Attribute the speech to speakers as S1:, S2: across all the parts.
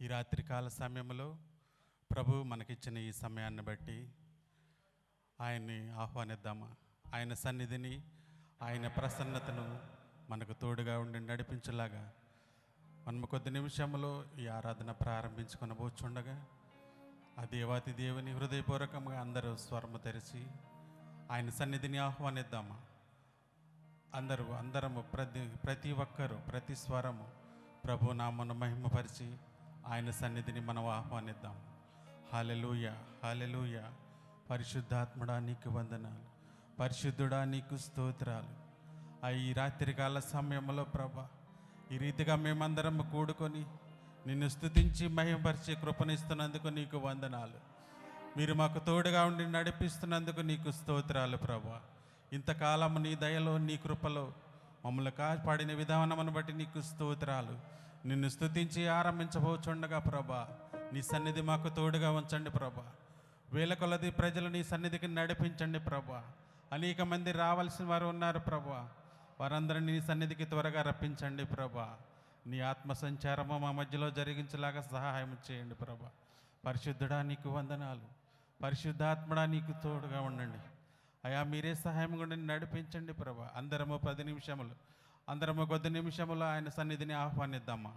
S1: ఈ రాత్రికాల సమయంలో ప్రభు మనకిచ్చిన ఈ సమయాన్ని బట్టి ఆయన్ని ఆహ్వానిద్దామా. ఆయన సన్నిధిని, ఆయన ప్రసన్నతను మనకు తోడుగా ఉండి నడిపించేలాగా మనము కొద్ది నిమిషంలో ఈ ఆరాధన ప్రారంభించుకొనబోచుండగా ఆ దేవాతి దేవుని హృదయపూర్వకంగా అందరూ స్వరము తెరిచి ఆయన సన్నిధిని ఆహ్వానిద్దామా. అందరము ప్రతి ఒక్కరూ ప్రతి స్వరము ప్రభు నామను మహిమపరిచి ఆయన సన్నిధిని మనం ఆహ్వానిద్దాం. హల్లెలూయా, హల్లెలూయా. పరిశుద్ధాత్ముడా నీకు వందనాలు, పరిశుద్ధుడా నీకు స్తోత్రాలు. ఈ రాత్రికాల సమయంలో ప్రభా ఈ రీతిగా మేమందరం కూడుకొని నిన్ను స్తుతించి మహిమపరిచే కృపనిస్తున్నందుకు నీకు వందనాలు. మీరు మాకు తోడుగా ఉండి నడిపిస్తున్నందుకు నీకు స్తోత్రాలు ప్రభా. ఇంతకాలము నీ దయలో నీ కృపలో మమ్మల్ని కాపాడిన విధానమును బట్టి నీకు స్తోత్రాలు. నిన్ను స్తుతించి ఆరంభించబోచుండగా ప్రభా నీ సన్నిధి మాకు తోడుగా ఉంచండి ప్రభా. వేల కొలది ప్రజలు నీ సన్నిధికి నడిపించండి ప్రభా. అనేక మంది రావాల్సిన వారు ఉన్నారు ప్రభా. వారందరినీ నీ సన్నిధికి త్వరగా రప్పించండి ప్రభా. నీ ఆత్మ సంచారము మా మధ్యలో జరిగించేలాగా సహాయం చేయండి ప్రభా. పరిశుద్ధుడా నీకు వందనాలు, పరిశుద్ధాత్మడా నీకు తోడుగా ఉండండి అయా. మీరే సహాయం కూడా నడిపించండి ప్రభా. అందరము 10 నిమిషములు, అందరము కొద్ది నిమిషములు ఆయన సన్నిధిని ఆహ్వానిద్దామా.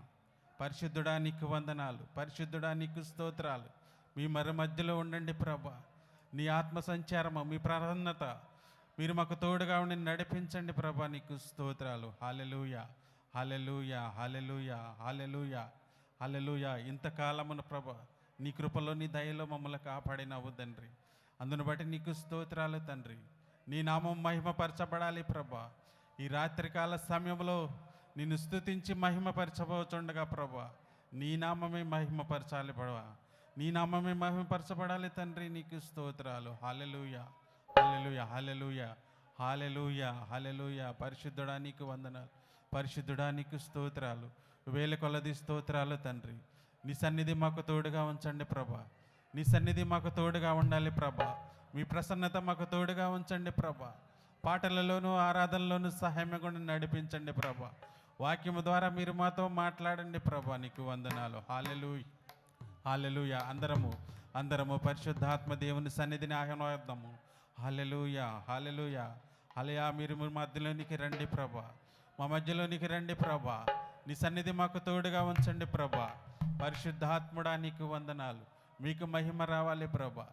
S1: పరిశుద్ధుడా నీకు వందనాలు, పరిశుద్ధుడా నీకు స్తోత్రాలు. మీ మధ్యలో ఉండండి ప్రభా. నీ ఆత్మ సంచారము, మీ ప్రసన్నత మీరు మాకు తోడుగా ఉండి నడిపించండి ప్రభా. నీకు స్తోత్రాలు. హల్లెలూయా, హల్లెలూయా, హల్లెలూయా, హల్లెలూయా, హల్లెలూయా. ఇంతకాలమున ప్రభా నీ కృపలో నీ దయలో మమ్మల్ని కాపాడినావు తండ్రి. అందును బట్టి నీకు స్తోత్రాలు తండ్రి. నీ నామం మహిమపరచబడాలి ప్రభా. ఈ రాత్రికాల సమయంలో నిన్ను స్తుతించి మహిమపరచబోచుండగా ప్రభా నీ నామమే మహిమపరచాలి ప్రభా. నీ నామమే మహిమపరచబడాలి తండ్రి. నీకు స్తోత్రాలు. హల్లెలూయా, హల్లెలూయా, హల్లెలూయా, హల్లెలూయా, హల్లెలూయా. పరిశుద్ధుడా నీకు వందనాలు, పరిశుద్ధుడా నీకు స్తోత్రాలు. వేల కొలది స్తోత్రాలు తండ్రి. నీ సన్నిధి మాకు తోడుగా ఉంచండి ప్రభా. నీ సన్నిధి మాకు తోడుగా ఉండాలి ప్రభా. మీ ప్రసన్నత మాకు తోడుగా ఉంచండి ప్రభా. పాటలలోనూ ఆరాధనలోనూ సహాయం కూడా నడిపించండి ప్రభా. వాక్యము ద్వారా మీరు మాతో మాట్లాడండి ప్రభా. నీకు వందనాలు. హల్లెలూయా, హల్లెలూయా. అందరము పరిశుద్ధాత్మ దేవుని సన్నిధిని ఆహ్వానిద్దాము. హల్లెలూయా, హల్లెలూయా, హల్లెలూయా. మీరు మధ్యలోనికి రండి ప్రభా, మా మధ్యలోనికి రండి ప్రభా. నీ సన్నిధి మాకు తోడుగా ఉంచండి ప్రభా. పరిశుద్ధాత్ముడా నీకు వందనాలు. మీకు మహిమ రావాలి ప్రభా,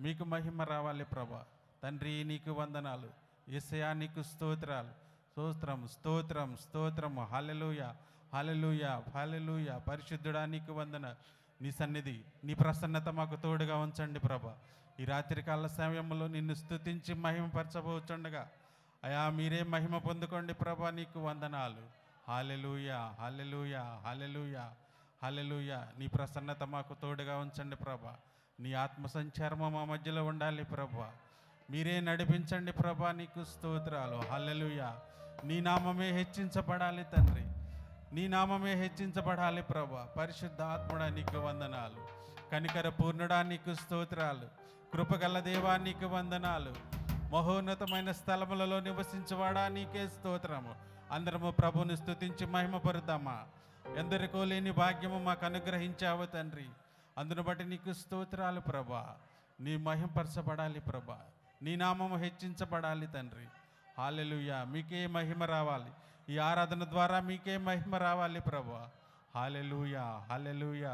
S1: మీకు మహిమ రావాలి ప్రభా. తండ్రి నీకు వందనాలు. యేసయ్యా నీకు స్తోత్రాలు, స్తోత్రం, స్తోత్రం, స్తోత్రము. హల్లెలూయా, హల్లెలూయా, హల్లెలూయా. పరిశుద్ధుడా నీకు వందనాలు. నీ సన్నిధి, నీ ప్రసన్నత మాకు తోడుగా ఉంచండి ప్రభా. ఈ రాత్రికాల సమయంలో నిన్ను స్తుతించి మహిమపరచబోచుండగా అయా మీరే మహిమ పొందుకోండి ప్రభా. నీకు వందనాలు. హల్లెలూయా, హల్లెలూయా, హల్లెలూయా, హల్లెలూయా. నీ ప్రసన్నత మాకు తోడుగా ఉంచండి ప్రభా. నీ ఆత్మ సంచారము మా మధ్యలో ఉండాలి ప్రభా. మీరే నడిపించండి ప్రభా. నీకు స్తోత్రాలు. హల్లెలూయా. నీ నామమే హెచ్చించబడాలి తండ్రి, నీ నామమే హెచ్చించబడాలి ప్రభా. పరిశుద్ధాత్ముడా నీకు వందనాలు. కనికర పూర్ణుడా నీకు స్తోత్రాలు. కృపగల దేవా నీకు వందనాలు. మహోన్నతమైన స్థలములలో నివసించువాడా నీకే స్తోత్రము. అందరము ప్రభుని స్తుతించి మహిమపరుద్దామా. ఎందరికో లేని భాగ్యము మాకు అనుగ్రహించావు తండ్రి. అందును బట్టి నీకు స్తోత్రాలు ప్రభా. నీ మహిమపరచబడాలి ప్రభా. నీ నామము హెచ్చించబడాలి తండ్రి. హల్లెలూయా. మీకే మహిమ రావాలి. ఈ ఆరాధన ద్వారా మీకే మహిమ రావాలి ప్రభా. హల్లెలూయా, హల్లెలూయా,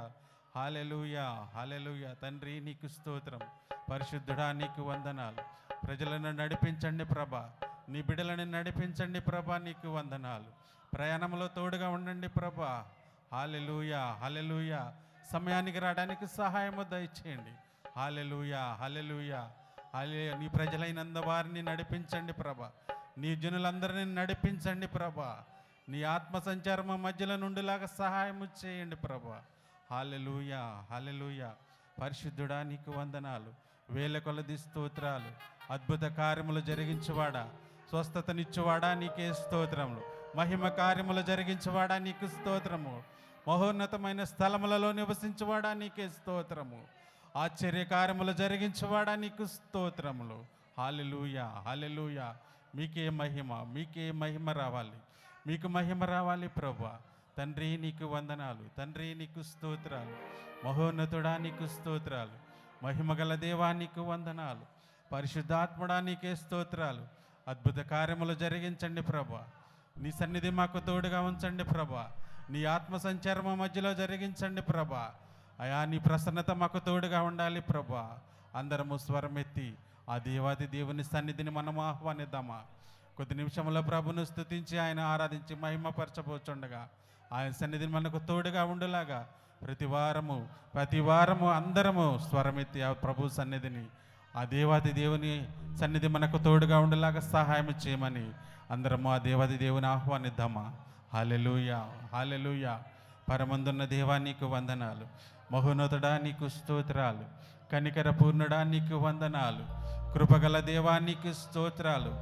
S1: హల్లెలూయా, హల్లెలూయా. తండ్రి నీకు స్తోత్రం. పరిశుద్ధుడా నీకు వందనాలు. ప్రజలను నడిపించండి ప్రభా. నీ బిడ్డలను నడిపించండి ప్రభా. నీకు వందనాలు. ప్రయాణంలో తోడుగా ఉండండి ప్రభా. హల్లెలూయా, హల్లెలూయా. సమయానికి రావడానికి సహాయము దయచేయండి. హల్లెలూయా, హల్లెలూయా, హల్లెలూయా. నీ ప్రజలైనంద వారిని నడిపించండి ప్రభా. నీ జనులందరినీ నడిపించండి ప్రభా. నీ ఆత్మ సంచారము మధ్యలో నుండిలాగా సహాయము చేయండి ప్రభా. హల్లెలూయా, హల్లెలూయా. పరిశుద్ధుడా నీకు వందనాలు. వేల కొలది స్తోత్రాలు. అద్భుత కార్యములు జరిగించువాడా, స్వస్థతనిచ్చువాడా నీకే స్తోత్రములు. మహిమ కార్యములు జరిగించువాడా నీకు స్తోత్రము. మహోన్నతమైన స్థలములలో నివసించువాడా నీకే స్తోత్రము. ఆశ్చర్యకార్యములు జరిగించువాడా నీకు స్తోత్రములు. హల్లెలూయా, హల్లెలూయా. మీకే మహిమ, మీకే మహిమ రావాలి, మీకు మహిమ రావాలి ప్రభా. తండ్రి నీకు వందనాలు, తండ్రి నీకు స్తోత్రాలు, మహోన్నతుడా నీకు స్తోత్రాలు, మహిమగల దేవా నీకు వందనాలు, పరిశుద్ధాత్ముడా నీకే స్తోత్రాలు. అద్భుత కార్యములు జరిగించండి ప్రభా. నీ సన్నిధి మాకు తోడుగా ఉంచండి ప్రభా. నీ ఆత్మ సంచారము మధ్యలో జరిగించండి ప్రభా. అయా నీ ప్రసన్నత మాకు తోడుగా ఉండాలి ప్రభా. అందరము స్వరమెత్తి ఆ దేవాది దేవుని సన్నిధిని మనము ఆహ్వానిద్దామా? కొద్ది నిమిషంలో ప్రభును స్తుతించి ఆయన ఆరాధించి మహిమపరచబోచుండగా ఆయన సన్నిధిని మనకు తోడుగా ఉండులాగా ప్రతి వారము అందరము స్వరమెత్తి ఆ ప్రభు సన్నిధిని, ఆ దేవాది దేవుని సన్నిధి మనకు తోడుగా ఉండేలాగా సహాయం చేయమని అందరము ఆ దేవాది దేవుని ఆహ్వానిద్దామా? హల్లెలూయా, హల్లెలూయా. పరమందున్న దేవా నీకు వందనాలు, మహోన్నతుడా నీకు స్తోత్రాలు, కనికర పూర్ణుడా నీకు వందనాలు, కృపగల దేవా నీకు స్తోత్రాలు,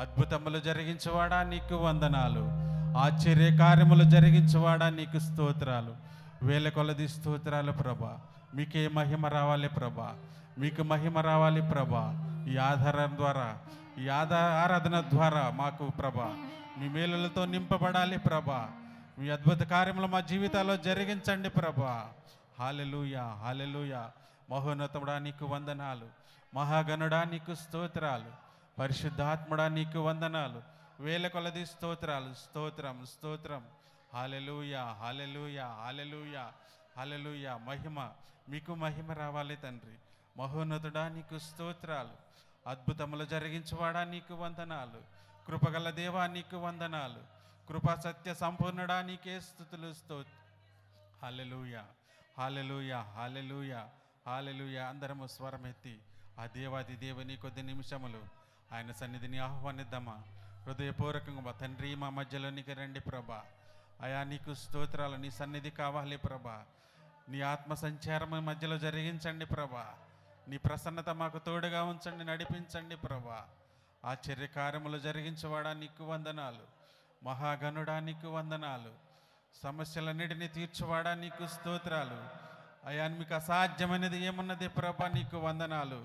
S1: అద్భుతములు జరిగించువాడా నీకు వందనాలు, ఆశ్చర్య కార్యములు జరిగించువాడా నీకు స్తోత్రాలు, వేల కొలది స్తోత్రాలు ప్రభా. మీకే మహిమ రావాలి ప్రభా, మీకు మహిమ రావాలి ప్రభా. ఈ ఆరాధన ద్వారా మాకు ప్రభా మీ మేలులతో నింపబడాలి ప్రభా. మీ అద్భుత కార్యములు మా జీవితాల్లో జరిగించండి ప్రభా. హల్లెలూయా, హల్లెలూయా. మహోన్నతుడా నీకు వందనాలు, మహాగణుడా నీకు స్తోత్రాలు, పరిశుద్ధాత్ముడా నీకు వందనాలు, వేల కొలది స్తోత్రాలు. స్తోత్రం, స్తోత్రం. హల్లెలూయా, హల్లెలూయా, హల్లెలూయా, హల్లెలూయా. మహిమ మీకు మహిమ రావాలి తండ్రి. మహోన్నతుడా నీకు స్తోత్రాలు, అద్భుతములు జరిగించువాడా నీకు వందనాలు, కృపగల దేవా నీకు వందనాలు, కృపా సత్య సంపూర్ణుడా నీకే స్తుతులు. హల్లెలూయా, హల్లెలూయా, హల్లెలూయా, హల్లెలూయా. అందరము స్వరమెత్తి ఆ దేవాది దేవుని కొద్ది నిమిషములు ఆయన సన్నిధిని ఆహ్వానిద్దామా? హృదయపూర్వకంగా తండ్రి మా మధ్యలోనికి రండి ప్రభా. అయా నీకు స్తోత్రాలు, నీ సన్నిధి కావాలి ప్రభా. నీ ఆత్మ సంచారం మధ్యలో జరిగించండి ప్రభా. నీ ప్రసన్నత మాకు తోడుగా ఉంచండి, నడిపించండి ప్రభా. ఆశ్చర్యకార్యములు జరిగించేవాడా నీకు వందనాలు, మహాగణుడా నీకు వందనాలు, సమస్యలన్నిటినీ తీర్చువాడా నీకు స్తోత్రాలు. అయా మీకు అసాధ్యమైనది ఏమున్నది ప్రభా, నీకు వందనాలు.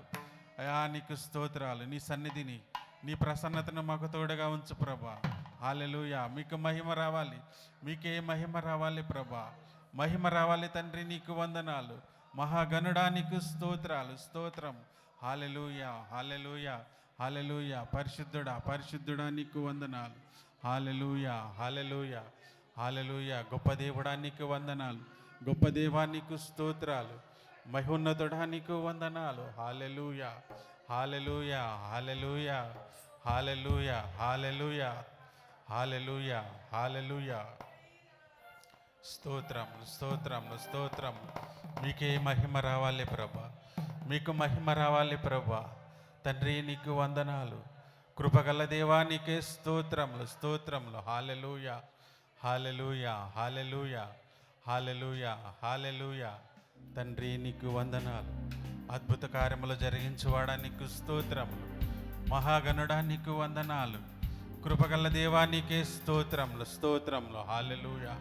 S1: అయా నీకు స్తోత్రాలు. నీ సన్నిధిని, నీ ప్రసన్నతను మాకు తోడుగా ఉంచు ప్రభా. హల్లెలూయా. మీకు మహిమ రావాలి, మీకే మహిమ రావాలి ప్రభా. మహిమ రావాలి తండ్రి, నీకు వందనాలు. మహాగణుడా నీకు స్తోత్రాలు, స్తోత్రం. హల్లెలూయా, హల్లెలూయా, హల్లెలూయా. పరిశుద్ధుడా, పరిశుద్ధుడా నీకు వందనాలు. హల్లెలూయా, హల్లెలూయా, హల్లెలూయా. గొప్ప దేవుడా నీకు వందనాలు, గొప్ప దేవా నీకు స్తోత్రాలు, మహోన్నతుడా నీకు వందనాలు. హల్లెలూయా, హల్లెలూయా, హల్లెలూయా, హల్లెలూయా, హల్లెలూయా, హల్లెలూయా, హల్లెలూయా. స్తోత్రం, స్తోత్రం, స్తోత్రం. మీకే మహిమ రావాలి ప్రభా, మీకు మహిమ రావాలి ప్రభా. తండ్రి నీకు వందనాలు, కృపగల దేవా నీకే స్తోత్రములు, స్తోత్రములు. హల్లెలూయా, హల్లెలూయా, హల్లెలూయా, హల్లెలూయా, హల్లెలూయా. తండ్రి నీకు వందనాలు, అద్భుత కార్యములు జరిగించువాడా నీకు స్తోత్రములు, మహాగణుడా నీకు వందనాలు, కృపగల దేవా నీకే స్తోత్రములు, స్తోత్రములు. హల్లెలూయా,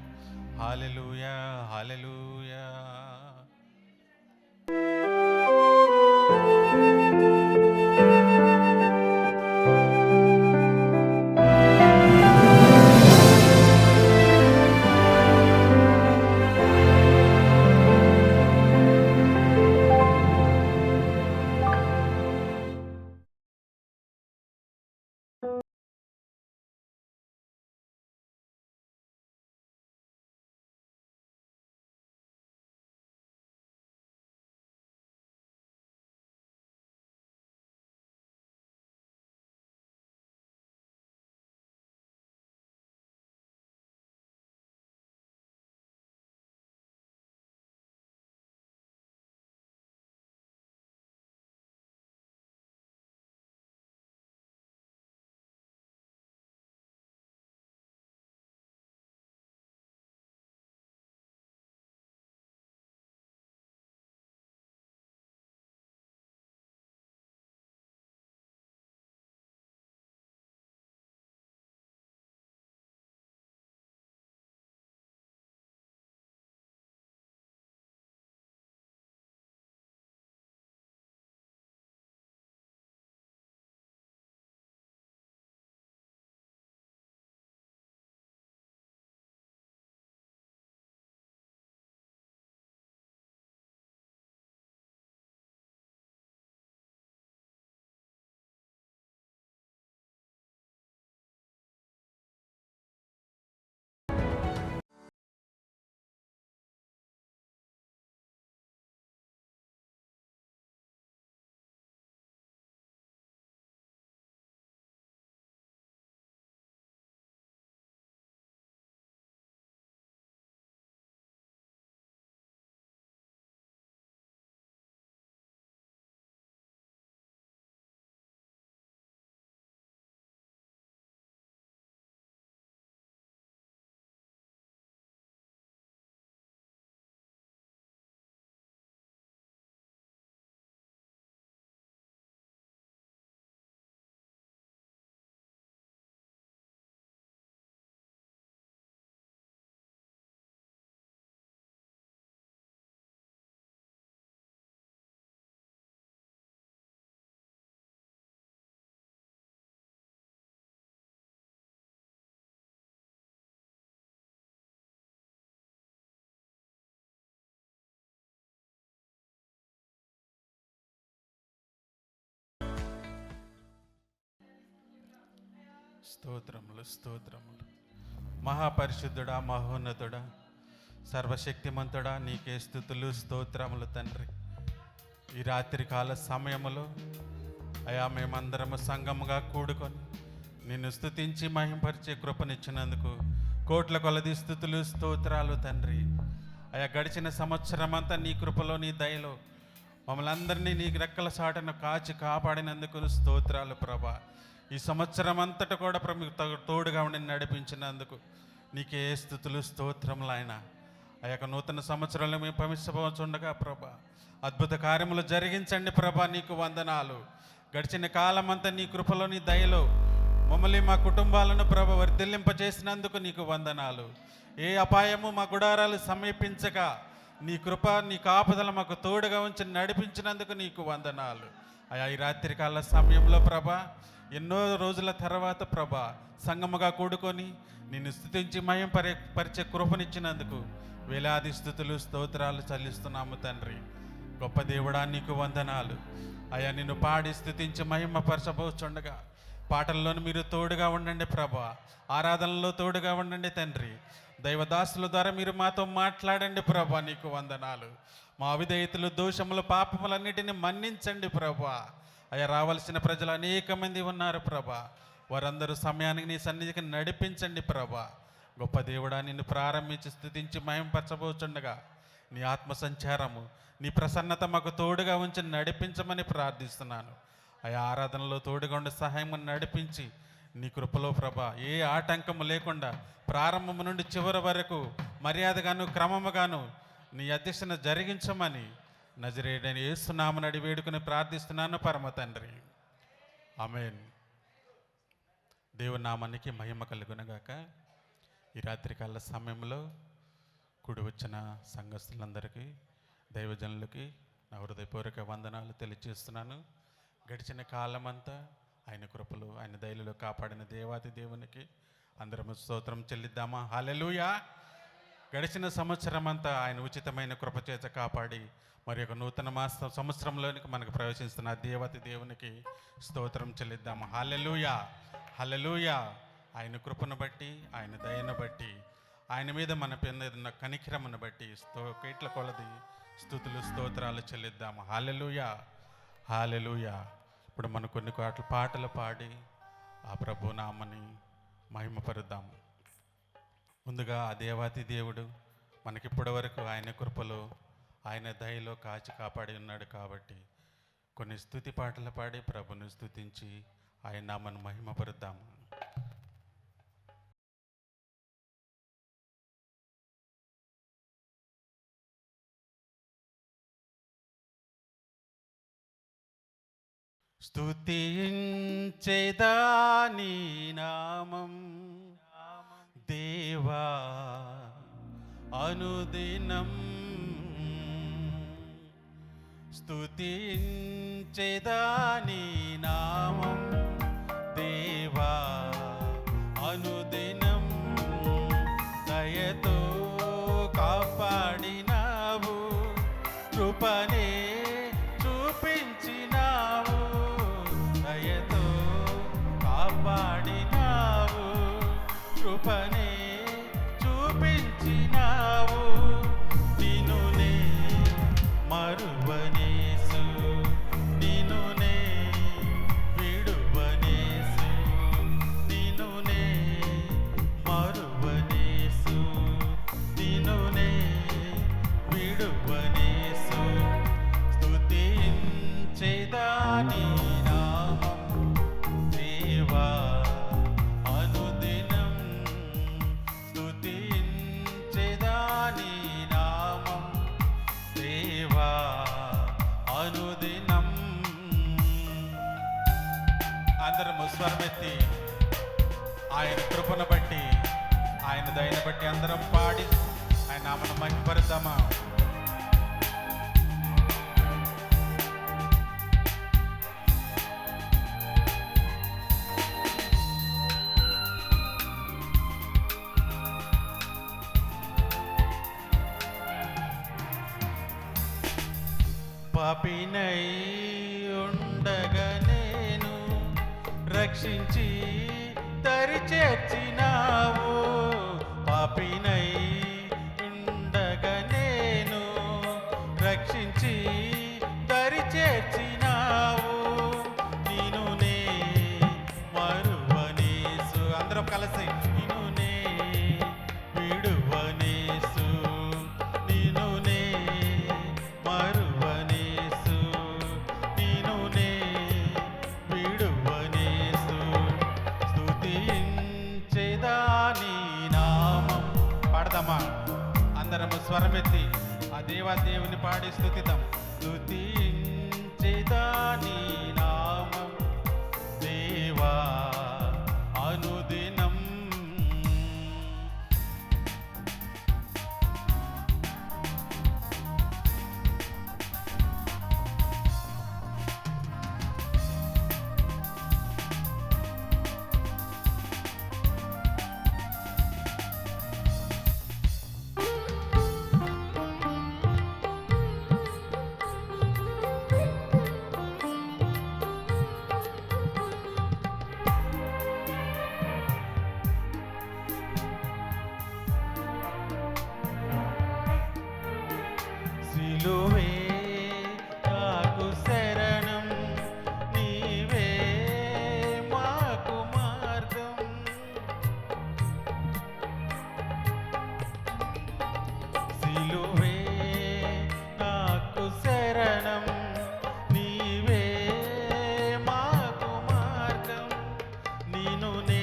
S1: హల్లెలూయా, హల్లెలూయా. స్తోత్రములు స్తోత్రములు. మహాపరిశుద్ధుడా, మహోన్నతుడా, సర్వశక్తిమంతుడా, నీకే స్తుతులు స్తోత్రములు తండ్రి. ఈ రాత్రికాల సమయములో అయా మేమందరము సంఘముగా కూడుకొని నిన్ను స్తుతించి మహింపరిచే కృపనిచ్చినందుకు కోట్ల కొలది స్తుతులు స్తోత్రాలు తండ్రి. అయా గడిచిన సంవత్సరం అంతా నీ కృపలో నీ దయలో మమ్మల్ని అందరినీ నీ రెక్కల సాటను కాచి కాపాడినందుకు స్తోత్రాలు ప్రభా. ఈ సంవత్సరం అంతటా కూడా తోడుగా ఉండి నడిపించినందుకు నీకే స్తుతులు స్తోత్రములు ఆయన. ఆ యొక్క నూతన సంవత్సరంలో మేము ప్రవేశించబోతుండగా ప్రభా అద్భుత కార్యములు జరిగించండి ప్రభా. నీకు వందనాలు. గడిచిన కాలం అంతా నీ కృపలో నీ దయలో మమ్మల్ని మా కుటుంబాలను ప్రభ వర్ధిల్లింపజేసినందుకు నీకు వందనాలు. ఏ అపాయము మా గుడారాలు సమీపించక నీ కృప నీ కాపుదల మాకు తోడుగా ఉంచి నడిపించినందుకు నీకు వందనాలు. అయా ఈ రాత్రికాల సమయంలో ప్రభా ఎన్నో రోజుల తర్వాత ప్రభా సంగముగా కూడుకొని నిన్ను స్తుతించి మయం పరిచే కృపనిచ్చినందుకు వేలాది స్తుతులు స్తోత్రాలు చెల్లిస్తున్నాము తండ్రి. గొప్ప దేవుడా నీకు వందనాలు. అయా నిన్ను పాడి స్తుతించి మహిమపరచబోచుండగా పాటల్లోనూ మీరు తోడుగా ఉండండి ప్రభా. ఆరాధనలో తోడుగా ఉండండి తండ్రి. దైవదాసుల ద్వారా మీరు మాతో మాట్లాడండి ప్రభా. నీకు వందనాలు. మా అవిధేయతలు దోషములు పాపములన్నిటిని మన్నించండి ప్రభా. అయ్యా రావాల్సిన ప్రజలు అనేక మంది ఉన్నారు ప్రభా. వారందరూ సమయానికి నీ సన్నిధికి నడిపించండి ప్రభా. గొప్ప దేవుడా నిన్ను ప్రారంభించి స్తుతించి మహింపరచబోచుండగా నీ ఆత్మ సంచారము నీ ప్రసన్నత మాకు తోడుగా ఉంచి నడిపించమని ప్రార్థిస్తున్నాను. అయా ఆరాధనలో తోడుగా ఉండి సహాయం నడిపించి నీ కృపలో ప్రభా ఏ ఆటంకము లేకుండా ప్రారంభము నుండి చివరి వరకు మర్యాదగాను క్రమముగాను నీ అధ్యక్షన జరిగించమని నజరేయుడైన యేసు నామమున అడిగి వేడుకొని ప్రార్థిస్తున్నాను పరమ తండ్రి. ఆమేన్. దేవుని నామానికి మహిమ కలుగునగాక. ఈ రాత్రికాల సమయంలో కూడి వచ్చిన సంఘస్థులందరికీ దైవజనులకి నా హృదయపూర్వక వందనాలు తెలియజేస్తున్నాను. గడిచిన కాలమంతా ఆయన కృపలు ఆయన దయలో కాపాడిన దేవాది దేవునికి అందరము స్తోత్రం చెల్లిద్దామా? హల్లెలూయా. గడిచిన సంవత్సరం అంతా ఆయన ఉచితమైన కృపచేత కాపాడి మరి ఒక నూతన సంవత్సరంలోనికి మనకు ప్రవేశిస్తున్న దేవాది దేవునికి స్తోత్రం చెల్లిద్దామా? హల్లెలూయా హల్లెలూయా. ఆయన కృపను బట్టి ఆయన దయను బట్టి ఆయన మీద మన పెన్న కనికిరమును బట్టి కేట్ల కొలది స్తుతులు స్తోత్రాలు చెల్లిద్దాము. హల్లెలూయా హల్లెలూయా. ఇప్పుడు మనం కొన్ని పాటలు పాడి ఆ ప్రభు నామని మహిమపరుద్దాము. ముందుగా ఆ దేవాతి దేవుడు మనకిప్పటి వరకు ఆయన కృపలో ఆయన దయలో కాచి కాపాడి ఉన్నాడు కాబట్టి కొన్ని స్తుతి పాటలు పాడి ప్రభుని స్తుతించి ఆయన నామను మహిమపరుద్దాము. స్తుతించెదా నీ నామం దేవా అనుదినం, స్తుతించెదా నీ నామం దేవా అనుదినం. దయతో కాపాడినావు, కృపనే చూపించినావు, దయతో కాపాడినావు, కృపనే చూపించినావు. నిన్నునే మరువనేసు, నిన్నునే విడువనేసు, నిన్నునే మరువనేసు, నిన్నునే విడువనేసు. స్తుతించెదా నీ నామం దేవా అనుదినం, స్తుతించెదా నీ నామం దేవా అనుదినం. అందరము స్వరమెత్తి ఆయన కృపను బట్టి ఆయన దయను బట్టి అందరం పాడి ఆయన నామను మహిమపరుద్దామా? పాపినై ఉండగా నేను రక్షించి దరి చేర్చినావు. పాపినై ఉండగా నేను రక్షించి దరి చేర్చినావు. నేను నే మరువనేసు. అందరం కలిసి నేను నే విడువనేసు. నేను నే మరువనేసు. నేను నే విడువనేసు. స్తుతించెదా నీ నామం. పాడదామా అందరము స్వరమెత్తి ఆ దేవాదేవుని పాడి స్తుతిద్దాం. స్తుతించెదా నీ నామం దేవా అనుదినం. సిలువే నాకు శరణం, నీవే మాకు మార్గం. సిలువే నాకు శరణం, నీవే మాకు మార్గం. నిన్ను నే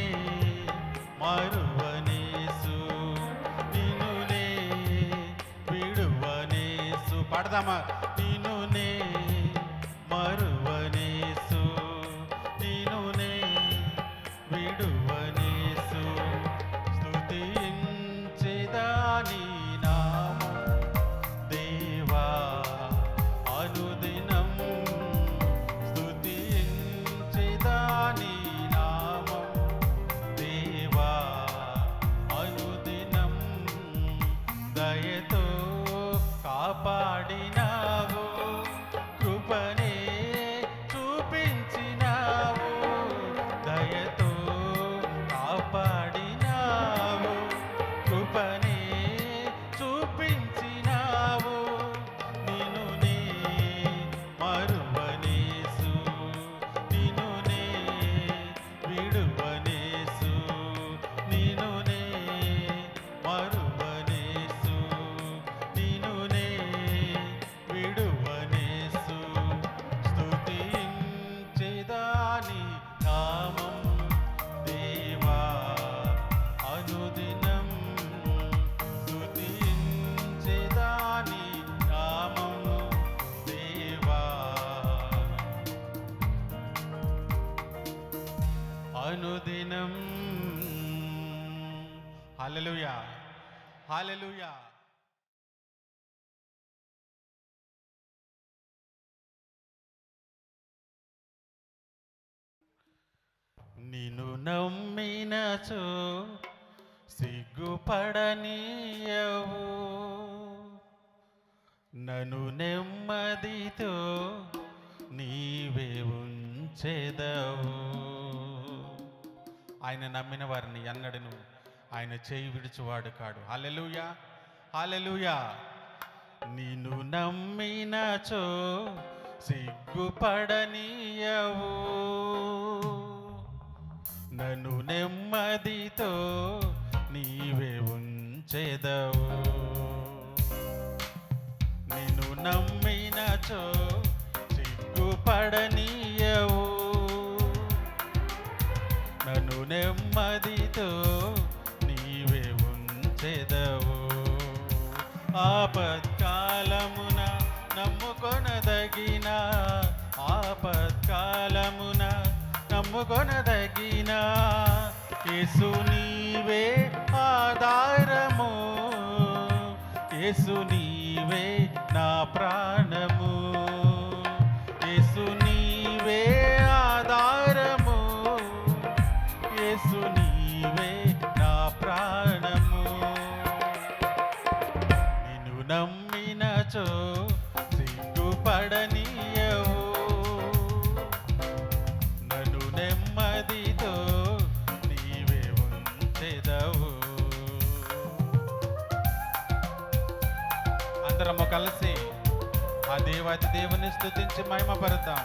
S1: మరువనేసు. నిన్ను నే విడువనేసు. పాడదామా నిన్ను నే మరువనేసు. నిన్ను నే విడువనేసు. స్తుతించెదా నీ నామం దేవా అనుదినం. స్తుతించెదా నీ నామం దేవా అనుదినం. దయతో కాపాడినావు, కృపనే చూపించినావు. దయతో కాపాడినావు, కృపనే చూపించినావు. నిన్ను నే మరువనేసు. నిన్ను నే విడువనేసు. నిన్ను నే మరువనేసు. నిన్ను నే విడువనేసు. స్తుతించెదా నీ నామం దేవా అనుదినం. స్తుతించెదా నీ నామం దేవా అనుదినం. హల్లెలూయా, హల్లెలూయా. నిన్ను నమ్మినచో సిగ్గుపడనీయవు. నన్ను నెమ్మదితో నీవే ఉంచెదవు. ఆయన నమ్మిన వారిని ఎన్నడను ఆయన చేయి విడుచువాడు కాడు. హల్లెలూయా, హల్లెలూయా. నిన్ను నమ్మినచో సిగ్గుపడనీయవు. నన్ను నెమ్మదితో నీవే ఉంచెదవు. నిన్ను నమ్మినచో సిగ్గుపడనీయవు. నన్ను నెమ్మదితో నీవే ఉంచెదవు. ఆపత్కాలమున నమ్ముకొనదగిన, ఆపత్కాలమున నమ్ముకొనదగిన యేసు నీవే ఆధారము. యేసు నీవే నా ప్రాణము. యేసు నీవే ఆధారము. యేసు నీవే నా ప్రాణము. నిన్ను నమ్మినచో సిగ్గుపడనీయవు. నన్ను నెమ్మదితో నీవే ఆ దేవాతి దేవుని స్తుతించి మహిమపడతాం.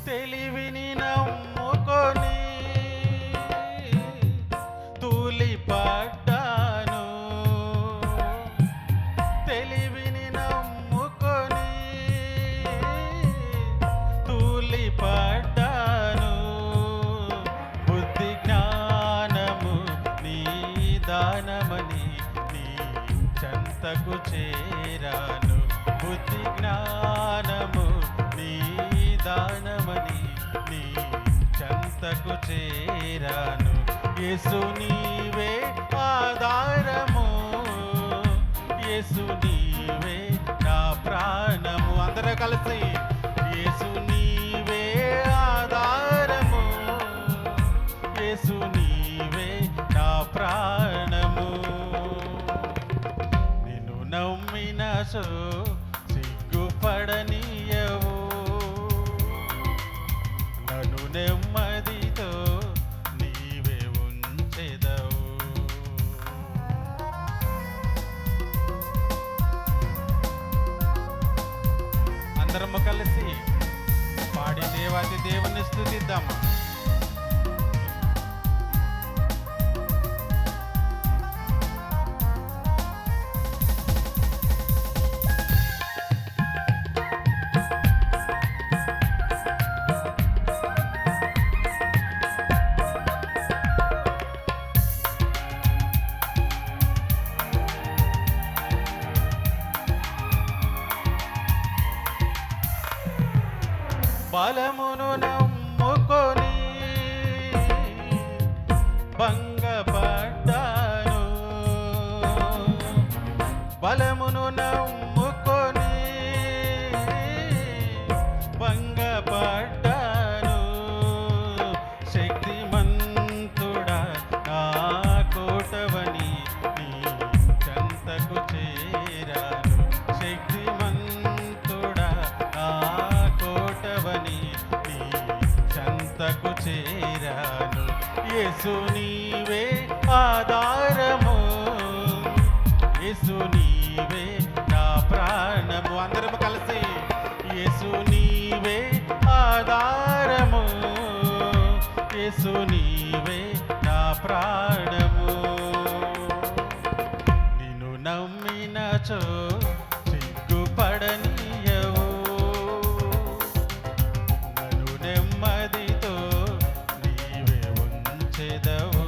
S1: తెలివిని నమ్ముకొని తూలిపడ్డాను, తెలివిని నమ్ముకొని తూలిపడ్డాను, బుద్ధి జ్ఞానము నీ దానమని నీ చెంతకు చేరాను, బుద్ధి జ్ఞానము నీ దానమని నీ చెంతకు చేరాను. యేసు నీవే ఆధారము, యేసు నీవే నా ప్రాణము. అందరూ కలిసి యేసు నీవే ఆధారము, యేసు నీవే నా ప్రాణము. నిన్ను నమ్మిన సిగ్గుపడనీయవు, నన్ను నెమ్మదితో నీవే ఉంచెదవు. అందరము కలిసి పాడి దేవాతి దేవుని స్తుతిద్దాము. బలమును నమ్ముకొని భంగపడ్డాను, బలమును నమ్ముకొని భంగపడ్డాను, శక్తిమంతుడా నా కోటవని నీ చెంతకు చేరాను, శక్తిమంతుడా నా కోటవని నీ చెంతకు చేరాను. యేసు నీవే ఆధారము, యేసు నీవే నా ప్రాణము. అందరము కలిసి యేసు నీవే ఆధారము, యేసు నీవే నా ప్రాణము. నిన్ను నమ్మినచో సిగ్గుపడనీయవు, నన్ను నెమ్మదితో నీవే ఉంచెదవు.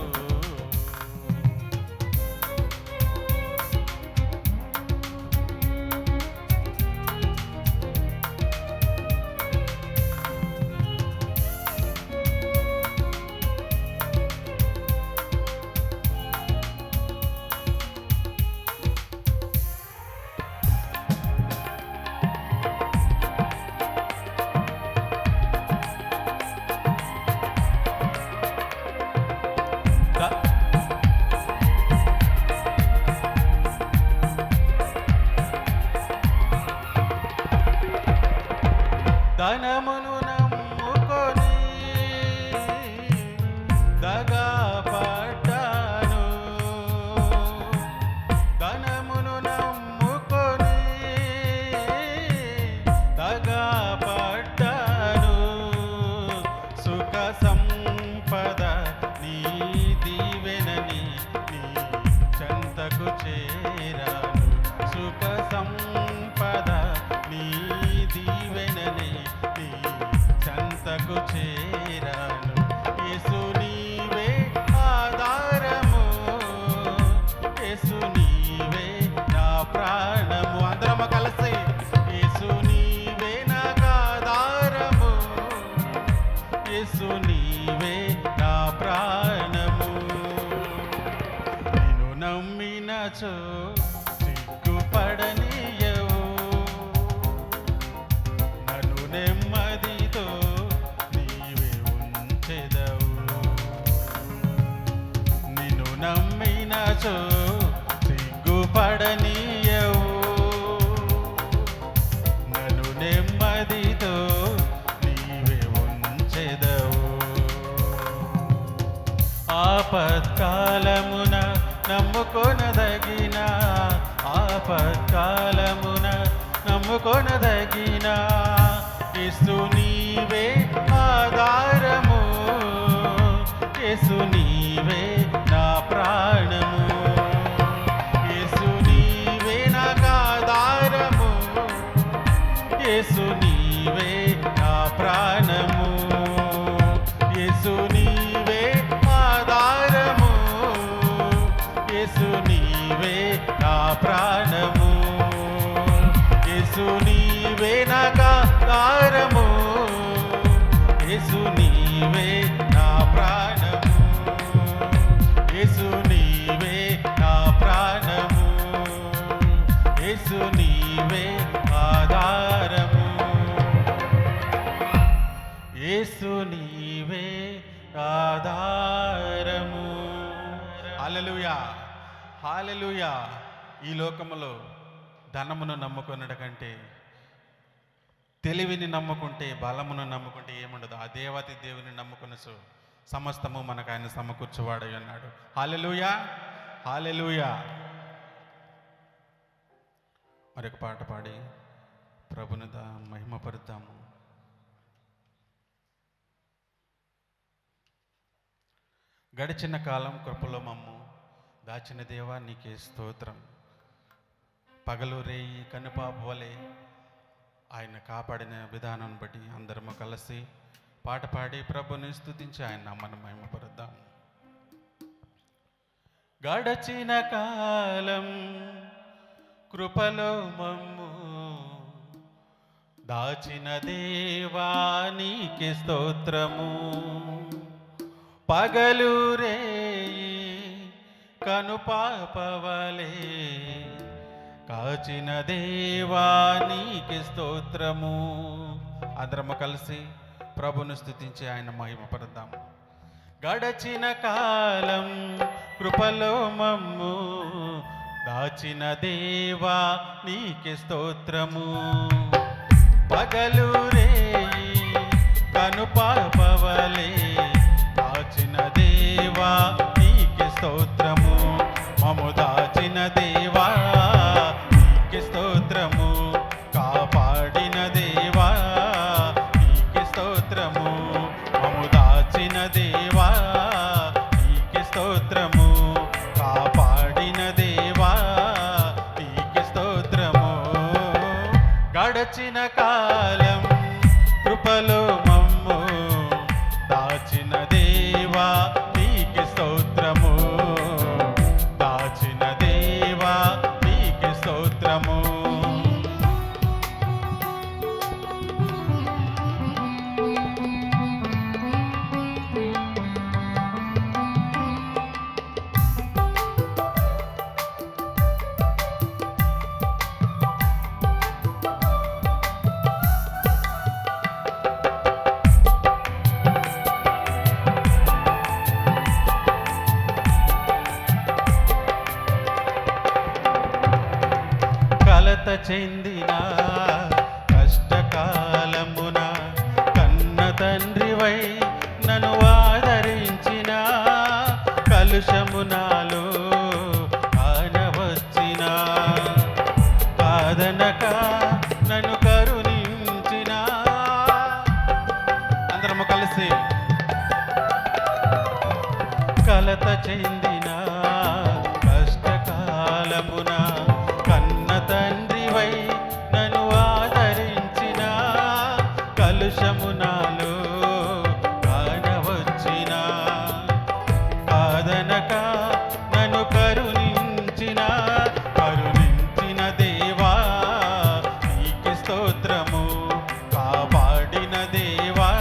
S1: ధనమును నమ్ముకొని దగాపడ్డాను, ధనమును నమ్ముకొని దగాపడ్డాను, సుఖ సంపద నీ దీవెనని నీ చెంతకు చేరాను, సుఖ సంపద నీ దీవెనని నీ చెంతకు చేరాను. యేసు నీవే ఆధారము, యేసు నీవే నా ప్రాణము. అందరము కలిసి యేసు నీవే నాకు ఆధారము, యేసు నీవే నా ప్రాణము. నిన్ను నమ్మినచో సిగ్గుపడనీయవు, నన్ను నెమ్మదితో నీవే ఉంచెదవు. నిన్ను నమ్మి వచ్చినచో సిగ్గుపడనీయవు, నన్ను నెమ్మదితో నీవే ఉంచెదవు. ఆపత్కాలమున నమ్ముకొనదగిన, ఆపత్కాలమున నమ్ముకొనదగిన యేసు నీవే ఆధారము, యేసు నీవే నా ప్రాణము, యేసు నీవే నాకు ఆధారము, యేసు నీవే నా ప్రాణము, యేసు నీవే ఆధారము, యేసు నీవే నా ప్రాణము, యేసు నీవే నాకు ఆధారము, యేసు నీవే నా ప్రాణము, యేసు నీవే నా ప్రాణము, యేసు నీవే ఆధారము, యేసు నీవే ఆధారము. హల్లెలూయా, హల్లెలూయా. ఈ లోకములో ధనమును నమ్ముకున్నట కంటే, తెలివిని నమ్ముకుంటే, బలమును నమ్ముకుంటే ఏముండదు. ఆ దేవతి దేవుని నమ్ముకునసు సమస్తము మనకు ఆయన సమకూర్చువాడై ఉన్నాడు. హల్లెలూయా, హల్లెలూయా. మరొక పాట పాడి ప్రభుని మహిమపరుద్దాము. గడిచిన కాలం కృపలో మమ్ము దాచిన దేవా నీకే స్తోత్రం. పగలు రేయి కనుపాప వలె ఆయన కాపాడిన విధానం బట్టి అందరము కలిసి పాట పాడి ప్రభుని స్తుతించి ఆయన నామమును మహిమపరుద్దాం. గడచిన కాలం కృపలో మమ్ము దాచిన దేవా నీకే స్తోత్రము. పగలు రేయి కనుపాపవలే కాచిన దేవా నీకే స్తోత్రము. అందరము కలిసి ప్రభును స్తుతించి ఆయన మహిమపరుద్దాం. గడచిన కాలం కృపలో మమ్ము దాచిన దేవా నీకే స్తోత్రము. పగలు రేయి కనుపాపవలే దాచిన దేవా నీకే స్తోత్రము. మమ్ము దాచిన దేవా నీకే స్తోత్రము. కాపాడిన దేవా నీకే స్తోత్రము. మమ్ము దాచిన దేవా నీకే స్తోత్రము. కాపాడిన దేవా నీకే స్తోత్రము. గడచిన కాలం కృపలో మమ్ము దాచిన దేవా నీకే స్తోత్రము. దాచిన దేవా నీకే స్తోత్రము. కలత చెందిన కష్టకాలమున కన్న తండ్రివై నన్ను ఆదరించిన, కలుషము నాలో కానవచ్చిన, కాదనక నన్ను కరుణించిన. అందరము కలిసి కలత చెందిన కష్టకాలమున కన్న తండ్రివై నన్ను ఆదరించిన, కలుషము నాలో కానవచ్చిన, కాదనక నన్ను కరుణించిన, కరుణించిన దేవా నీకే స్తోత్రము. కాపాడిన దేవా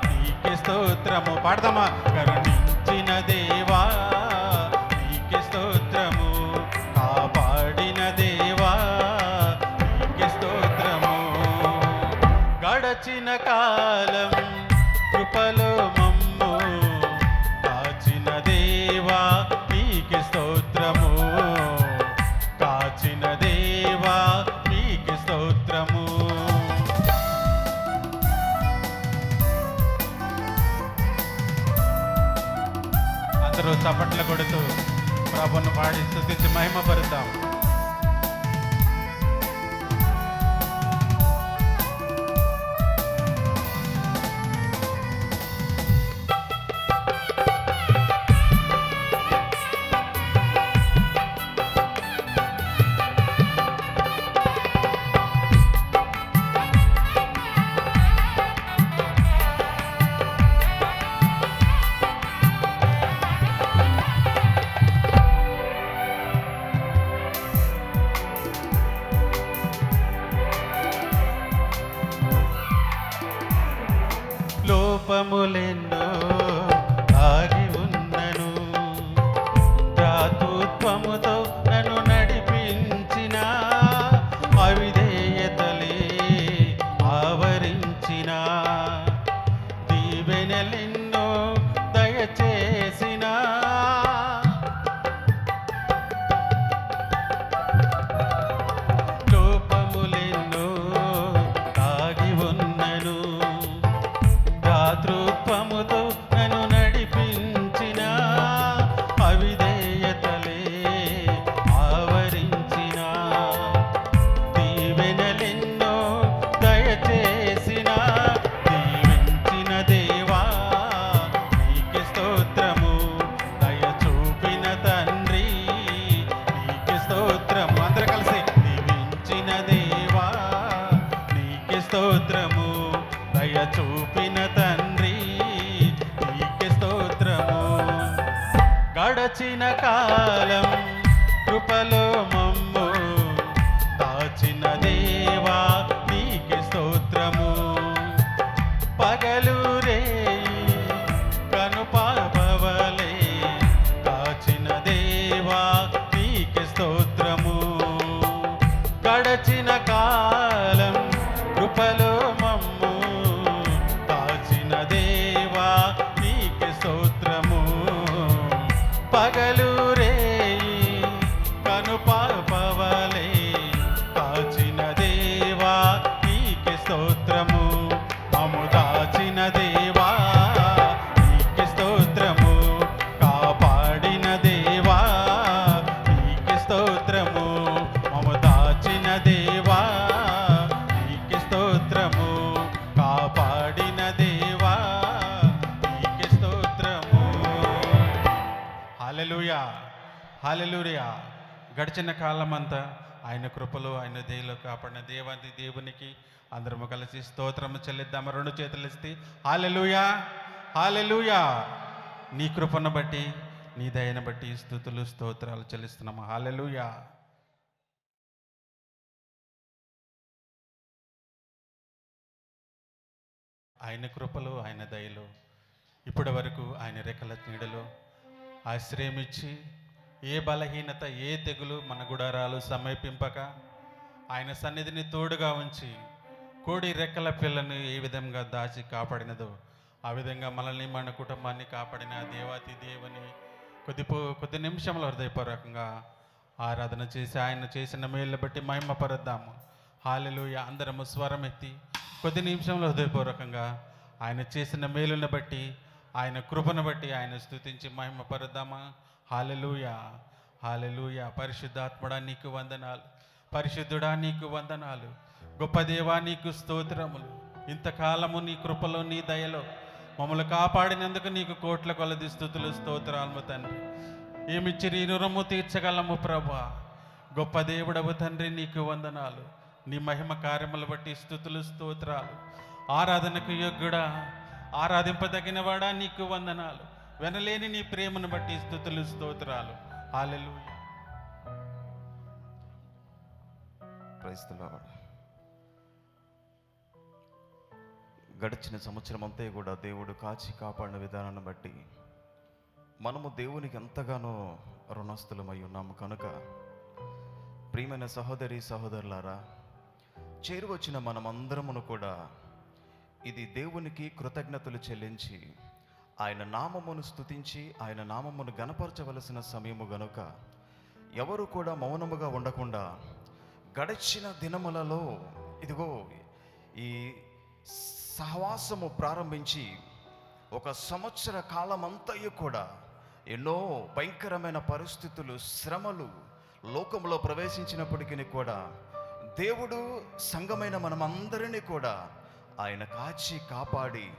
S1: నీకే స్తోత్రము. పాడదామా. కరుణించిన దేవా చప్పట్లు కొడుతూ ప్రభువును పాడి స్తుతించి మహిమపరుద్దాం. లోపములెన్నో ఆగి ఉన్నను, దాతృత్వముతో నన్ను నడిపించిన, అవిధేయతలే ఆవరించిన, దీవెనలెన్నో దయచేసిన, లోపములెన్నో ఆగి ఉన్నను, దాతృత్వముతో నన్ను నడిపించిన, అవిధేయతలే ఆవరించిన, దీవెనలెన్నో దయచేసిన, దీవించిన దేవా నీకే స్తోత్రము, దయ చూపిన తండ్రి నీకే స్తోత్రము. అందరూ కలిసి దీవించిన దేవా నీకే స్తోత్రము, దయ చూపిన తండ్రి నీకే స్తోత్రము. గడచిన కాలం కృపలో మమ్ము దాచిన దేవా నీకే స్తోత్రము, పగలు రేయి కనుపాపవలే కాచిన దేవా నీకే స్తోత్రము. గడచిన కాలం కృపలో మమ్ము కాచిన దేవా నీకే స్తోత్రము, పగలు రేయి కనుపాపవలే కాచిన దేవా నీకే స్తోత్రము, మమ్ము దాచిన దేవా నీకే స్తోత్రము, కాపాడిన దేవా నీకే స్తోత్రము, మమ్ము దాచిన దేవా నీకే స్తోత్రము, కాపాడిన దేవా నీకే స్తోత్రము. హల్లెలూయా, హల్లెలూయా. గడిచిన కాలమంతా ఆయన కృపలో ఆయన దయలో కాపాడిన దేవాది దేవునికి అందరము కలిసి స్తోత్రము చెల్లిద్దాము. రెండు చేతులు ఇస్తే హల్లెలూయా, హల్లెలూయా. నీ కృపను బట్టి నీ దయను బట్టి స్తుతులు స్తోత్రాలు చెల్లిస్తున్నాము. హల్లెలూయా. ఆయన కృపలో ఆయన దయలో ఇప్పటి వరకు ఆయన రెక్కల నీడలో ఆశ్రయమిచ్చి ఏ బలహీనత ఏ తెగులు మన గుడారాలు సమీపింపక ఆయన సన్నిధిని తోడుగా ఉంచి కోడి రెక్కల పిల్లను ఏ విధంగా దాచి కాపాడినదో ఆ విధంగా మనల్ని మన కుటుంబాన్ని కాపాడిన దేవాతి దేవుని కొద్ది నిమిషంలో హృదయపూర్వకంగా ఆరాధన చేసి ఆయన చేసిన మేళ్ళ బట్టి మహిమపరుద్దాము. హల్లెలూయా. అందరము స్వరం ఎత్తి కొద్ది నిమిషంలో హృదయపూర్వకంగా ఆయన చేసిన మేలును బట్టి ఆయన కృపను బట్టి ఆయన స్తుతించి మహిమపరుద్దామా. హల్లెలూయా, హల్లెలూయా. పరిశుద్ధాత్ముడా నీకు వందనాలు, పరిశుద్ధుడా నీకు వందనాలు, గొప్ప దేవా నీకు స్తోత్రములు. ఇంతకాలము నీ కృపలో నీ దయలో మమ్మల్ని కాపాడినందుకు నీకు కోట్ల కొలది స్తుతులు స్తోత్రాలు తండ్రి. ఏమిచ్చి నీ రుణము తీర్చగలము ప్రభా. గొప్ప దేవుడవు తండ్రి నీకు వందనాలు. నీ మహిమ కార్యములు బట్టి స్తుతులు స్తోత్రాలు. ఆరాధనకు యోగ్యుడా, ఆరాధింపదగిన వాడా నీకు వందనాలు. వినలేని నీ ప్రేమను బట్టి స్తుతులు స్తోత్రాలు. హల్లెలూయా.
S2: Praise the lord. గడిచిన సంవత్సరం అంతా కూడా దేవుడు కాచి కాపాడిన విధానాన్ని బట్టి మనము దేవునికి ఎంతగానో రుణస్థులమై ఉన్నాము కనుక ప్రియమైన సహోదరి సహోదరులారా, చేరువచ్చిన మనమందరమును కూడా ఇది దేవునికి కృతజ్ఞతలు చెల్లించి ఆయన నామమును స్తుతించి ఆయన నామమును గణపరచవలసిన సమయము గనుక ఎవరు కూడా మౌనముగా ఉండకుండా గడిచిన దినములలో ఇదిగో ఈ సహవాసము ప్రారంభించి ఒక సంవత్సర కాలమంతయు కూడా ఎన్నో భయంకరమైన పరిస్థితులు, శ్రమలు లోకంలో ప్రవేశించినప్పటికీ కూడా దేవుడు సంఘమైన మనమందరినీ కూడా ఆయన కాచి కాపాడి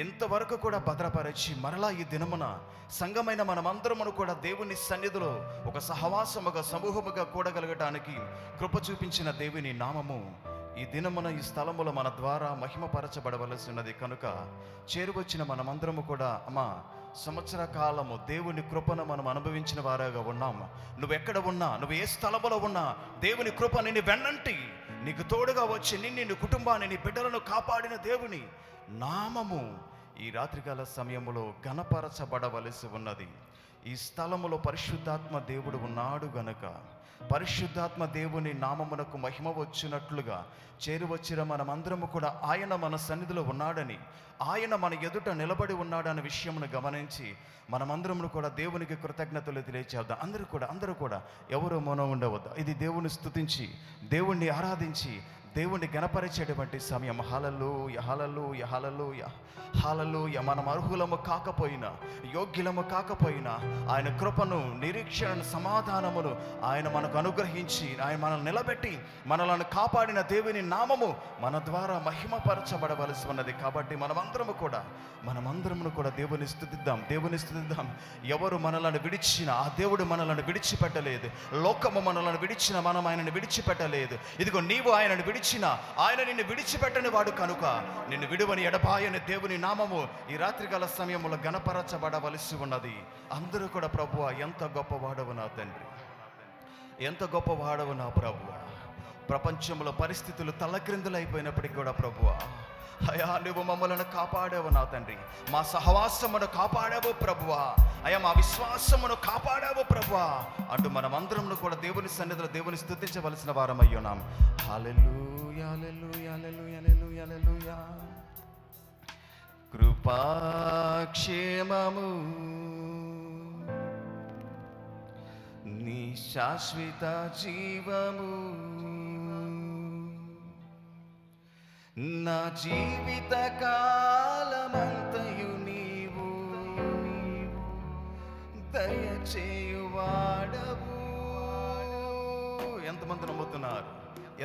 S2: ఎంతవరకు కూడా భద్రపరిచి మరలా ఈ దినమున సంఘమైన మనమందరమును కూడా దేవుని సన్నిధిలో ఒక సహవాసముగా సమూహముగా కూడగలగటానికి కృప చూపించిన దేవుని నామము ఈ దినమున ఈ స్థలములో మన ద్వారా మహిమపరచబడవలసి ఉన్నది కనుక చేరువచ్చిన మనమందరము కూడా అమ్మా సంవత్సర కాలము దేవుని కృపను మనం అనుభవించిన వారుగా ఉన్నాం. నువ్వెక్కడ ఉన్నా, నువ్వు ఏ స్థలములో ఉన్నా, దేవుని కృప నిన్ను వెన్నంటి నీకు తోడుగా వచ్చి నీ కుటుంబాన్ని, నీ బిడ్డలను కాపాడిన దేవుని నామము ఈ రాత్రికాల సమయములో ఘనపరచబడవలసి ఉన్నది. ఈ స్థలములో పరిశుద్ధాత్మ దేవుడు ఉన్నాడు గనుక పరిశుద్ధాత్మ దేవుని నామమునకు మహిమ వచ్చినట్లుగా చేరువచ్చిన మనమందరము కూడా ఆయన మన సన్నిధిలో ఉన్నాడని, ఆయన మన ఎదుట నిలబడి ఉన్నాడన్న విషయమును గమనించి మనమందరము కూడా దేవునికి కృతజ్ఞతలు తెలియచేద్దాం. అందరూ కూడా ఎవరు మౌనం ఉండవద్దు. ఇది దేవుని స్తుతించి, దేవుణ్ణి ఆరాధించి, దేవుణ్ణి గణపరిచేటువంటి సమయం. హల్లెలూయా, హల్లెలూయా, హల్లెలూయా, హల్లెలూయా. మనం అర్హులము కాకపోయినా, యోగ్యులము కాకపోయినా ఆయన కృపను, నిరీక్షణను, సమాధానమును ఆయన మనకు అనుగ్రహించి, ఆయన మనల్ని నిలబెట్టి మనలను కాపాడిన దేవుని నామము మన ద్వారా మహిమపరచబడవలసి ఉన్నది. కాబట్టి మనమందరము కూడా దేవుని స్తుతిద్దాం. ఎవరు మనలను విడిచినా ఆ దేవుడు మనలను విడిచిపెట్టలేదు. లోకము మనలను విడిచినా మనం ఆయనను విడిచిపెట్టలేదు. ఇదిగో నీవు ఆయనను విడిచినా ఆయన నిన్ను విడిచిపెట్టని వాడు కనుక నిన్ను విడువని ఎడబాయని దేవుని నామము ఈ రాత్రికాల సమయములో గణపరచబడవలసి ఉన్నది. అందరూ కూడా ప్రభువా ఎంత గొప్పవాడవు నా తండ్రి, ఎంత గొప్పవాడవు నా ప్రభువా. ప్రపంచంలో పరిస్థితులు తలక్రిందులైపోయినప్పటికీ కూడా ప్రభువా అయా నువ్వు మమ్మలను కాపాడావు నా తండ్రి. మా సహవాసమును కాపాడావు ప్రభువా. అయా మా విశ్వాసమును కాపాడావు ప్రభువా అంటూ మనమందరము కూడా దేవుని సన్నిధిలో దేవుని స్తుతించవలసిన వారమయ్యున్నాం. హల్లెలూయా, హల్లెలూయా, హల్లెలూయా, హల్లెలూయా, హల్లెలూయా. కృపాక్షేమము నీ శాశ్వత జీవము నా జీవిత కాలమంతయు నీవు దయచేయువాడవు.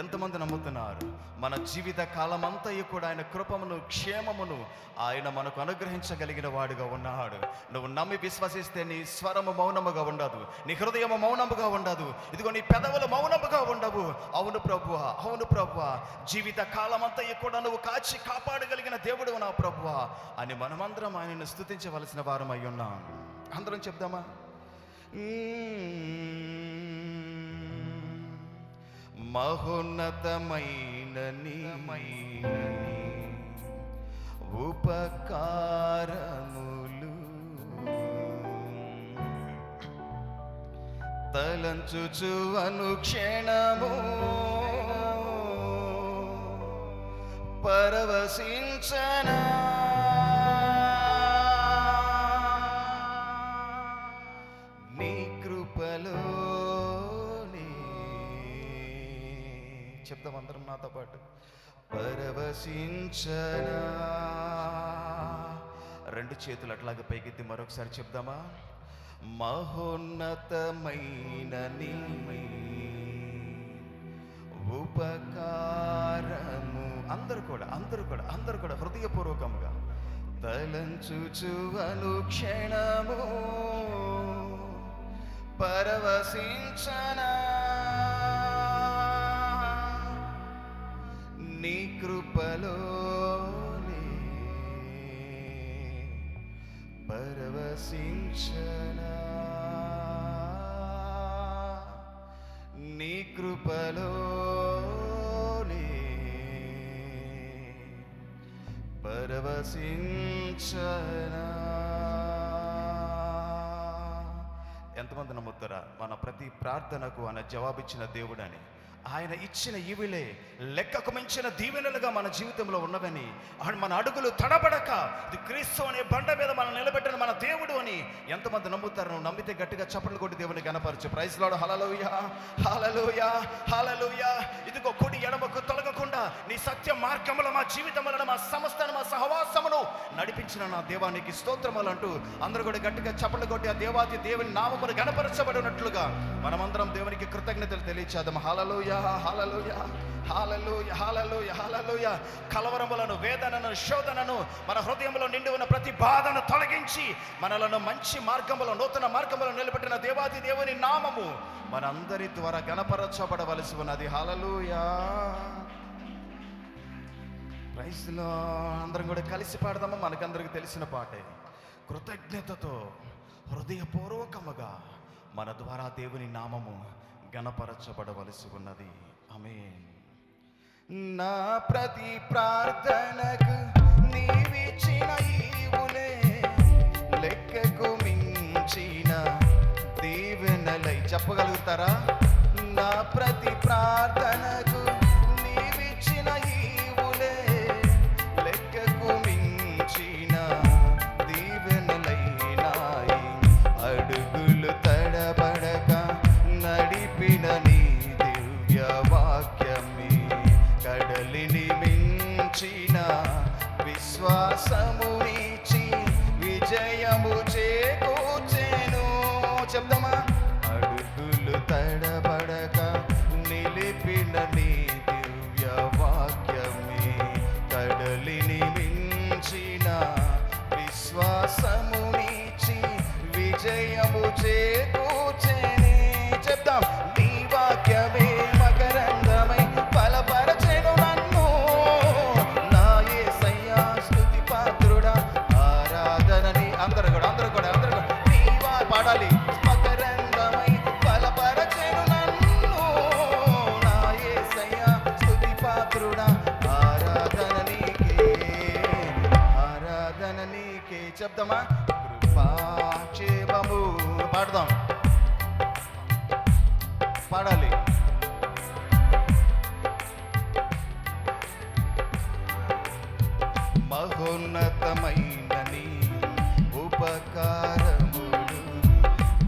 S2: ఎంతమంది నమ్ముతున్నారు? మన జీవిత కాలమంతయు కూడా ఆయన కృపమును, క్షేమమును ఆయన మనకు అనుగ్రహించగలిగిన వాడుగా ఉన్నాడు. నువ్వు నమ్మి విశ్వసిస్తే నీ స్వరము మౌనముగా ఉండదు, నీ హృదయము మౌనముగా ఉండదు, ఇదిగో నీ పెదవులు మౌనముగా ఉండవు. అవును ప్రభువా, జీవిత కాలమంతయు కూడా నువ్వు కాచి కాపాడగలిగిన దేవుడు నా ప్రభువా అని మనమందరం ఆయనను స్తుతించవలసిన వారమై ఉన్నాం. అందరం చెప్దామా? మహోన్నతమైన నీ ఉపకారములు తలంచుచు అనుక్షణము పరవశించనా నీ కృపలో. చెప్తాం అందరం నాతో పాటు. పరవశించనా. రెండు చేతులు అట్లాగే పైకెత్తి మరొకసారి చెప్దామా? మహోన్నతమైన నీ ఉపకారము. అందరూ కూడా హృదయపూర్వకంగా తలంచుచు అనుక్షణము పరవశించనా నీ కృపలోనే పరవశించనా నీ కృపలోనే పరవశించనా. ఎంతమంది నమ్ముతారా మన ప్రతి ప్రార్థనకు ఆయన జవాబిచ్చిన దేవుడని? ఆయన ఇచ్చిన ఈవిలే లెక్కకు మించిన దీవెనలుగా మన జీవితంలో ఉన్నవని, మన అడుగులు తడబడక ఇది క్రీస్తు అనే బండ మీద మనం నిలబెట్టిన మన దేవుడు అని ఎంతమంది నమ్ముతారు? నువ్వు నమ్మితే గట్టిగా చప్పట్లు కొట్టి దేవుని గణపరచు. Praise lord. హల్లెలూయా, హల్లెలూయా, హల్లెలూయా. ఇదిగో కుడి ఎడమకు తొలగకుండా నీ సత్య మార్గములో మా జీవితములను, మా సమస్తను, మా సహవాసమును నడిపించిన నా దేవానికి స్తోత్రములు అంటూ అందరూ కూడా గట్టిగా చప్పట్లు కొట్టి ఆ దేవాది దేవుని నామమును గణపరచబడినట్లుగా మనమందరం దేవునికి కృతజ్ఞతలు తెలియచేద్దాం. హల్లెలూయా, హల్లెలూయా, హల్లెలూయా, హల్లెలూయా, హల్లెలూయా. కలవరములను, వేదనను, శోధనను, మన హృదయంలో నిండి ఉన్న ప్రతి బాధను తొలగించి మనలను మంచి మార్గములో, నూతన మార్గములో నిలబెట్టిన దేవాది దేవుని నామము మనందరి ద్వారా గణపరచబడవలసి ఉన్నది. హల్లెలూయా. Praise lord. అందరం కూడా కలిసి పాడదామా? మనకందరికి తెలిసిన పాటే. కృతజ్ఞతతో హృదయపూర్వకముగా మన ద్వారా దేవుని నామము గణపరచబడవలసి ఉన్నది. ఆమేన్. నా ప్రతి ప్రార్థనకు నీవిచ్చిన ఈవులే లెక్కకు మించిన దీవెనలై. చెప్పగలుగుతారా? నా ప్రతి ప్రార్థనకు నీవిచ్చిన ఈవులే లెక్కకు మించిన దీవెనలై నాయి. అడుగులు తడబడక నడిపిన నీ దివ్య వాక్యమే కడలిని మించిన విశ్వాసమునిచ్చి విజయము చేకూర్చెను. చెప్దామా? అడుగులు తడబడక నిలిపిన నీ దివ్య వాక్యమే కడలిని మించిన విశ్వాసమునిచ్చి విజయము చేకూర్చెను. చెప్దాం. నీ వాక్యమే మకరందమై బలపరచెను నన్ను. నా యేసయ్యా స్తుతి పాత్రుడా ఆరాధనని. అందరూ కూడా నీ పాడాలి. మకరందమై బలపరచెను నన్ను. నా యేసయ్యా స్తుతి పాత్రుడా ఆరాధన నీకే. చెప్దామా? కృపాక్షేమము. పాడదాం, పాడాలి. మహోన్నతమైన నీ ఉపకారములు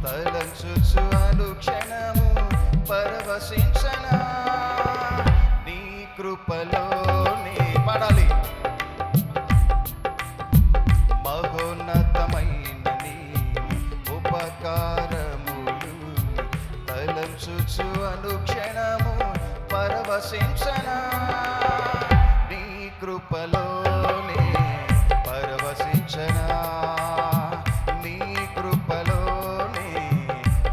S2: తలంచుచు అనుక్షణము పరవశించనా నీ కృపలోనే. పాడాలి. మహోన్నతమైన నీ ఉపకారములు తలంచుచు అనుక్షణము పరవశించనా నీ కృపలోనే పరవశించనా నీ కృపలోనే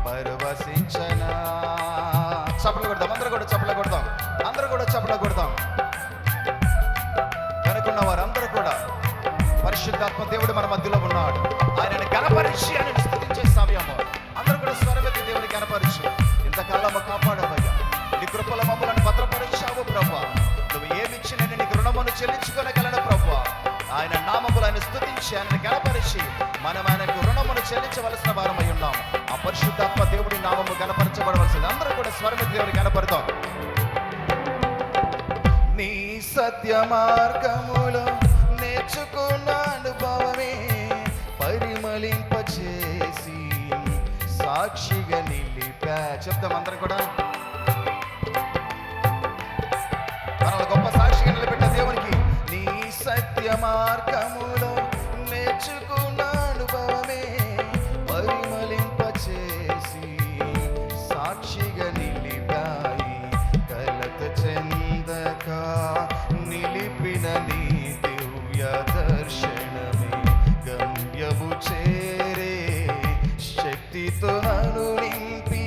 S2: పరవశించనా. చప్పట్లు కొడదాం. అందరూ కూడా చప్పట్లు కొడదాం. చప్పట్లు కొడదాం. కనుకున్న వారందరూ కూడా పరిశుద్ధాత్మ దేవుడు మన మధ్యలో ఉన్నాడు. ఆయనను గణపరిచి ఆయన స్తుతించే సమయము. అందరూ కూడా స్వరమెత్తి దేవుని గణపరిచి. ఇంతకాలము కాపాడవయ్యా, నీ కృపల మమ్మలను భద్రపరిచావు ప్రభువా. నువ్వు ఏమిచ్చి నేను నీకు రుణమును చెల్లించుకోనగలను ప్రభువా. ఆయన నామములు ఆయన స్తుతించి ఆయన గణపరిచి మనం ఆయనకు రుణమును చెల్లించవలసిన వారమై ఉన్నాం. ఆ పరిశుద్ధాత్మ దేవుడి నామము గణపరచబడవలసింది. అందరూ కూడా స్వరమెత్తి దేవుని గణపడతాం. నీ సత్య మార్గములో నేర్చుకున్న అనుభవమే పరిమళింపచేసి సాక్షిగా నిలిపా. చెప్తాం అందరం కూడా. మనల్ని గొప్ప సాక్షిగా నిలబెట్ట దేవునికి. నీ సత్య మార్గములో నేర్చుకున్న అనుభవమే పరిమళింపచేసి సాక్షిగా నిలిపాయి. కలత చెందక నిలిపిన నీ దివ్య దర్శనమే గమ్యము చేరే శక్తితో నన్ను నింపి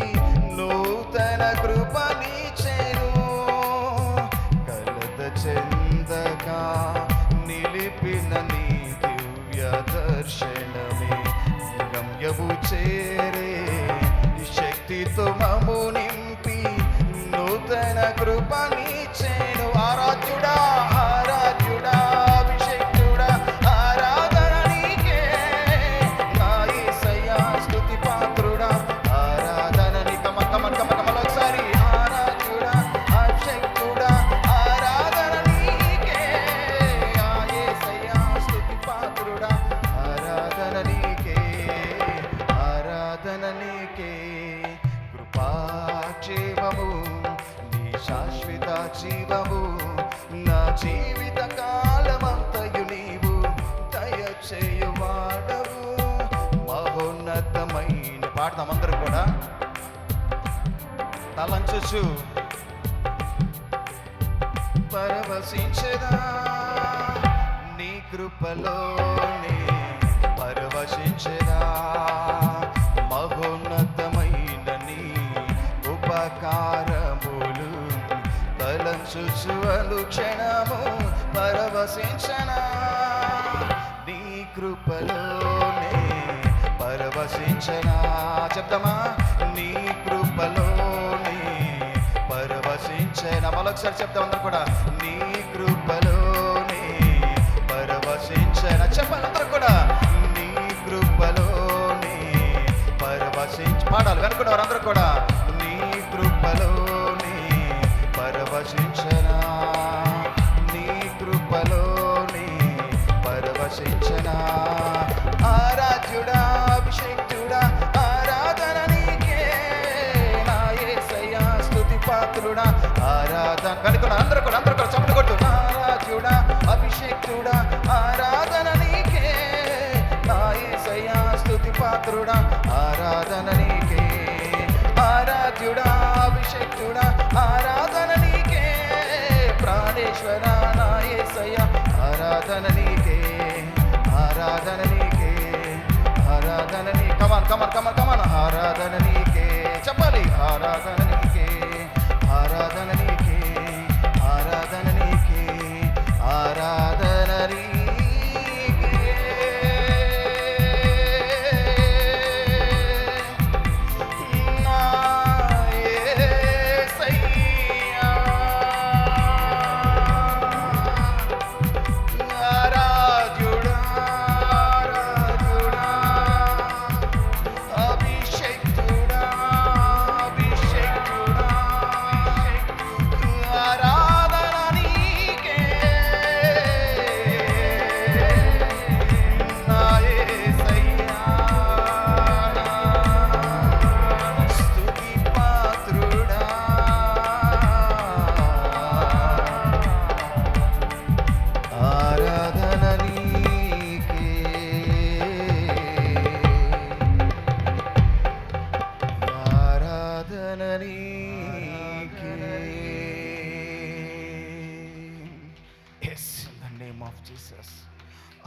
S2: నూతన కృపనిచ్చెను. కలత చెందక నిలిపిన నీ దివ్య దర్శనమే గమ్యము చేరే శక్తితో మమ్ము నింపి నూతన కృపనిచ్చెను. ఆరాధ్యుడా ఆరాధ్యుడా అభిషేక్తుడా ఆరాధన నీకే. నా యేసయ్యా స్తుతి పాత్రుడా ఆరాధన నీకే. కమన్ ఒకసారి. ఆరాధ్యుడా జీవము, నా జీవిత కాలమంతయు నీవు దయచేయువాడవు. మహోన్నతమైన పాడదాం అందరూ కూడా తలంచు పరవశించదా నీ కృపలోనే పరవశించదా. మహోన్నతమైన నీ ఉపకారములు తలంచుచు అనుక్షణము పరవశించనా. నీ కృపలోనే పరవశించనా. చెప్తామా? నీ కృపలోనే పరవశించనా. మరొకసారి చెప్తాం అందరూ కూడా, నీ కృపలోనే పరవశించనా. చెప్పాలి అందరూ కూడా, నీ కృపలోనే పాడాలి కనుక్కున్నారు అందరూ కూడా. నీ కృపలోనే పరవశించనా, నీ కృపలోనే పరవశించనా. ఆరాధ్యుడా అభిషేక్తుడా ఆరాధన నీకే, నా యేసయ్యా స్తుతి పాత్రుడా ఆరాధన. కనుక్కున్నారు అందరూ కూడా చప్పట్లు కొట్టు. ఆరాధ్యుడా అభిషేక్తుడా ఆరాధన నీకే, నా యేసయ్యా స్తుతి పాత్రుడా ఆరాధన నీకే. ఆరాధ్యుడా అభిషేక్తుడా ఆరాధన నీకే, ప్రాణేశ్వర నా యేసయ్యా ఆరాధన నీకే, ఆరాధన నీకే, ఆరాధన నీ. కమాన్ కమాన్ కమాన్ కమాన్. ఆరాధన నీకే చెప్పాలి. ఆరాధన నీకే, ఆరాధన నీకే, ఆరాధన నీకే, ఆరాధన నీకే.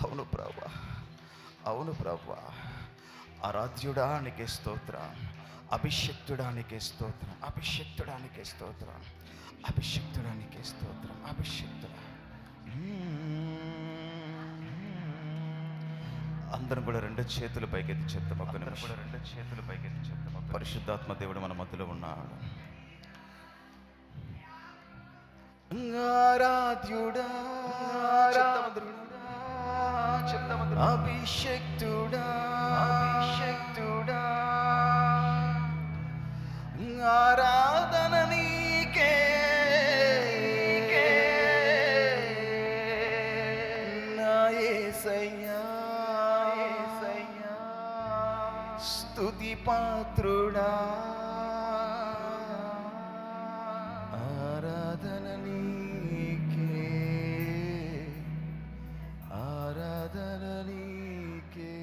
S2: అవును ప్రభా, అవును ప్రభా. ఆరాధ్యుడానికి స్తోత్రం, అభిషక్తుడానికి స్తోత్రం, అభిషక్తుడానికి స్తోత్రం, అభిషక్తుడానికి స్తోత్రం, అభిషక్తుడా. అందరం కూడా రెండు చేతులు పైకెత్తి చెప్తాం. అందరం కూడా రెండు చేతులు పైకెత్తి చెప్తాం. పరిశుద్ధాత్మ దేవుడు మన మధ్యలో ఉన్నాడు. ఆరాధ్యుడా అభిషక్తుడా, అభిషక్తుడా ఆరాధన నీకే, నా యేసయ్యా, యేసయ్యా స్తుతి పాత్రుడా ఆరాధన నీకే, ఆరాధన నీకే.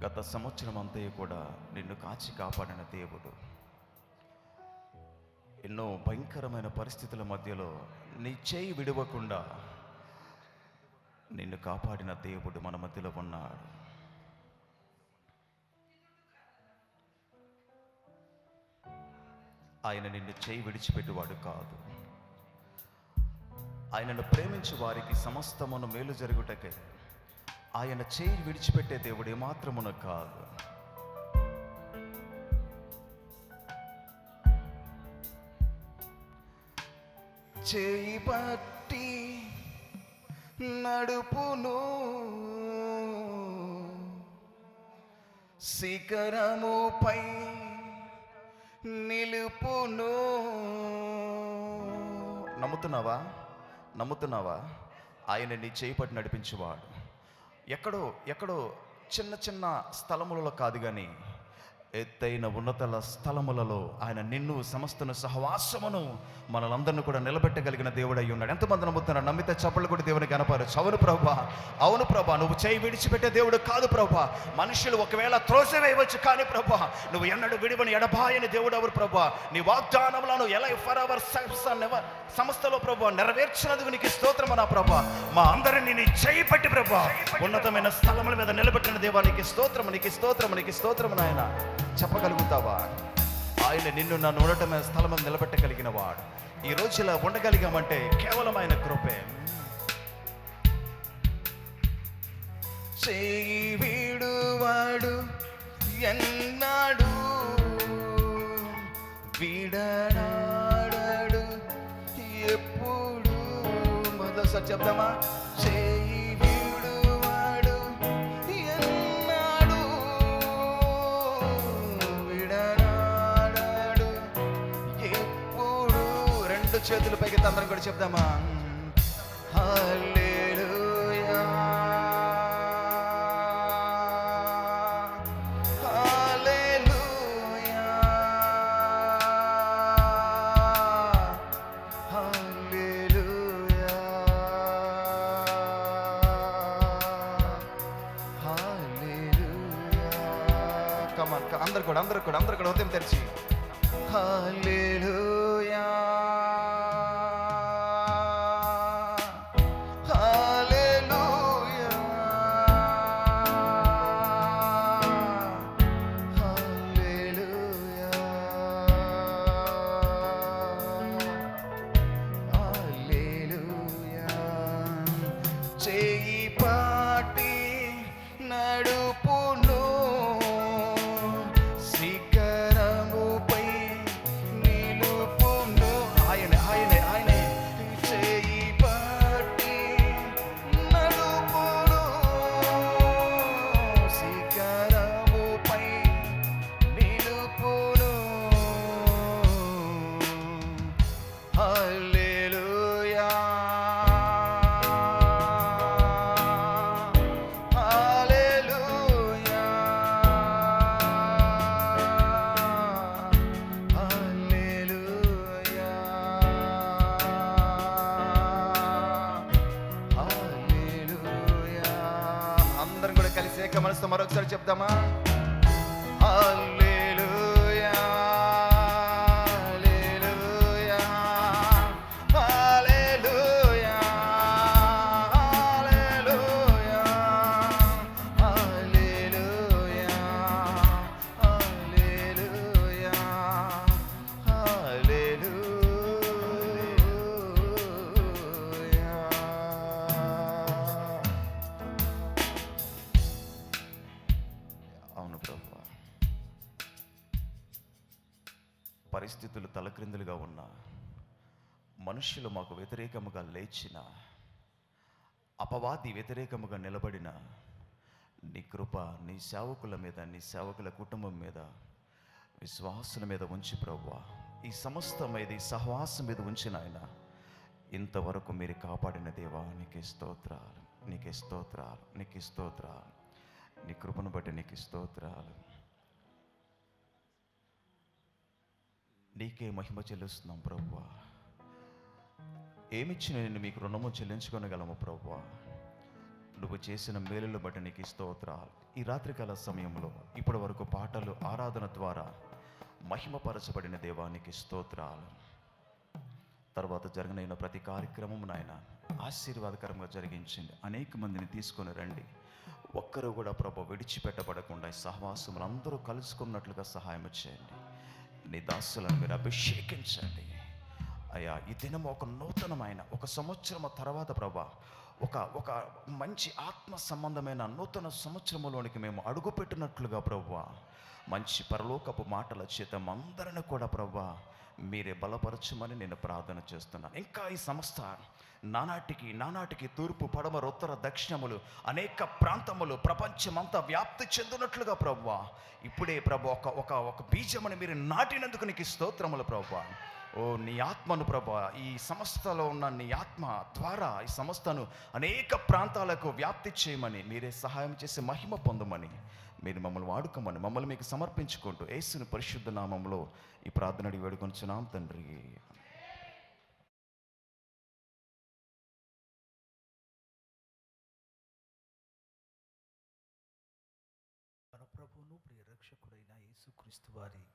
S2: గత సంవత్సరం అంతా కూడా నిన్ను కాచి కాపాడిన దేవుడు, ఎన్నో భయంకరమైన పరిస్థితుల మధ్యలో నీ చేయి విడవకుండా నిన్ను కాపాడిన దేవుడు మన మధ్యలో ఉన్నాడు. ఆయన నిన్ను చేయి విడిచిపెట్టేవాడు కాదు. ఆయనను ప్రేమించు వారికి సమస్తమును మేలు జరుగుటకే ఆయన చేయి విడిచిపెట్టే దేవుడు ఏమాత్రమును కాదు. చేయి పట్టి నడుపును, శిఖరముపై నిలుపును. నమ్ముతున్నావా? నమ్ముతున్నావా? ఆయన నీ చేయి పట్టి నడిపించేవాడు. ఎక్కడో చిన్న చిన్న స్థలములలో కాదు, కానీ ఎత్తైన ఉన్నతల స్థలములలో ఆయన నిన్ను సమస్తను సహవాసమును మనలందరినీ కూడా నిలబెట్టగలిగిన దేవుడై ఉన్నాడు. ఎంతమంది నమ్ముతున్నారు? నమ్మితే చప్పట్లు కూడా దేవుని కనపరచు. అవును ప్రభా, అవును ప్రభా, నువ్వు చేయి విడిచిపెట్టే దేవుడు కాదు ప్రభా. మనుషులు ఒకవేళ త్రోసివేయవచ్చు, కానీ ప్రభా నువ్వు ఎన్నడూ విడివని ఎడబాయని దేవుడు ఎవరు ప్రభా. నీ వాగ్దానములను ఎలా ఫర్ అవర్ సంస్థలో ప్రభా నెరవేర్చినందుకు నీకు స్తోత్రము నా ప్రభా. మా అందరినీ నీ చేయి పట్టి ప్రభా ఉన్నతమైన స్థలముల మీద నిలబెట్టిన దేవా నీకు స్తోత్రము, నీకు స్తోత్రము, నీకు స్తోత్రము నాయన. చెప్పగలుగుతావా? ఆయన నిన్ను నన్ను ఉండటమైన స్థలం మీద నిలబెట్టగలిగిన వాడు. ఈ రోజు ఇలా ఉండగలిగామంటే కేవలం ఆయన కృపే. చేయి వీడువాడు ఎన్నాడు, వీడనాడు ఎప్పుడు. మొదటిసారి చెప్దామా? చేయి వీడువాడు ఎన్నాడు, వీడనాడు ఎప్పుడు. రెండు చేతుల పైకి అందరం కూడా చెప్దామా? హల్లెలూయా, హల్లెలూయా, హల్లెలూయా, హల్లెలూయా. కమాన్, అందరు కూడా హృదయం తెరిచి హల్లెలూయా, హల్లెలూయా, హల్లెలూయా, హల్లెలూయా. చేయి పాటి నడుపును శిఖరముపై నిలుపును. ఆయనే ఆయనే ఆయనే. చేయి పాటి నడుపును శిఖరముపై నిలుపును. హల్లెలూయా, హల్లెలూయా, హల్లెలూయా, హల్లెలూయా. అందరం కూడా కలిసి ఏక మనసుతో మరొకసారి చెప్దామా? హల్లెలూయా, హల్లెలూయా, హల్లెలూయా, హల్లెలూయా, హల్లెలూయా, హల్లెలూయా, హల్లెలూయా. అవును ప్రభువా, పరిస్థితులు తలక్రిందులుగా ఉన్న, మనుష్యులు మాకు వ్యతిరేకముగా లేచిన, అపవాది వ్యతిరేకముగా నిలబడిన నీ కృప నీ సేవకుల మీద, నీ సేవకుల కుటుంబం మీద, విశ్వాసుల మీద ఉంచి ప్రభువా, ఈ సమస్తం మీద, ఈ సహవాసం మీద ఉంచిన ఆయన ఇంతవరకు మీరు కాపాడిన దేవా నీకే స్తోత్రాలు, నీకే స్తోత్రాలు, నీకే స్తోత్రాలు. నీ కృపను బట్టి నీకు స్తోత్రాలు. నీకే మహిమ చెల్లిస్తున్నాం ప్రభువా. ఏమిచ్చిన నేను మీకు రుణము చెల్లించుకోనగలము ప్రభువా. నువ్వు చేసిన మేలులు బట్టి నీకు స్తోత్రాలు. ఈ రాత్రికాల సమయంలో ఇప్పటి వరకు పాటలు, ఆరాధన ద్వారా మహిమపరచబడిన దేవానికి స్తోత్రాలు. తర్వాత జరగనైన ప్రతి కార్యక్రమం నాయన ఆశీర్వాదకరంగా జరిగించండి. అనేక మందిని తీసుకొని రండి. ఒక్కరు కూడా ప్రభు విడిచిపెట్టబడకుండా ఈ సహవాసములు అందరూ కలుసుకున్నట్లుగా సహాయం చేయండి. నీ దాసులను మీరు అభిషేకించండి అయ్యా. ఈ దినం ఒక నూతనమైన, ఒక సంవత్సరం తర్వాత ప్రభా, ఒక మంచి ఆత్మ సంబంధమైన నూతన సంవత్సరంలోనికి మేము అడుగుపెట్టినట్లుగా ప్రభువా, మంచి పరలోకపు మాటల చేత అందరిని కూడా ప్రభువా మీరే బలపరచమని నేను ప్రార్థన చేస్తున్నాను. ఇంకా ఈ సంస్థ నానాటికి తూర్పు, పడమర, ఉత్తర, దక్షిణములు అనేక ప్రాంతములు ప్రపంచమంతా వ్యాప్తి చెందినట్లుగా ప్రభువా ఇప్పుడే ప్రభు ఒక బీజమని మీరు నాటినందుకు నీకు స్తోత్రములు ప్రభువా. ఓ నీ ఆత్మను ప్రభా, ఈ సంస్థలో ఉన్న నీ ఆత్మ ద్వారా ఈ సంస్థను అనేక ప్రాంతాలకు వ్యాప్తి చేయమని మీరే సహాయం చేసి మహిమ పొందమని మీరు మమ్మల్ని వాడుకోమని మమ్మల్ని మీకు సమర్పించుకుంటూ యేసుని పరిశుద్ధ నామంలో ఈ ప్రార్థన అడిగి వేడుకొంచున్నాం తండ్రి.
S3: మన ప్రభువును ప్రియ రక్షకుడైన యేసుక్రీస్తు వారి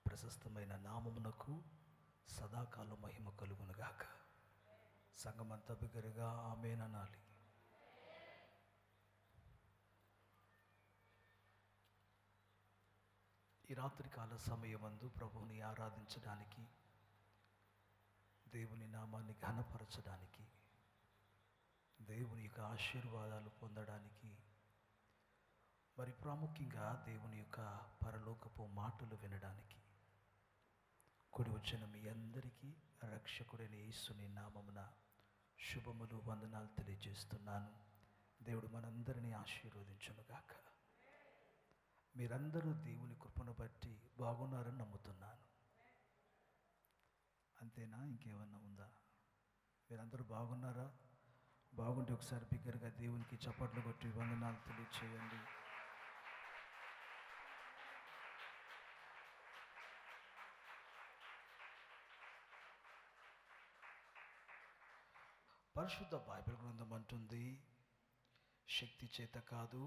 S3: ప్రశస్తమైన నామమునకు సదాకాలం మహిమ కలుగునుగాక. సంఘమంతా బిగ్గరగా ఆమేన్ అనాలి. ఈ రాత్రికాల సమయమందు ప్రభువుని ఆరాధించడానికి, దేవుని నామాన్ని ఘనపరచడానికి, దేవుని యొక్క ఆశీర్వాదాలు పొందడానికి, మరి ప్రాముఖ్యంగా దేవుని యొక్క పరలోకపు మాటలు వినడానికి కూడి వచ్చిన మీ అందరికీ రక్షకుడైన యేసుని నామమున శుభములు, వందనాలు తెలియజేస్తున్నాను. దేవుడు మనందరినీ ఆశీర్వదించునుగాక. మీరందరూ దేవుని కృపను బట్టి బాగున్నారని నమ్ముతున్నాను. అంతేనా? ఇంకేమన్నా ఉందా? మీరందరూ బాగున్నారా? బాగుంటే ఒకసారి బిగ్గరగా దేవునికి చప్పట్లు కొట్టి వందనాలు తెలియచేయండి. పరిశుద్ధ బైబిల్ గ్రంథం అంటుంది, శక్తి చేత కాదు,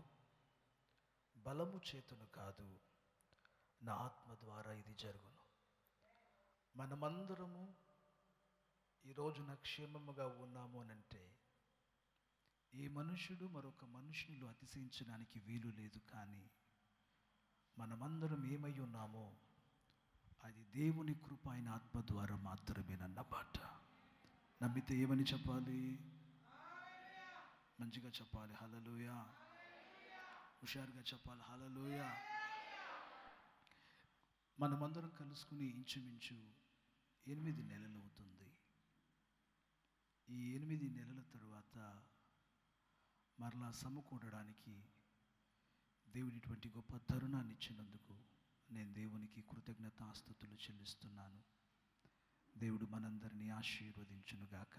S3: బలము చేతును కాదు, నా ఆత్మ ద్వారా ఇది జరుగును. మనమందరము ఈ రోజున క్షేమముగా ఉన్నాము అనంటే ఈ మనుషుడు మరొక మనుషునిలో అతిశయించడానికి వీలు లేదు. కానీ మనమందరం ఏమై ఉన్నామో అది దేవుని కృప, ఆయన ఆత్మ ద్వారా మాత్రమేనన్నమాట. నమ్మితే ఏమని చెప్పాలి? మంచిగా చెప్పాలి, హల్లెలూయా. హుషారుగా చెప్పాలి, హల్లెలూయా. మనమందరం కలుసుకుని ఇంచుమించు 8 నెలలు అవుతుంది. ఈ 8 నెలల తరువాత మరలా సమకూడడానికి దేవుడు ఇటువంటి గొప్ప తరుణాన్ని ఇచ్చినందుకు నేను దేవునికి కృతజ్ఞతాస్తుతులు చెల్లిస్తున్నాను. దేవుడు మనందరినీ ఆశీర్వదించునుగాక.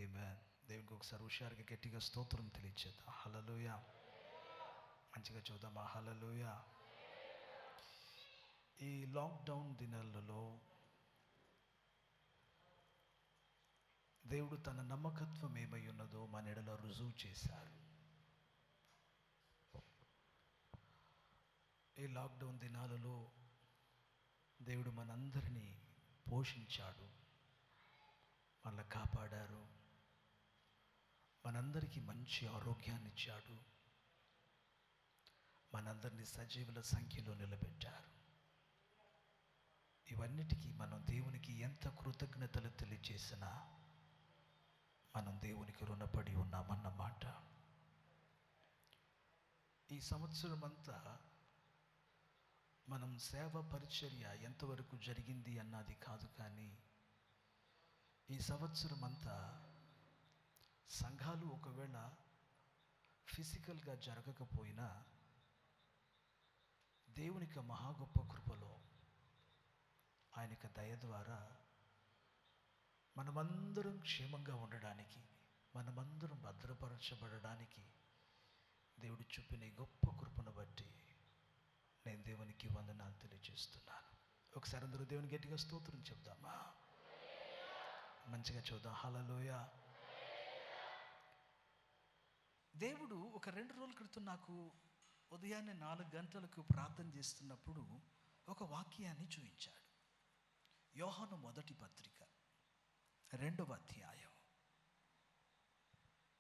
S3: ఆమేన్. దేవునికి ఒకసారి హుషారుగా గట్టిగా స్తోత్రం తెలియచేద్దాం, హల్లెలూయా. మంచిగా చూద్దామా, హల్లెలూయా. ఈ లాక్డౌన్ దినాలలో దేవుడు తన నమ్మకత్వం ఏమై ఉన్నదో మన ఎడల రుజువు చేశారు. ఈ లాక్డౌన్ దినాలలో దేవుడు మనందరినీ పోషించాడు, మనల్ని కాపాడారు, మనందరికీ మంచి ఆరోగ్యాన్ని ఇచ్చాడు, మనందరినీ సజీవుల సంఖ్యలో నిలబెట్టారు. ఇవన్నిటికీ మనం దేవునికి ఎంత కృతజ్ఞతలు తెలియజేసినా మనం దేవునికి రుణపడి ఉన్నామన్నమాట. ఈ సంవత్సరం అంతా మనం సేవ పరిచర్య ఎంతవరకు జరిగింది అన్నది కాదు, కానీ ఈ సంవత్సరం అంతా సంఘాలు ఒకవేళ ఫిజికల్గా జరగకపోయినా దేవునికి మహా గొప్ప కృపలో ఆయనక దయ ద్వారా మనమందరం క్షేమంగా ఉండడానికి, మనమందరం భద్రపరచబడడానికి దేవుడు చూపిన ఈ గొప్ప కృపను బట్టి నేను దేవునికి వందనాలు తెలియజేస్తున్నాను. ఒకసారి అందరూ దేవుని గట్టిగా స్తోత్రం చెప్దామా? మంచిగా చూద్దాం, హల్లెలూయా. దేవుడు ఒక 2 రోజుల క్రితం నాకు ఉదయాన్నే 4 గంటలకు ప్రార్థన చేస్తున్నప్పుడు ఒక వాక్యాన్ని చూపించాడు. యోహాను మొదటి పత్రిక 2వ అధ్యాయం.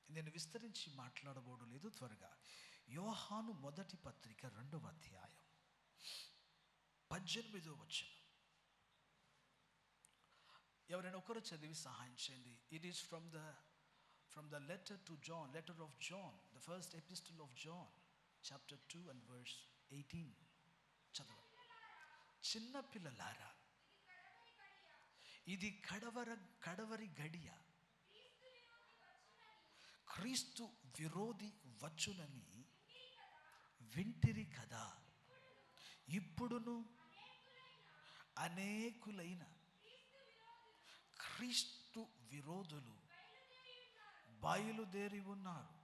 S3: నేను విస్తరించి మాట్లాడబోడు లేదు, త్వరగా. యోహాను మొదటి పత్రిక 2వ అధ్యాయం 18వ వచనం. ఎవరైనా ఒకరు చదివి సహాయం చేయండి. It is from the letter of John, the first epistle of John, chapter 2 and verse 18. చదవ. చిన్న పిల్లలారా, ఇది కడవరి గడియ, క్రీస్తు విరోధి వచ్చునని వింటిరి కదా. ఇప్పుడును అనేకులైన క్రీస్తు విరోధులు బయలుదేరి ఉన్నారు.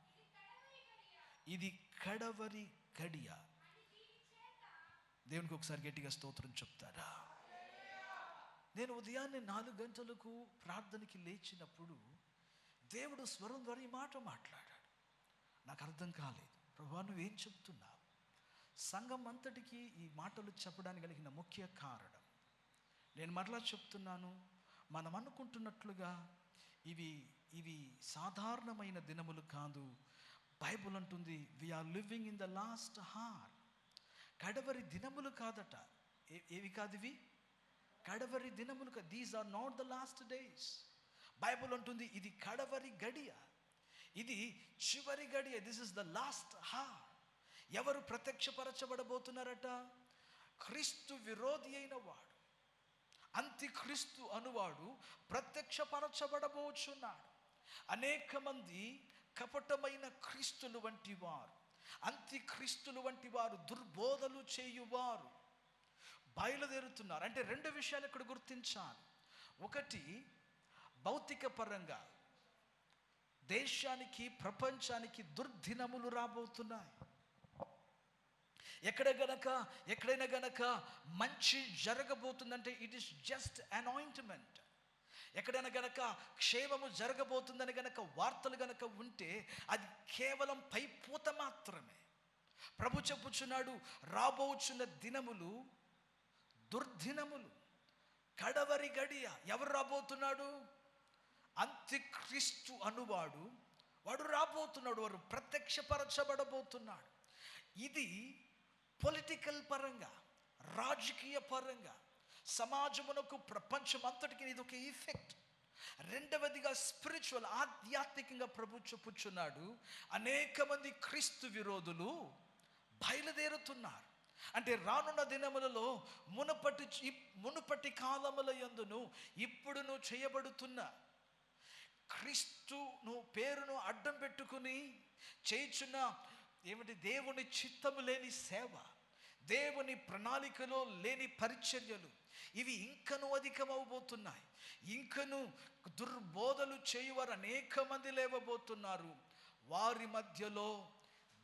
S3: ఇది కడవరి గడియ. దేవునికి ఒకసారి గట్టిగా స్తోత్రం చెప్తారా? నేను ఉదయాన్నే 4 గంటలకు ప్రార్థనకి లేచినప్పుడు దేవుడు స్వరం ద్వారా ఈ మాట మాట్లాడాడు. నాకు అర్థం కాలేదు. ప్రభువా, నువ్వేం చెప్తున్నావు? సంఘం అంతటికి ఈ మాటలు చెప్పడానికి కలిగిన ముఖ్య కారణం, నేను మరలా చెప్తున్నాను, మనం అనుకుంటున్నట్లుగా ఇవి సాధారణమైన దినములు కాదు. బైబుల్ అంటుంది we are living in the last hour. కడవరి దినములు కాదట. ఏవి కాదు ఇవి? కడవరి దినములు కాదు. These are not the last days. Bible అంటుంది ఇది కడవరి గడియ, ఇది చివరి గడియ. This is the last hour. ఎవరు ప్రత్యక్షపరచబడబోతున్నారట? క్రీస్తు విరోధి అయిన వాడు, అంత్యక్రీస్తు అనువాడు ప్రత్యక్షపరచబడబోచున్నాడు. అనేక మంది కపటమైన క్రీస్తులు వంటి వారు, అంత్యక్రీస్తులు వంటి వారు, దుర్బోధలు చేయువారు బయలుదేరుతున్నారు. అంటే 2 విషయాలు ఇక్కడ గుర్తించాలి. ఒకటి, భౌతిక పరంగా దేశానికి, ప్రపంచానికి దుర్దినములు రాబోతున్నాయి. ఎక్కడైనా గనక మంచి జరగబోతుందంటే ఇట్ ఈస్ జస్ట్ అనాయింట్మెంట్. ఎక్కడైనా గనక క్షేమము జరగబోతుందని గనక వార్తలు గనక ఉంటే అది కేవలం పైపూత మాత్రమే. ప్రభు చెప్పుచున్నాడు, రాబోచున్న దినములు దుర్దినములు, కడవరి గడియ. ఎవరు రాబోతున్నాడు? అంత్యక్రీస్తు అనువాడు, వాడు రాబోతున్నాడు, వాడు ప్రత్యక్షపరచబడబోతున్నాడు. ఇది పొలిటికల్ పరంగా, రాజకీయ పరంగా, సమాజమునకు, ప్రపంచం అంతటికి ఇది ఒక ఎఫెక్ట్. రెండవదిగా స్పిరిచువల్, ఆధ్యాత్మికంగా ప్రభు చెప్పుచున్నాడు, అనేక మంది క్రీస్తు విరోధులు బయలుదేరుతున్నారు. అంటే రానున్న దినములలో మునుపటి కాలముల యందును ఇప్పుడును చేయబడుతున్న క్రీస్తును పేరును అడ్డం పెట్టుకుని చేయుచున్న దేవుని చిత్తము లేని సేవ, దేవుని ప్రణాళికలో లేని పరిచర్యలు, ఇవి ఇంకను అధికమవబోతున్నాయి. ఇంకను దుర్బోధలు చేయువారు అనేక మంది లేవబోతున్నారు. వారి మధ్యలో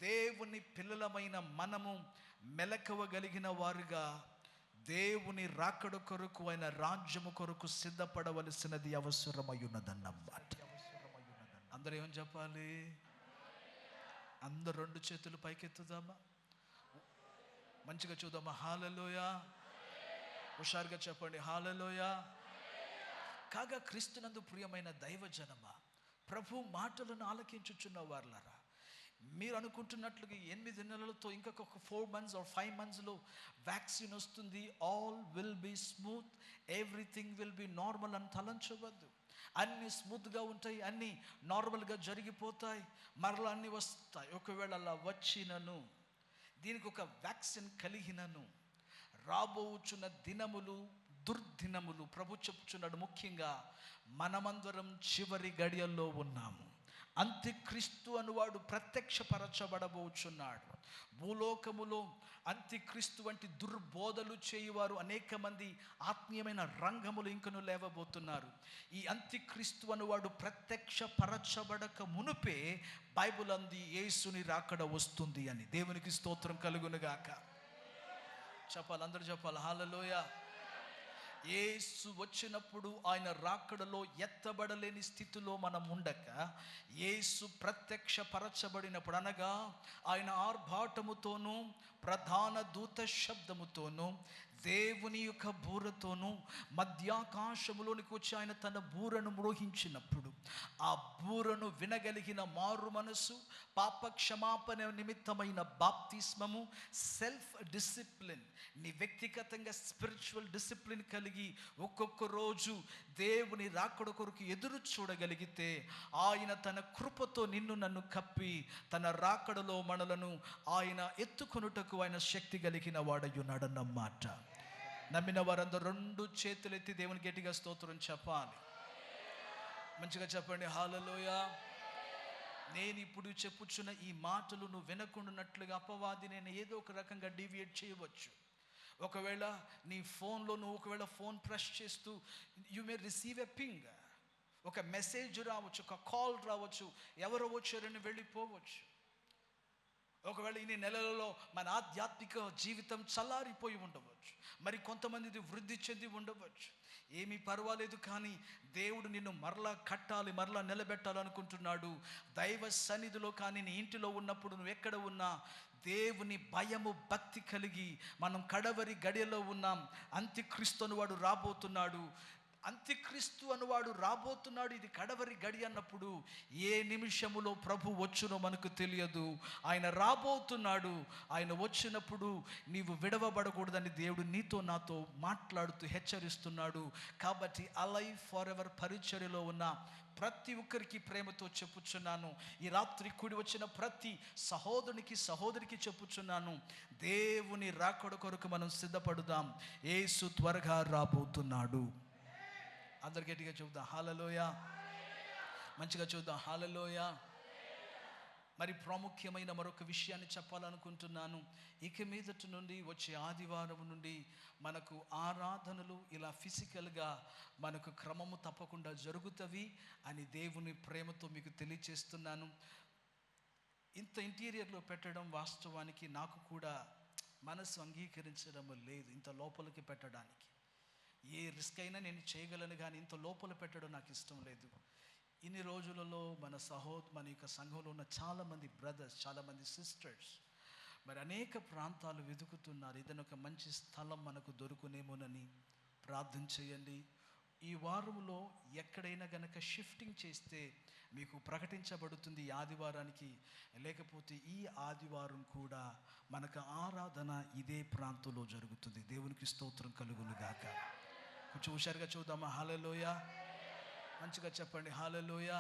S3: దేవుని పిల్లలమైన మనము మెలకువగలిగిన వారుగా దేవుని రాకడ కొరకు, ఆయన రాజ్యము కొరకు సిద్ధపడవలసినది అవసరమై ఉన్నదన్నమాట. అందరూ ఏమని చెప్పాలి? అందరు 2 చేతులు పైకెత్తుదామా, మంచిగా చూద్దామా? హల్లెలూయా. హుషారుగా చెప్పండి, హల్లెలూయా. కాగా క్రీస్తునందు ప్రియమైన దైవజనమా, ప్రభు మాటలను ఆలకించుచున్న వారులారా, మీరు అనుకుంటున్నట్లుగా 8 నెలలతో ఇంకొక 4 months or 5 monthsలో వ్యాక్సిన్ వస్తుంది, all will be smooth, everything will be normal అని తలంచవద్దు. అన్నీ స్మూత్గా ఉంటాయి, అన్నీ నార్మల్గా జరిగిపోతాయి, మరలా అన్నీ వస్తాయి. ఒకవేళ అలా వచ్చినను, దీనికి ఒక వ్యాక్సిన్ కలిగినను, రాబోచున్న దినములు దుర్దినములు. ప్రభు చెప్పుచున్నాడు, ముఖ్యంగా మనమందరం చివరి గడియల్లో ఉన్నాము. అంత్యక్రీస్తు అనువాడు ప్రత్యక్షపరచబడబోచున్నాడు. భూలోకములో అంత్యక్రీస్తు వంటి దుర్బోధలు చేయువారు అనేక మంది ఆత్మీయమైన రంగములు ఇంకను లేవబోతున్నారు. ఈ అంత్యక్రీస్తు అనువాడు ప్రత్యక్షపరచబడక మునుపే బైబిల్ అంది యేసుని రాకడ వస్తుంది అని. దేవునికి స్తోత్రం కలుగునుగాక. చెప్పాలి, అందరూ చెప్పాలి, హల్లెలూయా. యేసు వచ్చినప్పుడు ఆయన రాకడలో ఎత్తబడలేని స్థితిలో మనం ఉండక, యేసు ప్రత్యక్షపరచబడినప్పుడు, అనగా ఆయన ఆర్భాటముతోనూ ప్రధాన దూత శబ్దముతోనూ దేవుని యొక్క బూరతోనూ మధ్యాకాశములోనికి వచ్చి ఆయన తన బూరను మ్రోహించినప్పుడు, ఆ బూరను వినగలిగిన మారు మనసు, పాప క్షమాపణ నిమిత్తమైన బాప్తిస్మము, సెల్ఫ్ డిసిప్లిన్, నీ వ్యక్తిగతంగా స్పిరిచువల్ డిసిప్లిన్ కలిగి ఒక్కొక్క రోజు దేవుని రాకడ కొరకు ఎదురు చూడగలిగితే, ఆయన తన కృపతో నిన్ను నన్ను కప్పి తన రాకడలో మనలను ఆయన ఎత్తుకొనుటకు ఆయన శక్తి కలిగిన వాడయ్యున్నాడన్నమాట. నమ్మిన వారందరూ 2 చేతులు ఎత్తి దేవుని గట్టిగా స్తోత్రం చెప్పాలి. మంచిగా చెప్పండి, హల్లెలూయా. నేను ఇప్పుడు చెప్పుచున్న ఈ మాటలు నువ్వు వినకుండానట్లుగా అపవాది నేను ఏదో ఒక రకంగా డీవియేట్ చేయవచ్చు. ఒకవేళ నీ ఫోన్లో నువ్వు ఒకవేళ ఫోన్ ప్రెస్ చేస్తూ you may receive a ping ఒక మెసేజ్ రావచ్చు, ఒక కాల్ రావచ్చు, ఎవరు వచ్చారని వెళ్ళిపోవచ్చు. ఒకవేళ ఇన్ని నెలలలో మన ఆధ్యాత్మిక జీవితం చల్లారిపోయి ఉండవచ్చు, మరి కొంతమందిది వృద్ధి చెంది ఉండవచ్చు. ఏమీ పర్వాలేదు, కానీ దేవుడు నిన్ను మరలా కట్టాలి, మరలా నిలబెట్టాలనుకుంటున్నాడు. దైవ సన్నిధిలో కానీ నీ ఇంటిలో ఉన్నప్పుడు నువ్వు ఎక్కడ ఉన్నా దేవుని భయము భక్తి కలిగి, మనం కడవరి గడియలో ఉన్నాం. అంత్యక్రీస్తు అనువాడు రాబోతున్నాడు, అంత్యక్రీస్తు అనువాడు రాబోతున్నాడు. ఇది కడవరి గడి అన్నప్పుడు ఏ నిమిషములో ప్రభు వచ్చునో మనకు తెలియదు. ఆయన రాబోతున్నాడు. ఆయన వచ్చినప్పుడు నీవు విడవబడకూడదని దేవుడు నీతో నాతో మాట్లాడుతూ హెచ్చరిస్తున్నాడు. కాబట్టి అలైవ్ ఫర్ ఎవర్ పరిచర్యలో ఉన్న ప్రతి ఒక్కరికి ప్రేమతో చెప్పుచున్నాను. ఈ రాత్రి కూడి వచ్చిన ప్రతి సహోదరునికి సహోదరికి చెప్పుచున్నాను, దేవుని రాకడ కొరకు మనం సిద్ధపడుదాం. యేసు త్వరగా రాబోతున్నాడు. అందరు గట్టిగా చూద్దాం హల్లెలూయా. మంచిగా చూద్దాం హల్లెలూయా. మరి ప్రాముఖ్యమైన మరొక విషయాన్ని చెప్పాలనుకుంటున్నాను. ఇక మీదటి నుండి వచ్చే ఆదివారం నుండి మనకు ఆరాధనలు ఇలా ఫిజికల్గా మనకు క్రమము తప్పకుండా జరుగుతవి అని దేవుని ప్రేమతో మీకు తెలియచేస్తున్నాను. ఇంత ఇంటీరియర్లో పెట్టడం వాస్తవానికి నాకు కూడా మనసు అంగీకరించడం లేదు, ఇంత లోపలికి పెట్టడానికి. ఏ రిస్క్ అయినా నేను చేయగలను, కానీ ఇంత లోపల పెట్టడం నాకు ఇష్టం లేదు. ఇన్ని రోజులలో మన యొక్క సంఘంలో ఉన్న చాలామంది బ్రదర్స్, చాలామంది సిస్టర్స్ మరి అనేక ప్రాంతాలు వెతుకుతున్నారు. ఏదైనా ఒక మంచి స్థలం మనకు దొరుకునేమోనని ప్రార్థన చేయండి. ఈ వారంలో ఎక్కడైనా గనక షిఫ్టింగ్ చేస్తే మీకు ప్రకటించబడుతుంది ఈ ఆదివారానికి. లేకపోతే ఈ ఆదివారం కూడా మనకు ఆరాధన ఇదే ప్రాంతంలో జరుగుతుంది. దేవునికి స్తోత్రం కలుగును గాక. కొంచెం హుషారుగా చూద్దామా హల్లెలూయా. మంచిగా చెప్పండి హల్లెలూయా.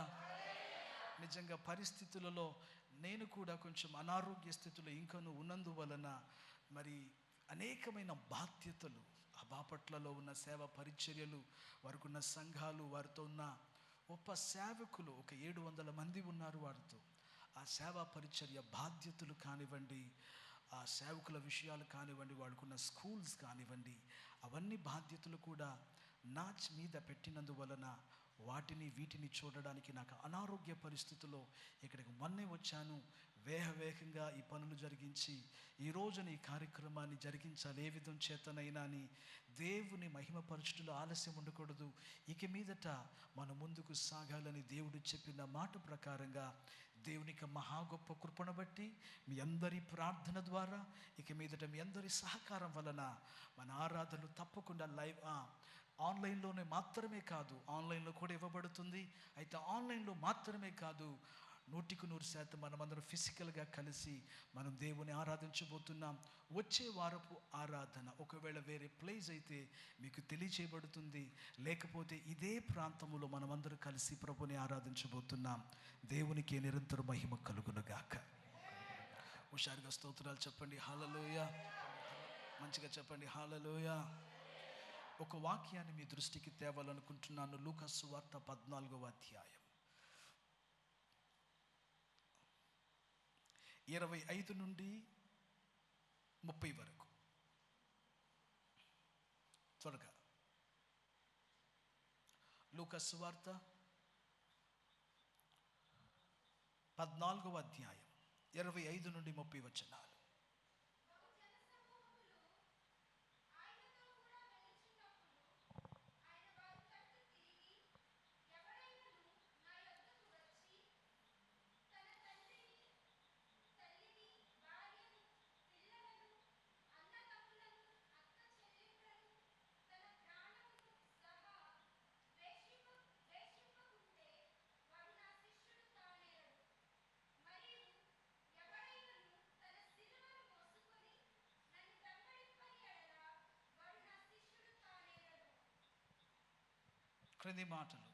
S3: నిజంగా పరిస్థితులలో నేను కూడా కొంచెం అనారోగ్య స్థితిలో ఇంకనూ ఉన్నందువలన మరి అనేకమైన బాధ్యతలు, ఆ బాపట్లలో ఉన్న సేవ పరిచర్యలు, వారికి ఉన్న సంఘాలు, వారితో ఉన్న గొప్ప సేవకులు ఒక 700 మంది ఉన్నారు. వారితో ఆ సేవా పరిచర్య బాధ్యతలు కానివ్వండి, ఆ సేవకుల విషయాలు కానివ్వండి, వాళ్ళకున్న స్కూల్స్ కానివ్వండి, అవన్నీ బాధ్యతలు కూడా నా మీద పెట్టినందువలన వీటిని చూడడానికి నాకు అనారోగ్య పరిస్థితుల్లో ఇక్కడికి మొన్నే వచ్చాను. వేగంగా ఈ పనులు జరిగించి ఈ రోజున ఈ కార్యక్రమాన్ని జరిగించాలి, ఏ విధం చేతనైనా అని దేవుని మహిమపరచుటలో ఆలస్యం ఉండకూడదు. ఇక మీదట మన ముందుకు సాగాలని దేవుడు చెప్పిన మాట ప్రకారంగా దేవునికి మహా గొప్ప కృపను బట్టి మీ అందరి ప్రార్థన ద్వారా ఇక మీదట మీ అందరి సహకారం వలన మన ఆరాధనలు తప్పకుండా లైవ్ ఆన్లైన్లోనే మాత్రమే కాదు, ఆన్లైన్లో కూడా ఇవ్వబడుతుంది. అయితే ఆన్లైన్లో మాత్రమే కాదు, 100% మనమందరం ఫిజికల్గా కలిసి మనం దేవుని ఆరాధించబోతున్నాం. వచ్చే వారపు ఆరాధన ఒకవేళ వేరే ప్లేస్ అయితే మీకు తెలియచేయబడుతుంది, లేకపోతే ఇదే ప్రాంతంలో మనమందరం కలిసి ప్రభుని ఆరాధించబోతున్నాం. దేవునికి నిరంతర మహిమ కలుగునుగాక. హుషారుగా స్తోత్రాలు చెప్పండి హల్లెలూయా. మంచిగా చెప్పండి హల్లెలూయా. ఒక వాక్యాన్ని మీ దృష్టికి తేవాలనుకుంటున్నాను. లూకా సువార్త 14వ అధ్యాయం 25 నుండి 30 వరకు. త్వరగా లూకా సువార్త 14వ అధ్యాయం 25 నుండి 30 వచనాలు. క్రింది మాటలు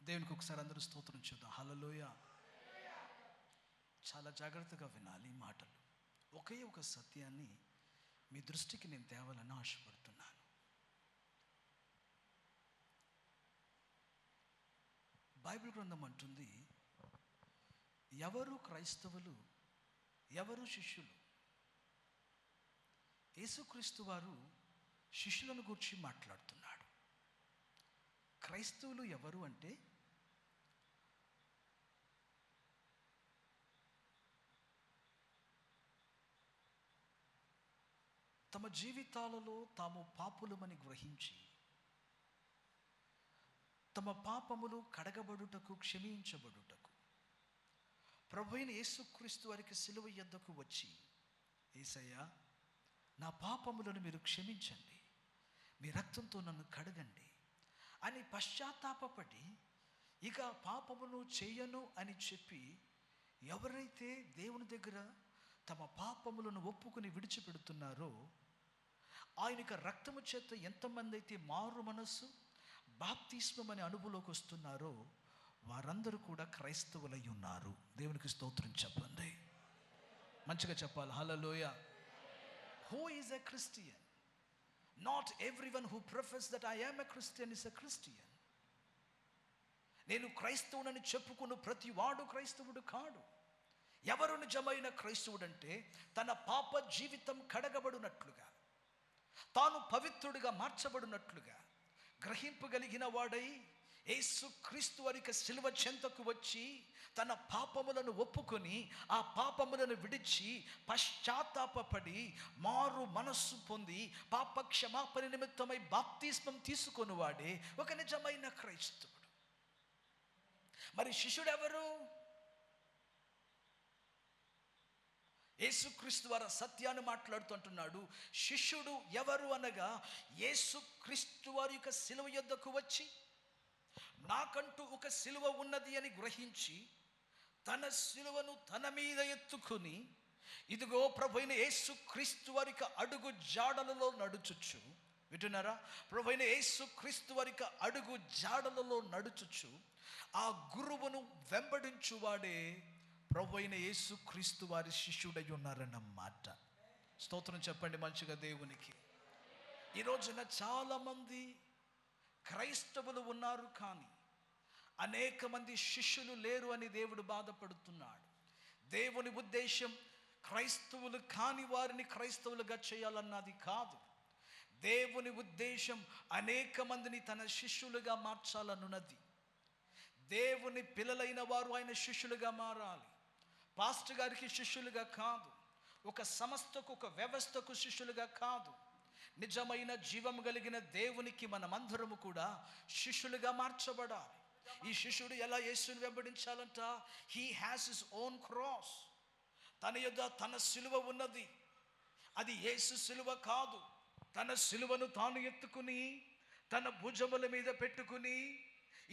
S3: దేవునికి ఒకసారి అందరూ స్తోత్రం చూద్దాం. హల్లెలూయా. చాలా జాగ్రత్తగా వినాలి ఈ మాటలు. ఒకే ఒక సత్యాన్ని మీ దృష్టికి నేను తేవాలని ఆశపడుతున్నాను. బైబిల్ గ్రంథం అంటుంది, ఎవరు క్రైస్తవులు, ఎవరు శిష్యులు. యేసుక్రీస్తు వారు శిష్యులను గురించి మాట్లాడుతున్నాడు. క్రైస్తవులు ఎవరు అంటే తమ జీవితాలలో తాము పాపులమని గ్రహించి తమ పాపములు కడగబడుటకు, క్షమించబడుటకు ప్రభువైన యేసుక్రీస్తు వారికి సిలువ యొద్దకు వచ్చి, యేసయ్యా నా పాపములను మీరు క్షమించండి, మీ రక్తంతో నన్ను కడగండి అని పశ్చాత్తాపపడి ఇక పాపమును చేయను అని చెప్పి ఎవరైతే దేవుని దగ్గర తమ పాపములను ఒప్పుకుని విడిచిపెడుతున్నారో, ఆయనక రక్తము చేత ఎంతమంది అయితే మారు మనస్సు, బాప్తిస్మం అనే అనుభవంలోకి వస్తున్నారో వారందరూ కూడా క్రైస్తవులై ఉన్నారు. దేవునికి స్తోత్రం చెప్పండి, మంచిగా చెప్పాలి. హల్లెలూయా. Who is a Christian? Not everyone who professes that I am a Christian is a Christian. నేను క్రైస్తవునని చెప్పుకున్న ప్రతి వాడు క్రైస్తవుడు కాడు. ఎవరు నిజమైన క్రైస్తవుడు అంటే తన పాప జీవితం కడగబడినట్లుగా, తాను పవిత్రుడిగా మార్చబడినట్లుగా గ్రహింపగలిగిన వాడై యేసుక్రీస్తు వారికి సిలువ చెంతకు వచ్చి తన పాపములను ఒప్పుకొని ఆ పాపములను విడిచి పశ్చాత్తాపపడి మారు మనస్సు పొంది పాప క్షమాపణ నిమిత్తమై బాప్తిస్మం తీసుకొని వాడే ఒక నిజమైన క్రైస్తవుడు. మరి శిష్యుడు ఎవరు? యేసుక్రీస్తు వారు సత్యాన్ని మాట్లాడుతుంటున్నాడు. శిష్యుడు ఎవరు అనగా, యేసుక్రీస్తు వారి యొక్క సిలువ యొద్దకు వచ్చి నాకంటూ ఒక సిలువ ఉన్నది అని గ్రహించి తన సిలువను తన మీద ఎత్తుకుని ఇదిగో ప్రభువైన యేసుక్రీస్తు వారికి అడుగు జాడలలో నడుచుచు, వింటున్నారా? ప్రభువైన యేసుక్రీస్తు వారికి అడుగు జాడలలో నడుచుచు ఆ గురువును వెంబడించువాడే ప్రభువైన యేసుక్రీస్తు వారి శిష్యుడై ఉన్నారన్నమాట. స్తోత్రం చెప్పండి మంచిగా దేవునికి. ఈ రోజున చాలామంది క్రైస్తవులు ఉన్నారు, కానీ అనేక మంది శిష్యులు లేరు అని దేవుడు బాధపడుతున్నాడు. దేవుని ఉద్దేశం క్రైస్తవులు కాని వారిని క్రైస్తవులుగా చేయాలన్నది కాదు. దేవుని ఉద్దేశం అనేక మందిని తన శిష్యులుగా మార్చాలన్నది. దేవుని పిల్లలైన వారు ఆయన శిష్యులుగా మారాలి. పాస్టర్ గారికి శిష్యులుగా కాదు, ఒక సంస్థకు, ఒక వ్యవస్థకు శిష్యులుగా కాదు, నిజమైన జీవం కలిగిన దేవునికి మనమందరము కూడా శిష్యులుగా మార్చబడాలి. ఈ శిష్యుడు ఎలా యేసుని వెంబడించాలంట? He has his own cross. తన యొద్ద తన సిలువ ఉన్నది. అది యేసు సిలువ కాదు. తన సిలువను తాను ఎత్తుకుని తన భుజముల మీద పెట్టుకుని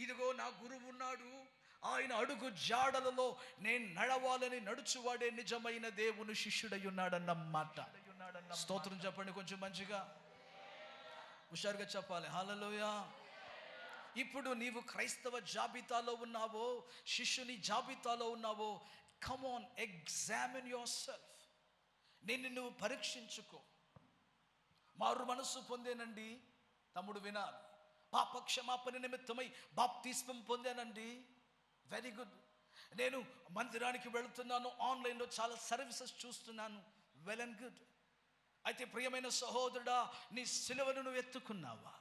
S3: ఇదిగో నా గురువు ఉన్నాడు, ఆయన అడుగు జాడలలో నేను నడవాలని నడుచువాడే నిజమైన దేవుని శిష్యుడై ఉన్నాడన్నమాట. స్తోత్రం చెప్పండి కొంచెం మంచిగా, హుషారుగా చెప్పాలి. హల్లెలూయా. ఇప్పుడు నీవు క్రైస్తవ జాబితాలో ఉన్నావో, శిష్యుని జాబితాలో ఉన్నావో, come on, examine your self. నిన్ను నువ్వు పరీక్షించుకో. మారు మనస్సు పొందేనండి తమ్ముడు, వినాలి. పాప క్షమాపణ నిమిత్తమై బాప్తిస్మం పొందానండి, వెరీ గుడ్. నేను మందిరానికి వెళుతున్నాను, ఆన్లైన్లో చాలా సర్వీసెస్ చూస్తున్నాను, వెల్ అండ్ గుడ్. అయితే ప్రియమైన సహోదరుడా, నీ సిలువను నువ్వు ఎత్తుకున్నావా?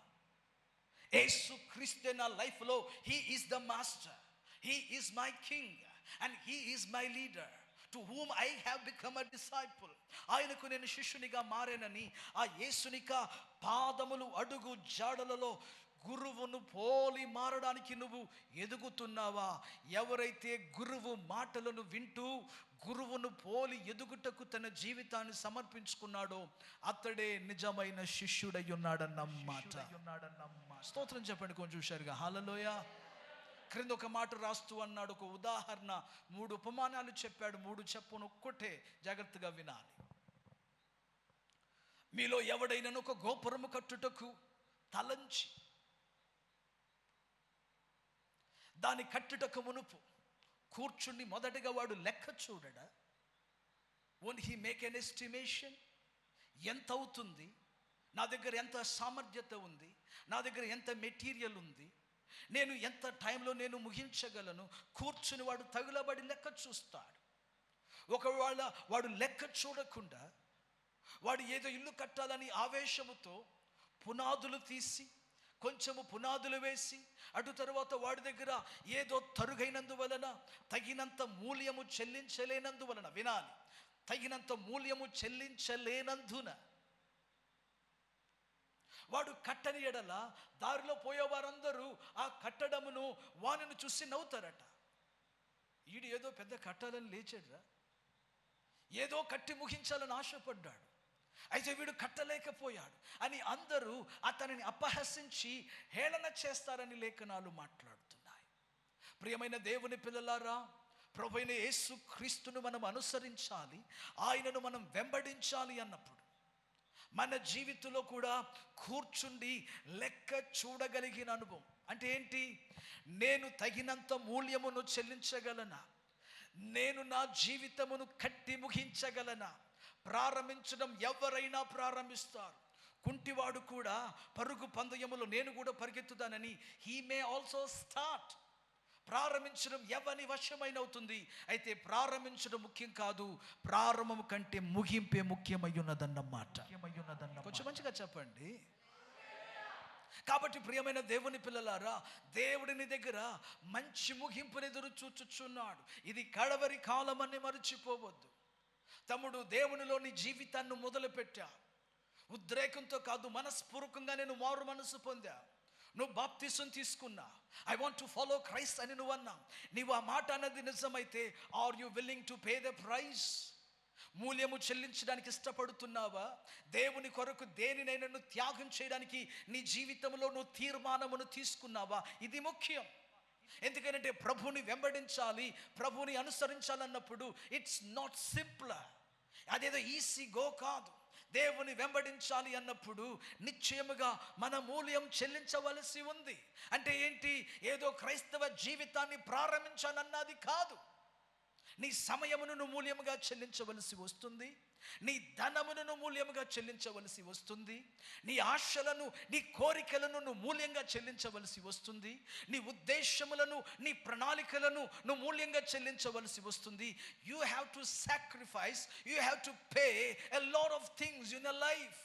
S3: యేసు క్రీస్తే నా లైఫ్లో, he is the master, he is my king and he is my leader to whom I have become a disciple. ఆయనకు నేను శిష్యునిగా మారేనని ఆ యేసునిక పాదములు అడుగు జాడలలో గురువును పోలి మారడానికి నువ్వు ఎదుగుతున్నావా? ఎవరైతే గురువు మాటలను వింటూ గురువును పోలి ఎదుగుటకు తన జీవితాన్ని సమర్పించుకున్నాడో అతడే నిజమైన శిష్యుడై ఉన్నాడన్నమాట. స్తోత్రం చెప్పండి కొంచెం హుషారుగా. హల్లెలూయా. క్రింద ఒక మాట రాస్తూ అన్నాడు, ఒక ఉదాహరణ, 3 ఉపమానాలు చెప్పాడు. 3 చెప్పును, ఒక్కటే జాగ్రత్తగా వినాలి. మీలో ఎవడైనా ఒక గోపురము కట్టుటకు తలంచి దాని కట్టుటకు మునుపు కూర్చుండి మొదటగా వాడు లెక్క చూడడా? Won't he make an estimation? ఎంత అవుతుంది, నా దగ్గర ఎంత సామర్థ్యత ఉంది, నా దగ్గర ఎంత మెటీరియల్ ఉంది, నేను ఎంత టైంలో నేను ముగించగలను? కూర్చుని వాడు తగులబడి లెక్క చూస్తాడు. ఒకవేళ వాడు లెక్క చూడకుండా వాడు ఏదో ఇల్లు కట్టాలని ఆవేశముతో పునాదులు తీసి కొంచెము పునాదులు వేసి అటు తర్వాత వాడి దగ్గర ఏదో తరుగైనందువలన తగినంత మూల్యము చెల్లించలేనందువలన, వినాలి, తగినంత మూల్యము చెల్లించలేనందున వాడు కట్టని ఎడల దారిలో పోయేవారందరూ ఆ కట్టడమును వానిని చూసి నవ్వుతారట. వీడు ఏదో పెద్ద కట్టాలని లేచాడురా, ఏదో కట్టి ముగించాలని ఆశపడ్డాడు, అయితే వీడు కట్టలేకపోయాడు అని అందరూ అతనిని అపహసించి హేళన చేస్తారని లేఖనాలు మాట్లాడుతున్నాయి. ప్రియమైన దేవుని పిల్లలారా, ప్రభువైన యేసు క్రీస్తును మనం అనుసరించాలి, ఆయనను మనం వెంబడించాలి అన్నప్పుడు మన జీవితంలో కూడా కూర్చుండి లెక్క చూడగలిగిన అనుభవం అంటే ఏంటి? నేను తగినంత మూల్యమును చెల్లించగలనా? నేను నా జీవితమును కట్టి ముగించగలనా? ప్రారంభించడం ఎవరైనా ప్రారంభిస్తారు. కుంటివాడు కూడా పరుగు పందయములో నేను కూడా పరిగెత్తుదానని హీ మే ఆల్సో స్టార్ట్. ప్రారంభించడం ఎవని వశమైన అవుతుంది. అయితే ప్రారంభించడం ముఖ్యం కాదు, ప్రారంభం కంటే ముగింపే ముఖ్యమై ఉన్నదన్నమాట. కొంచెం మంచిగా చెప్పండి. కాబట్టి ప్రియమైన దేవుని పిల్లలారా, దేవుడిని దగ్గర మంచి ముగింపుని ఎదురు చూచుచున్నాడు. ఇది కడవరి కాలమని మరచిపోవద్దు. తమ్ముడు, దేవునిలో నీ జీవితాన్ని మొదలుపెట్టా, ఉద్రేకంతో కాదు, మనస్పూర్వకంగా నేను మారు మనసు పొందా, నువ్వు బాప్తిసం తీసుకున్నా, I want to follow Christ అని నువ్వు అన్నా, నీవు ఆ మాట అన్నది నిజమైతే are you willing to pay the price? మూల్యము చెల్లించడానికి ఇష్టపడుతున్నావా? దేవుని కొరకు దేనినైనా నువ్వు త్యాగం చేయడానికి నీ జీవితంలో నువ్వు తీర్మానమును తీసుకున్నావా? ఇది ముఖ్యం. ఎందుకంటే ప్రభుని వెంబడించాలి, ప్రభుని అనుసరించాలన్నప్పుడు ఇట్స్ నాట్ సింపుల్. అదేదో ఈజీ గో కాదు. దేవుని వెంబడించాలి అన్నప్పుడు నిశ్చయముగా మన మూల్యం చెల్లించవలసి ఉంది. అంటే ఏంటి? ఏదో క్రైస్తవ జీవితాన్ని ప్రారంభించానన్నది కాదు. నీ సమయమును నువ్వు మూల్యముగా చెల్లించవలసి వస్తుంది, నీ ధనమును నువ్వు మూల్యముగా చెల్లించవలసి వస్తుంది, నీ ఆశలను నీ కోరికలను నువ్వు మూల్యంగా చెల్లించవలసి వస్తుంది, నీ ఉద్దేశములను నీ ప్రణాళికలను నువ్వు మూల్యంగా చెల్లించవలసి వస్తుంది. You have to sacrifice, you have to pay a lot of things in your life.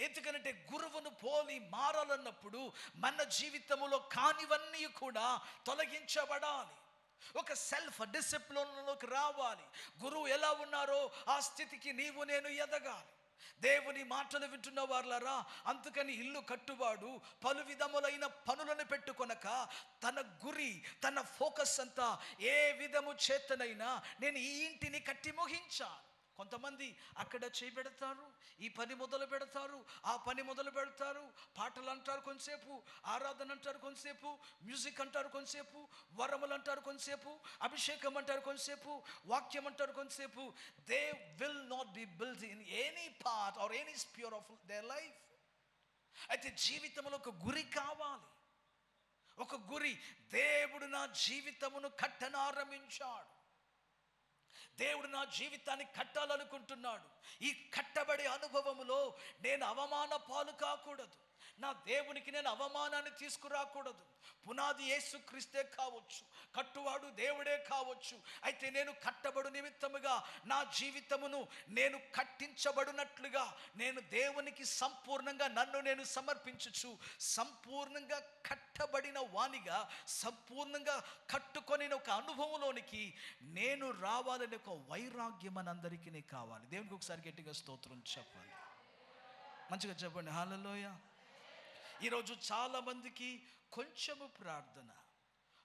S3: ఎందుకంటే గురువును పోలి మారాలన్నప్పుడు మన జీవితంలో కానివన్నీ కూడా తొలగించబడాలి. ఒక సెల్ఫ్ డిసిప్లిన్లోకి రావాలి. గురువు ఎలా ఉన్నారో ఆ స్థితికి నీవు నేను ఎదగాలి. దేవుని మాటలు వింటున్న వారులారా, అందుకని ఇల్లు కట్టువాడు పలు విధములైన పనులను పెట్టుకొనక తన గురి, తన ఫోకస్ అంతా ఏ విధము చేతనైనా నేను ఈ ఇంటిని కట్టి ముగించాలి. కొంతమంది అక్కడ చేయబెడతారు, ఈ పని మొదలు పెడతారు, ఆ పని మొదలు పెడతారు, పాటలు అంటారు కొంతసేపు, ఆరాధన అంటారు కొంతసేపు, మ్యూజిక్ అంటారు కొంతసేపు, వరములు అంటారు కొంతసేపు, అభిషేకం అంటారు కొంతసేపు, వాక్యం అంటారు కొంతసేపు. They will not be built in any part or any spear of their life. అయితే జీవితంలో ఒక గురి కావాలి, ఒక గురి. దేవుడు నా జీవితమును కట్టనారంభించాడు, దేవుడు నా జీవితాన్ని కట్టాలనుకుంటున్నాడు. ఈ కట్టబడే అనుభవములో నేను అవమాన పాలు కాకూడదు, నా దేవునికి నేను అవమానాన్ని తీసుకురాకూడదు. పునాది యేసుక్రీస్తే కావచ్చు, కట్టువాడు దేవుడే కావచ్చు. అయితే నేను కట్టబడు నిమిత్తముగా నా జీవితమును నేను కట్టించబడినట్లుగా నేను దేవునికి సంపూర్ణంగా నన్ను నేను సమర్పించుచు, సంపూర్ణంగా కట్టబడిన వానిగా, సంపూర్ణంగా కట్టుకొని ఒక అనుభవంలోనికి నేను రావాలని ఒక వైరాగ్యం మనందరికీ కావాలి. దేవునికి ఒకసారి గట్టిగా స్తోత్రం చెప్పండి, మంచిగా చెప్పండి హల్లెలూయా. ఈరోజు చాలామందికి కొంచెము ప్రార్థన,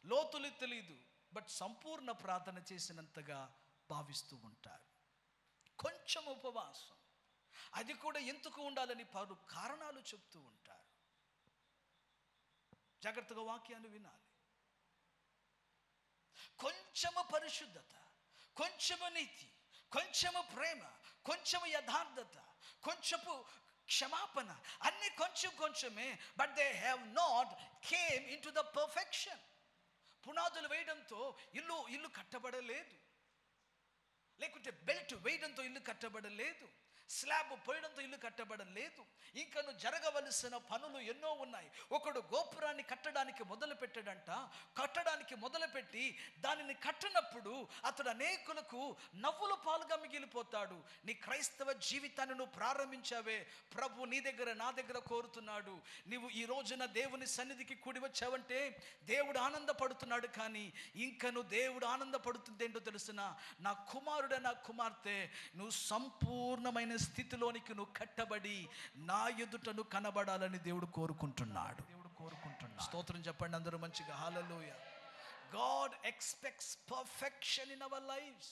S3: లోతులు తెలీదు, బట్ సంపూర్ణ ప్రార్థన చేసినంతగా భావిస్తూ ఉంటారు. కొంచెం ఉపవాసం, అది కూడా ఎందుకు ఉండాలని పలు కారణాలు చెప్తూ ఉంటారు. జాగ్రత్తగా వాక్యాన్ని వినాలి. కొంచెము పరిశుద్ధత, కొంచెము నీతి, కొంచెము ప్రేమ, కొంచెము యథార్థత, కొంచెము క్షమాపణ అన్ని కొంచెం కొంచెమే, but they have not came in to the perfection. పునాదులు వేయడంతో ఇల్లు కట్టబడలేదు, లేకుంటే బెల్ట్ వేయడంతో ఇల్లు కట్టబడలేదు, స్లాబ్ పోయడంతో ఇల్లు కట్టబడలేదు. ఇంకను జరగవలసిన పనులు ఎన్నో ఉన్నాయి. ఒకడు గోపురాన్ని కట్టడానికి మొదలుపెట్టి దానిని కట్టినప్పుడు అతడు అనేకులకు నవ్వుల పాలుగా మిగిలిపోతాడు. నీ క్రైస్తవ జీవితాన్ని నువ్వు ప్రారంభించావే, ప్రభు నీ దగ్గర నా దగ్గర కోరుతున్నాడు. నీవు ఈ రోజున దేవుని సన్నిధికి కూడి వచ్చావంటే దేవుడు ఆనందపడుతున్నాడు. కానీ ఇంకను దేవుడు ఆనందపడుతుంది ఏంటో తెలుసిన, నా కుమారుడే, నా కుమార్తె, నువ్వు సంపూర్ణమైన స్థితిలోనికి నువ్వు కట్టబడి నా ఎదుటను కనబడాలని దేవుడు కోరుకుంటున్నాడు. స్తోత్రం చెప్పండి అందరూ మంచిగా. హల్లెలూయా. God expects perfection in our lives.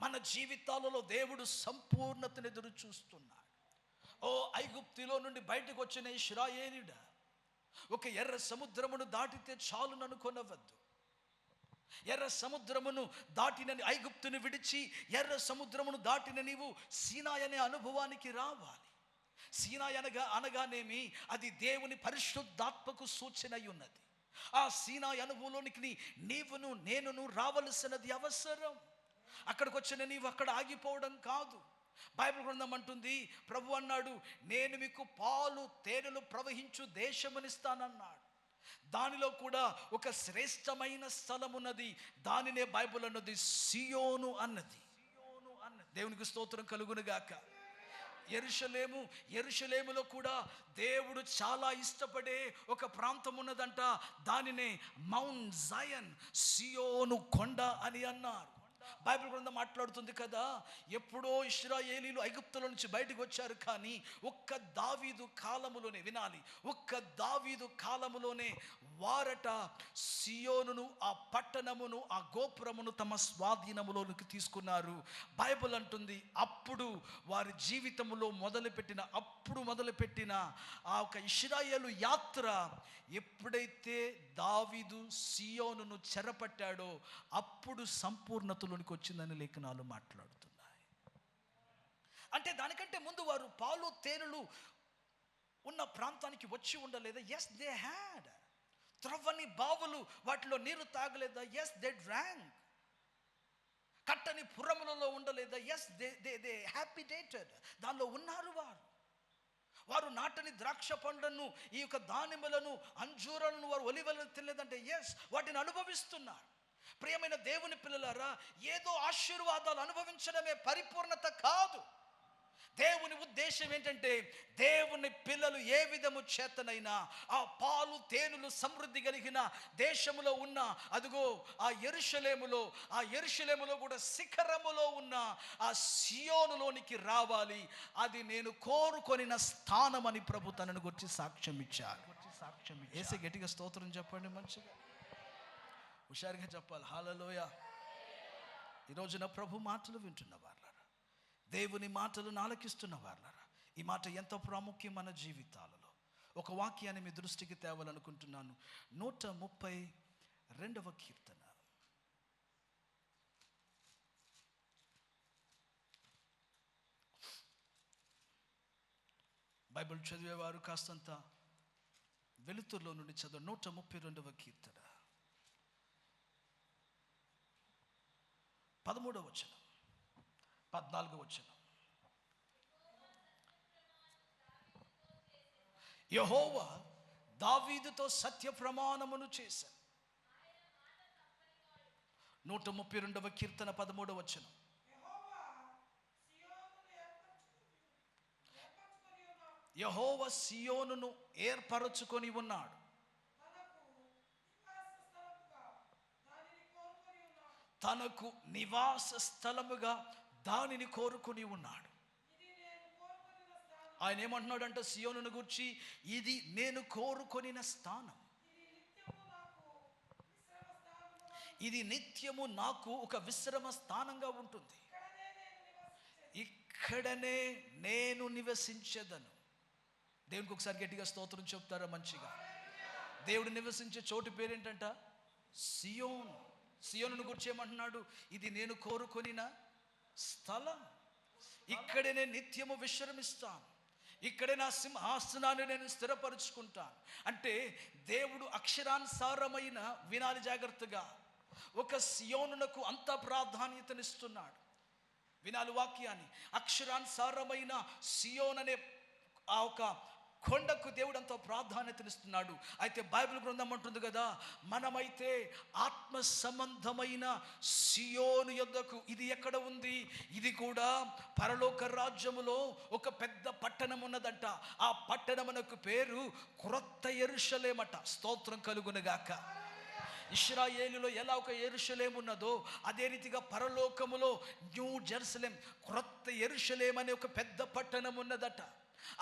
S3: మన జీవితాలలో దేవుడు సంపూర్ణతను ఎదురు చూస్తున్నాడు. ఓ ఐగుప్తులో నుండి బయటకు వచ్చిన ఇశ్రాయేలీయుడా, ఒక ఎర్ర సముద్రమును దాటితే చాలుననుకొనవద్దు. ఎర్ర సముద్రమును దాటిన ఐగుప్తును విడిచి ఎర్ర సముద్రమును దాటిన నీవు సీనాయి అనే అనుభవానికి రావాలి. సీనాయి అనగానేమి, అది దేవుని పరిశుద్ధాత్మకు సూచన అయి ఉన్నది. ఆ సీనాయి అనుభవంలోనికి నీవును నేనును రావలసినది అవసరం. అక్కడికి వచ్చిన నీవు అక్కడ ఆగిపోవడం కాదు. బైబిల్ గ్రంథం అంటుంది, ప్రభు అన్నాడు, నేను మీకు పాలు తేనెలు ప్రవహించు దేశమునిస్తానన్నాడు. దానిలో కూడా ఒక శ్రేష్టమైన స్థలం ఉన్నది. దానినే బైబిల్ అన్నది సియోను అన్నది. దేవునికి స్తోత్రం కలుగునుగాక. యెరూషలేములో కూడా దేవుడు చాలా ఇష్టపడే ఒక ప్రాంతం ఉన్నదంట. దానినే మౌంట్ జయన్, సియోను కొండ అని అన్నారు. బైబిల్ గ్రంథం మాట్లాడుతుంది కదా, ఎప్పుడో ఇశ్రాయేలీలు ఐగుప్తుల నుంచి బయటకు వచ్చారు. కానీ ఒక్క దావీదు కాలములోనే, వినాలి, ఒక్క దావీదు కాలములోనే వారట సియోనును, ఆ పట్టణమును, ఆ గోపురమును తమ స్వాధీనములోనికి తీసుకున్నారు. బైబిల్ అంటుంది, అప్పుడు వారి జీవితంలో మొదలుపెట్టిన ఆ ఒక ఇశ్రాయేలు యాత్ర ఎప్పుడైతే దావీదు సియోనును చెరపట్టాడో అప్పుడు సంపూర్ణతలోనికి వచ్చిందని లేఖనాలు మాట్లాడుతున్నాయి. అంటే దానికంటే ముందు వారు పాలు తేనెలు ఉన్న ప్రాంతానికి వచ్చి ఉండలేదా? Yes, they had. త్రవ్వని బావులు, వాటిలో నీరు తాగలేదా? Yes, they drank. కట్టని పురములలో ఉండలేదా? Yes, they హ్యాపిటేటెడ్. దానిలో ఉన్నారు వారు నాటని ద్రాక్ష పండ్లను, ఈ యొక్క దానిమ్మలను, అంజూరాలను, వారు ఒలివలను తినలేదంటే ఎస్, వాటిని అనుభవిస్తున్నారు. ప్రియమైన దేవుని పిల్లలారా, ఏదో ఆశీర్వాదాలు అనుభవించడమే పరిపూర్ణత కాదు. దేవుని ఉద్దేశం ఏంటంటే, దేవుని పిల్లలు ఏ విధము చేతనైనా ఆ పాలు తేనెలు సమృద్ధి కలిగిన దేశములో ఉన్న, అదిగో ఆ యెరూషలేములో కూడా శిఖరములో ఉన్న ఆ సియోనులోనికి రావాలి. అది నేను కోరుకొనిన స్థానం అని ప్రభు తనను గురించి సాక్ష్యం ఇచ్చారు. ఏసే గట్టిగా స్తోత్రం చెప్పండి, మంచిగా హుషారుగా చెప్పాలి. హల్లెలూయా. ఈరోజున ప్రభు మాటలు వింటున్న వాళ్ళారా, దేవుని మాటలను ఆలకిస్తున్న వాళ్ళారా, ఈ మాట ఎంతో ప్రాముఖ్యం మన జీవితాలలో. ఒక వాక్యాన్ని మీ దృష్టికి తేవాలనుకుంటున్నాను. 132వ కీర్తన. బైబిల్ చదివేవారు కాస్తంత వెలుతురులో నుండి చదువు. 132వ కీర్తన 13వ వచనం, 14వ వచనం. యెహోవా దావీదుతో సత్య ప్రమాణమును చేశాను. 132వ కీర్తన 13వ వచనం. యెహోవా సియోనును ఏర్పరచుకొని ఉన్నాడు, తనకు నివాస స్థలముగా దానిని కోరుకుని ఉన్నాడు. ఆయన ఏమంటున్నాడంటే సియోనును గూర్చి, ఇది నేను కోరుకొనిన స్థానం, ఇది నిత్యము నాకు ఒక విశ్రమ స్థానంగా ఉంటుంది, ఇక్కడనే నేను నివసించేదను. దేవునికి ఒకసారి గట్టిగా స్తోత్రం చెప్తారా మంచిగా? దేవుడు నివసించే చోటు పేరేంటంట? సియోను. సియోనును గురించి ఏమంటున్నాడు? ఇది నేను కోరుకొనిన స్థలం. ఇక్కడే నేను నిత్యము విశ్రమిస్తాను, ఇక్కడే నా సింహాసనాన్ని నేను స్థిరపరుచుకుంటాను. అంటే దేవుడు అక్షరానుసారమైన, వినాలి జాగ్రత్తగా, ఒక సియోనునకు అంత ప్రాధాన్యతనిస్తున్నాడు. వినాలి వాక్యాన్ని. అక్షరానుసారమైన సియోన్ అనే ఆ ఒక కొండకు దేవుడు అంత ప్రాధాన్యతనిస్తున్నాడు. అయితే బైబిల్ గ్రంథం అంటుంది కదా, మనమైతే ఆత్మ సంబంధమైన సియోను యొద్దకు, ఇది ఎక్కడ ఉంది? ఇది కూడా పరలోక రాజ్యములో ఒక పెద్ద పట్టణం ఉన్నదంట. ఆ పట్టణమునకు పేరు క్రొత్త యెరూషలేమట. స్తోత్రం కలుగునుగాక. ఇశ్రాయేలులో ఎలా ఒక యెరూషలేము ఉన్నదో, అదే రీతిగా పరలోకములో న్యూ జెరూసలేం, క్రొత్త యెరూషలేం అనే ఒక పెద్ద పట్టణం ఉన్నదట.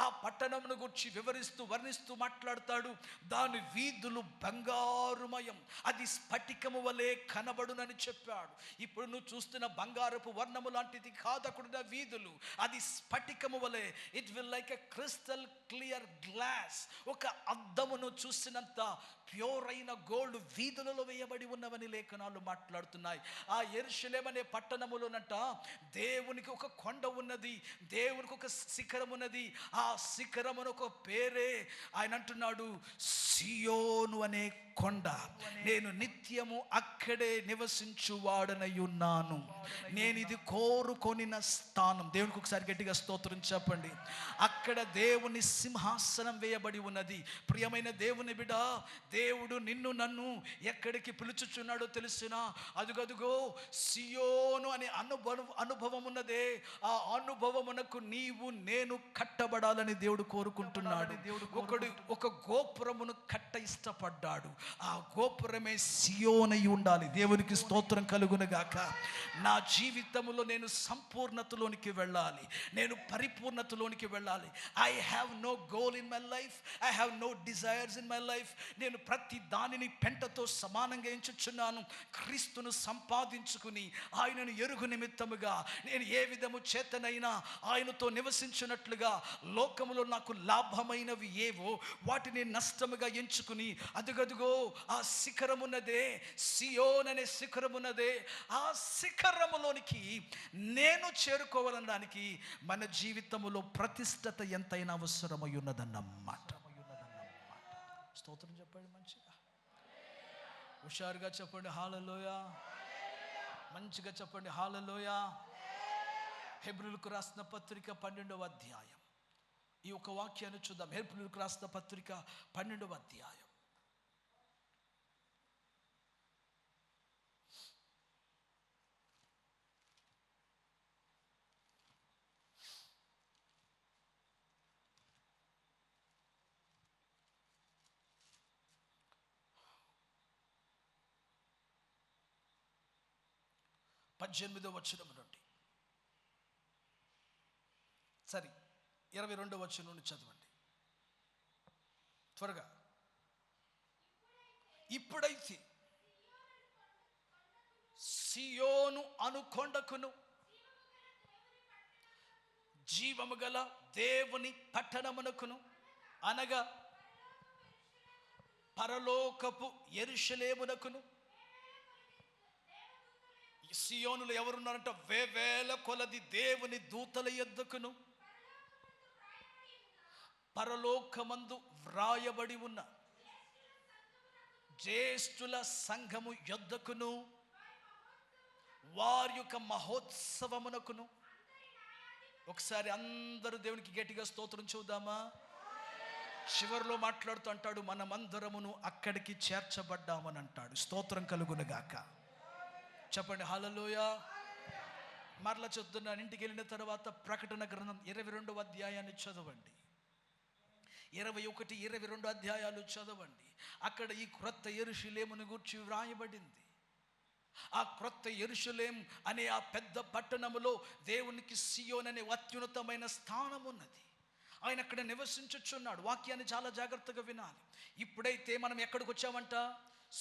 S3: ఆ పట్టణమును గురించి వివరిస్తూ వర్ణిస్తూ మాట్లాడతాడు. దాని వీధులు బంగారుమయం, అది స్ఫటికము వలె కనబడునని చెప్పాడు. ఇప్పుడు నువ్వు చూస్తున్న బంగారపు వర్ణము లాంటిది కాదు అక్కడున్న వీధులు, అది స్ఫటికము వలె. It will like a crystal clear glass. ఒక అద్దమును చూసినంత ప్యూర్ అయిన గోల్డ్ వీధులలో వేయబడి ఉన్నవని లేఖనాలు మాట్లాడుతున్నాయి. ఆ యెరూషలేము అనే పట్టణములోనంట దేవునికి ఒక కొండ ఉన్నది, దేవునికి ఒక శిఖరం ఉన్నది. ఆ శిఖరమును ఒక పేరే ఆయన అంటున్నాడు, సియోను అనే కొండ. నేను నిత్యము అక్కడే నివసించువాడనై ఉన్నాను, నేను ఇది కోరుకొనిన స్థానం. దేవునికి ఒకసారి గట్టిగా స్తోత్రం చెప్పండి. అక్కడ దేవుని సింహాసనం వేయబడి ఉన్నది. ప్రియమైన దేవుని బిడ్డ, దేవుడు నిన్ను నన్ను ఎక్కడికి పిలుచుచున్నాడో తెలుసునా? అదుగదుగో సియోను అనే అనుభవం ఉన్నదే, ఆ అనుభవమునకు నీవు నేను కట్టబడాలని దేవుడు కోరుకుంటున్నాడు. ఒక గోపురమును కట్ట ఇష్టపడ్డాడు. ఆ గోపురమే సియోనై ఉండాలి. దేవునికి స్తోత్రం కలుగునుగాక. నా జీవితంలో నేను సంపూర్ణతలోనికి వెళ్ళాలి, నేను పరిపూర్ణతలోనికి వెళ్ళాలి. I have no goal in my life, I have no desires in my life. నేను ప్రతి దానిని పెంటతో సమానంగా ఎంచుచున్నాను. క్రీస్తును సంపాదించుకుని ఆయనను ఎరుగు నిమిత్తముగా నేను ఏ విధము చేతనైనా ఆయనతో నివసించినట్లుగా లోకములో నాకు లాభమైనవి ఏవో వాటిని నష్టముగా ఎంచుకుని, అదుగదుగో ఆ శిఖరమున్నదే, సియోన్ అనే శిఖరమున్నదే, ఆ శిఖరములోనికి నేను చేరుకోవాలనడానికి మన జీవితములో ప్రతిష్టత ఎంతైనా అవసరమై ఉన్నదన్నమాట. స్తోత్రం చెప్పండి మంచిగా, హుషారుగా చెప్పండి హల్లెలూయా. మంచిగా చెప్పండి హల్లెలూయా. హెబ్రీయులకు రాసిన పత్రిక 12వ అధ్యాయం, ఈ ఒక వాక్యాన్ని చూద్దాం. హెబ్రీయులకు రాసిన పత్రిక 12వ అధ్యాయం. పద్దెనిమిదవ వచనం నుండి, సరే 22వ వచనం నుండి చదవండి త్వరగా. ఇప్పుడైతే సియోను అను కొండకును జీవము గల దేవుని పట్టణమునకును, అనగా పరలోకపు యెరూషలేమునకును. సియోనులో ఎవరున్నారంట? వేవేల కొలది దేవుని దూతల యొద్దకును, పరలోకమందు వ్రాయబడి ఉన్న జ్యేష్ఠుల సంఘము యొద్దకును, వారి యొక్క మహోత్సవమునకును. ఒకసారి అందరూ దేవునికి గట్టిగా స్తోత్రం చూద్దామా? చివరిలో మాట్లాడుతూ అంటాడు, మనమందరమును అక్కడికి చేర్చబడ్డామని అంటాడు. స్తోత్రం కలుగునుగాక. చెప్పండి హల్లెలూయా. మరలా చెప్తున్నాను, ఇంటికి వెళ్ళిన తర్వాత ప్రకటన గ్రంథం 22వ అధ్యాయాన్ని చదవండి, 21, 22 అధ్యాయాలు చదవండి. అక్కడ ఈ క్రొత్త యెరూషలేమును గూర్చి వ్రాయబడింది. ఆ క్రొత్త యెరూషలేం అనే ఆ పెద్ద పట్టణములో దేవునికి సియోన్ అనే అత్యున్నతమైన స్థానం ఉన్నది. ఆయన అక్కడ నివసించుచున్నాడు. వాక్యాన్ని చాలా జాగ్రత్తగా వినాలి. ఇప్పుడైతే మనం ఎక్కడికి వచ్చామంట?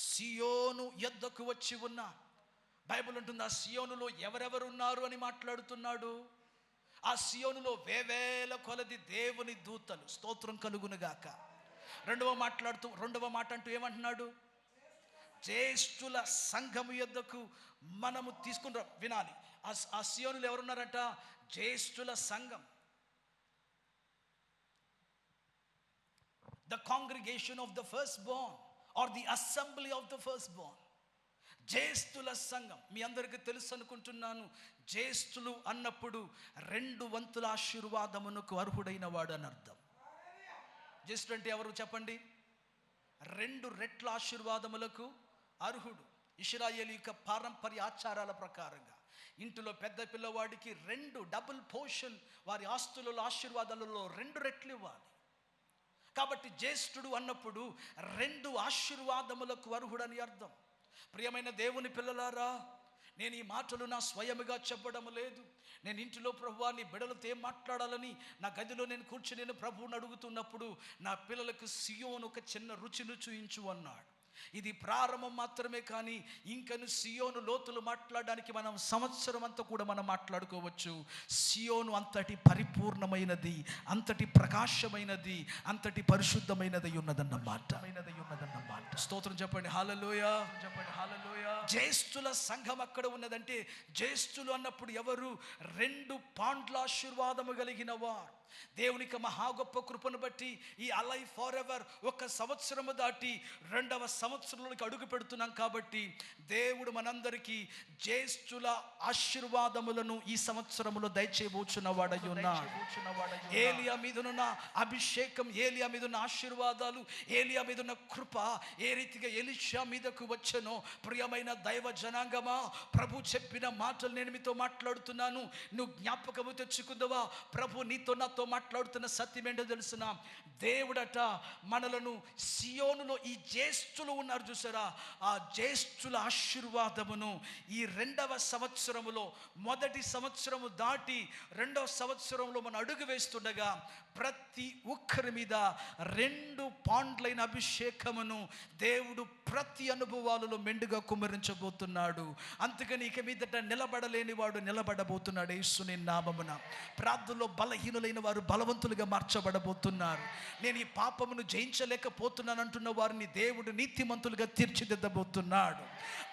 S3: సియోను యొద్దకు వచ్చి ఉన్నాం. బైబిల్ ఉంటుంది, ఆ సియోనులో ఎవరెవరు ఉన్నారు అని మాట్లాడుతున్నాడు. ఆ సియోనులో వేవేల కొలది దేవుని దూతలు. స్తోత్రం కలుగునుగాక. రెండవ మాట అంటూ ఏమంటున్నాడు? జ్యేష్ఠుల సంఘము యొద్దకు మనము తీసుకుని వినాలి. ఆ సియోనులో ఎవరున్నారంట? జ్యేష్ఠుల సంఘం. The congregation of the firstborn or the assembly of the firstborn. జ్యేష్ఠుల సంఘం. మీ అందరికీ తెలుసు అనుకుంటున్నాను. జ్యేష్ఠులు అన్నప్పుడు 2 వంతుల ఆశీర్వాదమునకు అర్హుడైన వాడు అని అర్థం. జ్యేష్ఠుడు అంటే ఎవరు చెప్పండి? 2 రెట్ల ఆశీర్వాదములకు అర్హుడు. ఇశ్రాయేలు యొక్క పారంపర్య ఆచారాల ప్రకారంగా ఇంటిలో పెద్ద పిల్లవాడికి 2 డబుల్ పోర్షన్ వారి ఆస్తులలో ఆశీర్వాదాలలో 2 రెట్లు ఇవ్వాలి. కాబట్టి జ్యేష్ఠుడు అన్నప్పుడు 2 ఆశీర్వాదములకు అర్హుడని అర్థం. ప్రియమైన దేవుని పిల్లలారా, నేను ఈ మాటలు నా స్వయముగా చెప్పడం లేదు. నేను ఇంటిలో ప్రభువా నీ బిడ్డలతో ఏం మాట్లాడాలని నా గదిలో నేను కూర్చుని నేను ప్రభువుని అడుగుతున్నప్పుడు నా పిల్లలకు సియోను ఒక చిన్న రుచిని చూయించు అన్నాడు. ఇది ప్రారంభం మాత్రమే, కానీ ఇంకను సియోను లోతులు మాట్లాడడానికి మనం సంవత్సరం అంతా కూడా మనం మాట్లాడుకోవచ్చు. సియోను అంతటి పరిపూర్ణమైనది, అంతటి ప్రకాశమైనది, అంతటి పరిశుద్ధమైనది ఉన్నదన్నమాట. స్తోత్రం చెప్పండి, హల్లెలూయా చెప్పండి, హల్లెలూయా. జ్యేష్ఠుల సంఘం అక్కడ ఉన్నదంటే, జ్యేష్ఠులు అన్నప్పుడు ఎవరు? 2 పాండ్ల ఆశీర్వాదము కలిగిన వారు. దేవునికి మహా గొప్ప కృపను బట్టి ఈ అలైవ్ ఫర్ ఎవర్ 1 సంవత్సరము దాటి 2వ సంవత్సరంలోకి అడుగు పెడుతున్నాం. కాబట్టి దేవుడు మనందరికీ జ్యేష్ఠుల ఆశీర్వాదములను ఈ సంవత్సరములో దయచేయబోచున్న వాడై ఉన్నాడు. ఏలియా మీదనున్న అభిషేకం, ఏలియా మీదున్న ఆశీర్వాదాలు, ఏలియా మీదున్న కృప ఏ రీతిగా ఎలీషా మీదకు వచ్చెనో, ప్రియమైన దైవ జనాంగమా, ప్రభు చెప్పిన మాటలు నేను మీతో మాట్లాడుతున్నాను. నువ్వు జ్ఞాపకము తెచ్చుకుందవా? ప్రభు నీతో నాతో మాట్లాడుతున్న సత్యం ఏంటో తెలుసునా? దేవుడట మనలను సియోనులో, ఈ జ్యేష్ఠులు ఉన్నారు చూసారా, ఆ జ్యేష్ఠుల ఆశీర్వాదమును ఈ 2వ సంవత్సరములో, మొదటి సంవత్సరము దాటి 2వ సంవత్సరంలో మనం అడుగు వేస్తుండగా ప్రతి ఒక్కరి మీద 2 పాండ్లైన అభిషేకమును దేవుడు ప్రతి అనుభవాలలో మెండుగా కుమ్మరించబోతున్నాడు. అందుకని ఇక మీదట నిలబడలేని వాడు నిలబడబోతున్నాడు యేసుని నామమున. ప్రార్థనలో బలహీనులైన వారు బలవంతులుగా మార్చబడబోతున్నారు. నేను ఈ పాపమును జయించలేకపోతున్నాను అంటున్న వారిని దేవుడు నీతిమంతులుగా తీర్చిదిద్దబోతున్నాడు.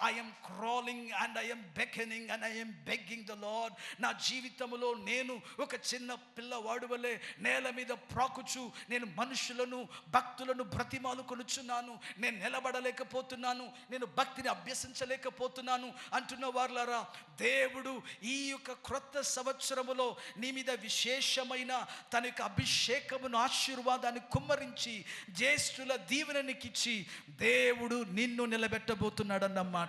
S3: I am crawling and I am beckoning and I am begging the Lord. నా జీవితంలో నేను ఒక చిన్న పిల్లవాడు వలె నేల మీద ప్రాకుచు నేను మనుషులను, భక్తులను బ్రతిమాలుకొనుచున్నాను. నేను నిలబడలేకపోతున్నాను, నేను భక్తిని అభ్యసించలేకపోతున్నాను అంటున్న వారులారా, దేవుడు ఈ యొక్క క్రొత్త సంవత్సరములో నీ మీద విశేషమైన తన యొక్క అభిషేకమును, ఆశీర్వాదాన్ని కుమ్మరించి జ్యేష్ఠుల దీవెననికిచ్చి దేవుడు నిన్ను నిలబెట్టబోతున్నాడు అన్నమాట.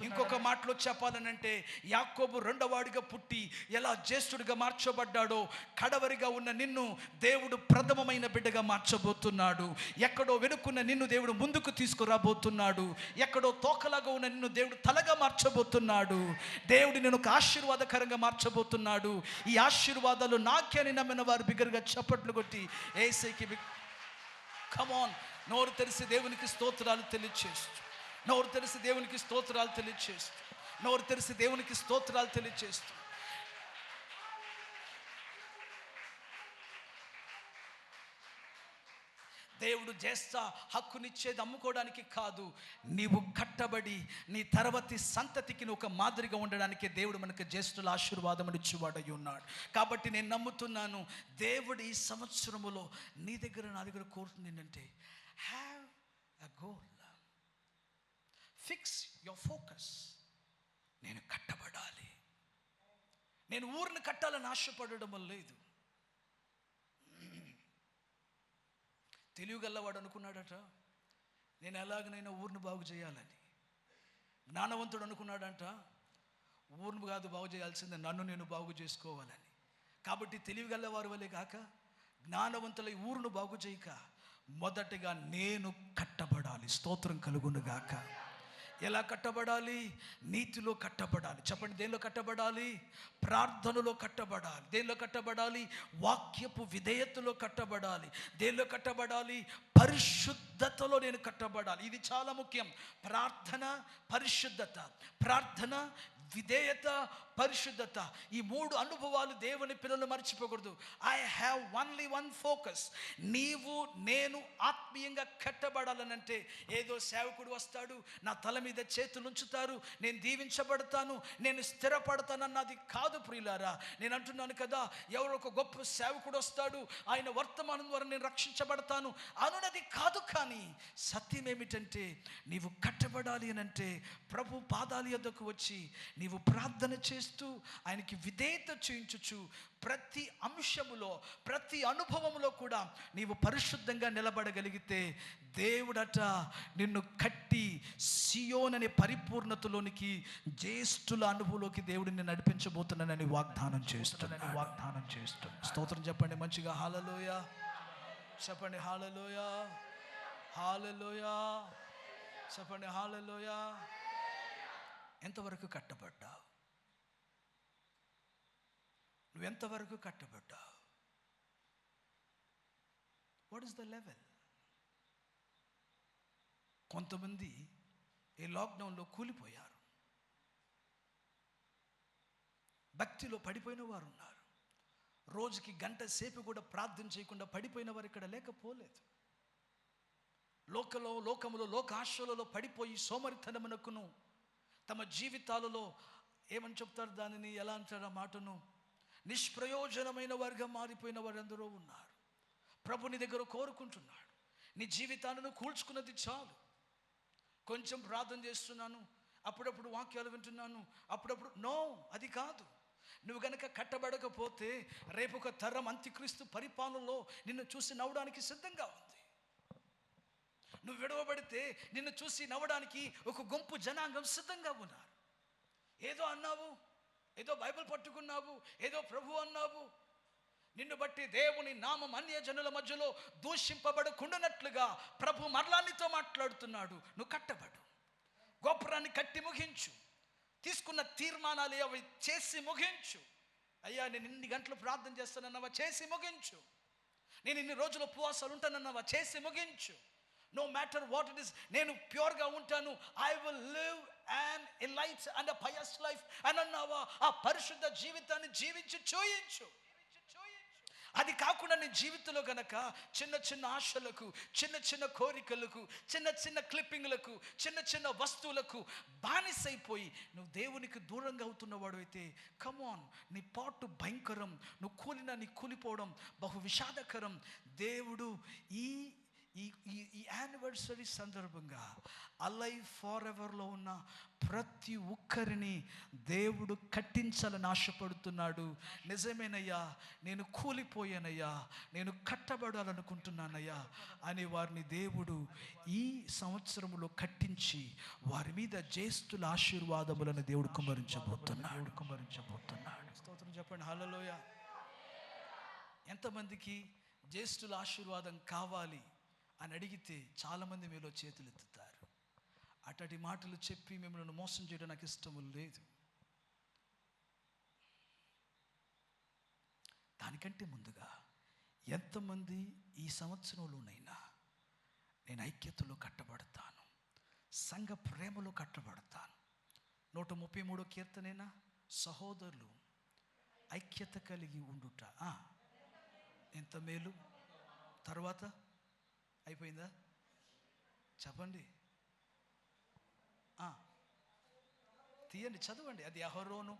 S3: ఇంకొక మాటలో చెప్పాలనంటే, యాకోబు 2వ వాడిగా పుట్టి ఎలా జ్యేష్ఠుడిగా మార్చబడ్డాడో, కడవరిగా ఉన్న నిన్ను దేవుడు ప్రథమమైన బిడ్డగా మార్చబోతున్నాడు. ఎక్కడో వెనుకున్న నిన్ను దేవుడు ముందుకు తీసుకురాబోతున్నాడు. ఎక్కడో తోకలాగా ఉన్న నిన్ను దేవుడు తలగా మార్చబోతున్నాడు. దేవుడు నేను ఒక ఆశీర్వాదకరంగా మార్చబోతున్నాడు. ఈ ఆశీర్వాదాలు నాకే అని నమ్మిన వారు బిగ్గరగా చప్పట్లు కొట్టి యేసుకి కమాన్ నోరు తెరిసి దేవునికి స్తోత్రాలు తెలియచేస్తూ, నోరు తెరిసి దేవునికి స్తోత్రాలు తెలియచేస్తూ, నోరు తెరిసి దేవునికి స్తోత్రాలు తెలియచేస్తూ, దేవుడు జ్యేష్ఠ హక్కునిచ్చేది అమ్ముకోవడానికి కాదు, నీవు కట్టబడి నీ తర్వాతి సంతతికి నువ్వు ఒక మాదిరిగా ఉండడానికి దేవుడు మనకు జ్యేష్ఠుల ఆశీర్వాదం ఇచ్చేవాడై ఉన్నాడు. కాబట్టి నేను నమ్ముతున్నాను, దేవుడు ఈ సంవత్సరములో నీ దగ్గర నా దగ్గర కోరుతుంది ఏంటంటే, have a goal, fix your focus. నేను కట్టబడాలి, నేను ఊరిని కట్టాలని ఆశపడడం లేదు. తెలివిగల్లవాడు అనుకున్నాడట, నేను ఎలాగనైనా ఊరిని బాగు చేయాలని. జ్ఞానవంతుడు అనుకున్నాడంట, ఊరిని కాదు బాగు చేయాల్సిందే, నన్ను నేను బాగు చేసుకోవాలని. కాబట్టి తెలివిగల్లవారి వలె కాక, జ్ఞానవంతులై ఊరును బాగు చేయక, మొదటగా నేను కట్టబడాలి. స్తోత్రం కలుగును గాక. ఎలా కట్టబడాలి? నీతిలో కట్టబడాలి. చెప్పండి, దేనిలో కట్టబడాలి? ప్రార్థనలో కట్టబడాలి. దేనిలో కట్టబడాలి? వాక్యపు విధేయతలో కట్టబడాలి. దేనిలో కట్టబడాలి? పరిశుద్ధతలో నేను కట్టబడాలి. ఇది చాలా ముఖ్యం. ప్రార్థన, పరిశుద్ధత, ప్రార్థన, విధేయత, పరిశుద్ధత, ఈ 3 అనుభవాలు దేవుని పిల్లలు మర్చిపోకూడదు. I have only one focus. నీవు నేను ఆత్మీయంగా కట్టబడాలనంటే ఏదో సేవకుడు వస్తాడు, నా తల మీద చేతులు ఉంచుతారు, నేను దీవించబడతాను, నేను స్థిరపడతానన్నది కాదు ప్రియులారా. నేను అంటున్నాను కదా, ఎవరో ఒక గొప్ప సేవకుడు వస్తాడు, ఆయన వర్తమానం ద్వారా నేను రక్షించబడతాను అనున్నది కాదు. కానీ సత్యం ఏమిటంటే, నీవు కట్టబడాలి అనంటే ప్రభు పాదాల యొద్దకు వచ్చి నీవు ప్రార్థన చేస్తూ ఆయనకి విధేయత చూయించుచు ప్రతి అంశములో ప్రతి అనుభవములో కూడా నీవు పరిశుద్ధంగా నిలబడగలిగితే దేవుడట నిన్ను కట్టి సియోన్ అనే పరిపూర్ణతలోనికి, జ్యేష్ఠుల అనుభవంలోకి దేవుడు నిన్ను నడిపించబోతున్నానని వాగ్దానం చేస్తున్నాను. స్తోత్రం చెప్పండి మంచిగా. హల్లెలూయా చెప్పండి. హల్లెలూయా, హల్లెలూయా చెప్పండి. హల్లెలూయా. ఎంతవరకు కట్టబడ్డావు? నువ్వెంతవరకు కట్టబడ్డావు? What is the level? కొంతమంది ఈ లాక్డౌన్లో కూలిపోయారు, భక్తిలో పడిపోయిన వారు ఉన్నారు. రోజుకి గంట సేపు కూడా ప్రార్థన చేయకుండా పడిపోయిన వారు ఇక్కడ లేకపోలేదు. లోకములో లోకాశలలో పడిపోయి సోమరితనమునకును తమ జీవితాలలో ఏమని చెప్తారు దానిని, ఎలా అంటారు ఆ మాటను, నిష్ప్రయోజనమైన వారిగా మారిపోయిన వారందరూ ఉన్నారు. ప్రభు నీ దగ్గర కోరుకుంటున్నాడు, నీ జీవితాలను కూల్చుకున్నది చాలు. కొంచెం ప్రార్థన చేస్తున్నాను, అప్పుడప్పుడు వాక్యాలు వింటున్నాను, అప్పుడప్పుడు నో, అది కాదు. నువ్వు గనక కట్టబడకపోతే రేపు ఒక తరం అంత్యక్రీస్తు పరిపాలనలో నిన్ను చూసి నవ్వడానికి సిద్ధంగా ఉంది. నువ్వు విడవబడితే నిన్ను చూసి నవ్వడానికి ఒక గుంపు జనాంగం సిద్ధంగా ఉన్నారు. ఏదో అన్నావు, ఏదో బైబిల్ పట్టుకున్నావు, ఏదో ప్రభు అన్నావు, నిన్ను బట్టి దేవుని నామం అన్య జనుల మధ్యలో దూషింపబడకుండానట్లుగా ప్రభు మరలానితో మాట్లాడుతున్నాడు. నువ్వు కట్టబడు, గోపురాన్ని కట్టి ముగించు, తీసుకున్న తీర్మానాలు అవి చేసి ముగించు. అయ్యా నేను ఇన్ని గంటలు ప్రార్థన చేస్తానన్నావా, చేసి ముగించు. నేను ఇన్ని రోజులు ఉపవాసాలు ఉంటానన్నావా, చేసి ముగించు. No matter what it is, నేను ప్యూర్గా ఉంటాను, I will live and a life and a pious life అని అన్నావా, ఆ పరిశుద్ధ జీవితాన్ని జీవించి చూయించు. అది కాకుండా నీ జీవితంలో గనక చిన్న చిన్న ఆశలకు, చిన్న చిన్న కోరికలకు, చిన్న చిన్న క్లిప్పింగ్లకు, చిన్న చిన్న వస్తువులకు బానిసైపోయి నువ్వు దేవునికి దూరంగా అవుతున్నవాడు అయితే, కమాన్, నీ పాటు భయంకరం. నువ్వు కూలినా నీ కూలిపోవడం బహు విషాదకరం. దేవుడు ఈ ఈ యానివర్సరీ సందర్భంగా అలైవ్ ఫార్ ఎవర్లో ఉన్న ప్రతి ఒక్కరిని దేవుడు కట్టించాలని ఆశపడుతున్నాడు. నిజమేనయ్యా, నేను కూలిపోయానయ్యా, నేను కట్టబడాలనుకుంటున్నానయ్యా అని వారిని దేవుడు ఈ సంవత్సరంలో కట్టించి వారి మీద జ్యేష్ఠుల ఆశీర్వాదములను దేవుడు కుమ్మరించబోతున్నాడు. స్తోత్రం చెప్పండి. హల్లెలూయా. ఎంతమందికి జ్యేష్ఠుల ఆశీర్వాదం కావాలి అని అడిగితే చాలామంది మీలో చేతులు ఎత్తుతారు. అటటి మాటలు చెప్పి మిమ్మల్ని మోసం చేయడం నాకు ఇష్టం లేదు. దానికంటే ముందుగా ఎంతమంది ఈ సంవత్సరంలోనైనా నేను ఐక్యతలో కట్టబడతాను, సంఘ ప్రేమలో కట్టబడతాను. 133 కీర్తనేనా, సహోదరులు ఐక్యత కలిగి ఉండుట ఎంత మేలు. తర్వాత అయిపోయిందా చెప్పండి, తీయండి, చదవండి. అది అహరోను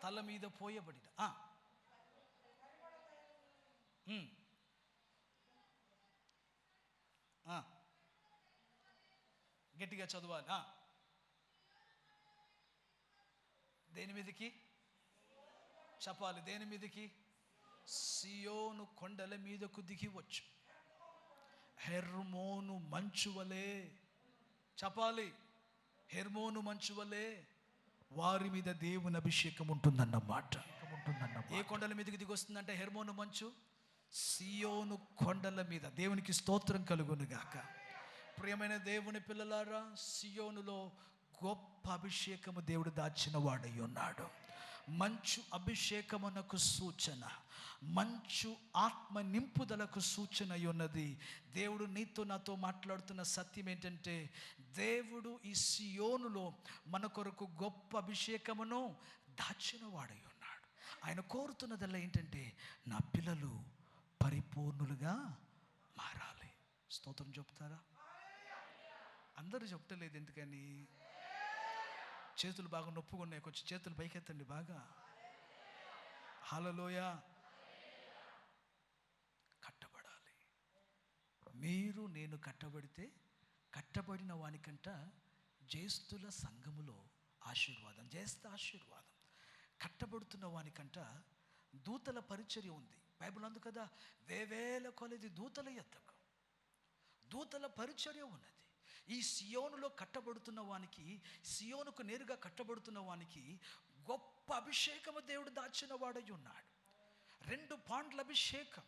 S3: తల మీద పోయబడిన గట్టిగా చదవాలి. దేని మీదకి చెప్పాలి? దేని మీదకి? సియోను కొండల మీదకు దిగి వచ్చు, హెర్మోను మంచు వలె చెప్పాలి. హెర్మోను మంచు వలె వారి మీద దేవుని అభిషేకం ఉంటుందన్నమాట. ఏ కొండల మీదకి దిగి వస్తుందంటే హెర్మోను మంచు, సియోను కొండల మీద. దేవునికి స్తోత్రం కలుగును గాక. ప్రియమైన దేవుని పిల్లలారా, సియోనులో గొప్ప అభిషేకము దేవుడు దాచిన వాడై ఉన్నాడు. మంచు అభిషేకమునకు సూచన, మంచు ఆత్మ నింపుదలకు సూచన ఉన్నది. దేవుడు నీతో నాతో మాట్లాడుతున్న సత్యం ఏంటంటే, దేవుడు ఈ సియోనులో మన కొరకు గొప్ప అభిషేకమును దాచిన వాడై ఉన్నాడు. ఆయన కోరుతున్నదల్లా ఏంటంటే, నా పిల్లలు పరిపూర్ణులుగా మారాలి. స్తోత్రం చెప్తారా? అందరూ చెప్తలేదు, ఎందుకని? చేతులు బాగా నొప్పుగా ఉన్నాయి, కొంచెం చేతులు పైకెత్తండి బాగా. హల్లెలూయ. కట్టబడాలి. మీరు నేను కట్టబడితే, కట్టబడిన వానికంట జ్యేష్ఠుల సంఘములో ఆశీర్వాదం, జ్యేష్ఠ ఆశీర్వాదం. కట్టబడుతున్న వానికంట దూతల పరిచర్య ఉంది. బైబిల్ అందు కదా, వేవేల కొలది దూతల ఎద్దకు దూతల పరిచర్య ఉన్నది. ఈ సియోనులో కట్టబడుతున్న వానికి, సియోనుకు నేరుగా కట్టబడుతున్న వానికి గొప్ప అభిషేకము దేవుడు దాచిన వాడై ఉన్నాడు. 2 పాండ్ల అభిషేకం.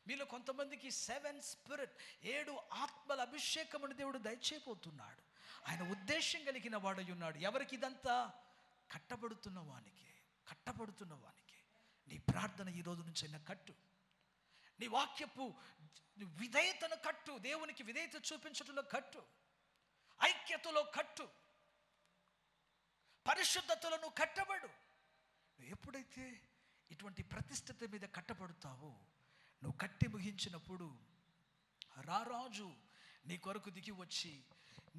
S3: మీలో కొంతమందికి 7 స్పిరిట్, 7 ఆత్మల అభిషేకమును దేవుడు దయచేయబోతున్నాడు. ఆయన ఉద్దేశం కలిగిన వాడై ఉన్నాడు. ఎవరికి ఇదంతా? కట్టబడుతున్న వానికి. కట్టబడుతున్న వానికి నీ ప్రార్థన ఈ రోజు నుంచి అయినా కట్టు. నీ వాక్యపు విధేయతను కట్టు. దేవునికి విధేయత చూపించడంలో కట్టు. ఐక్యతలో కట్టు. పరిశుద్ధతలో నువ్వు కట్టబడు. నువ్వు ఎప్పుడైతే ఇటువంటి ప్రతిష్ఠత మీద కట్టబడతావో, నువ్వు కట్టి ముగించినప్పుడు రారాజు నీ కొరకు దిగి వచ్చి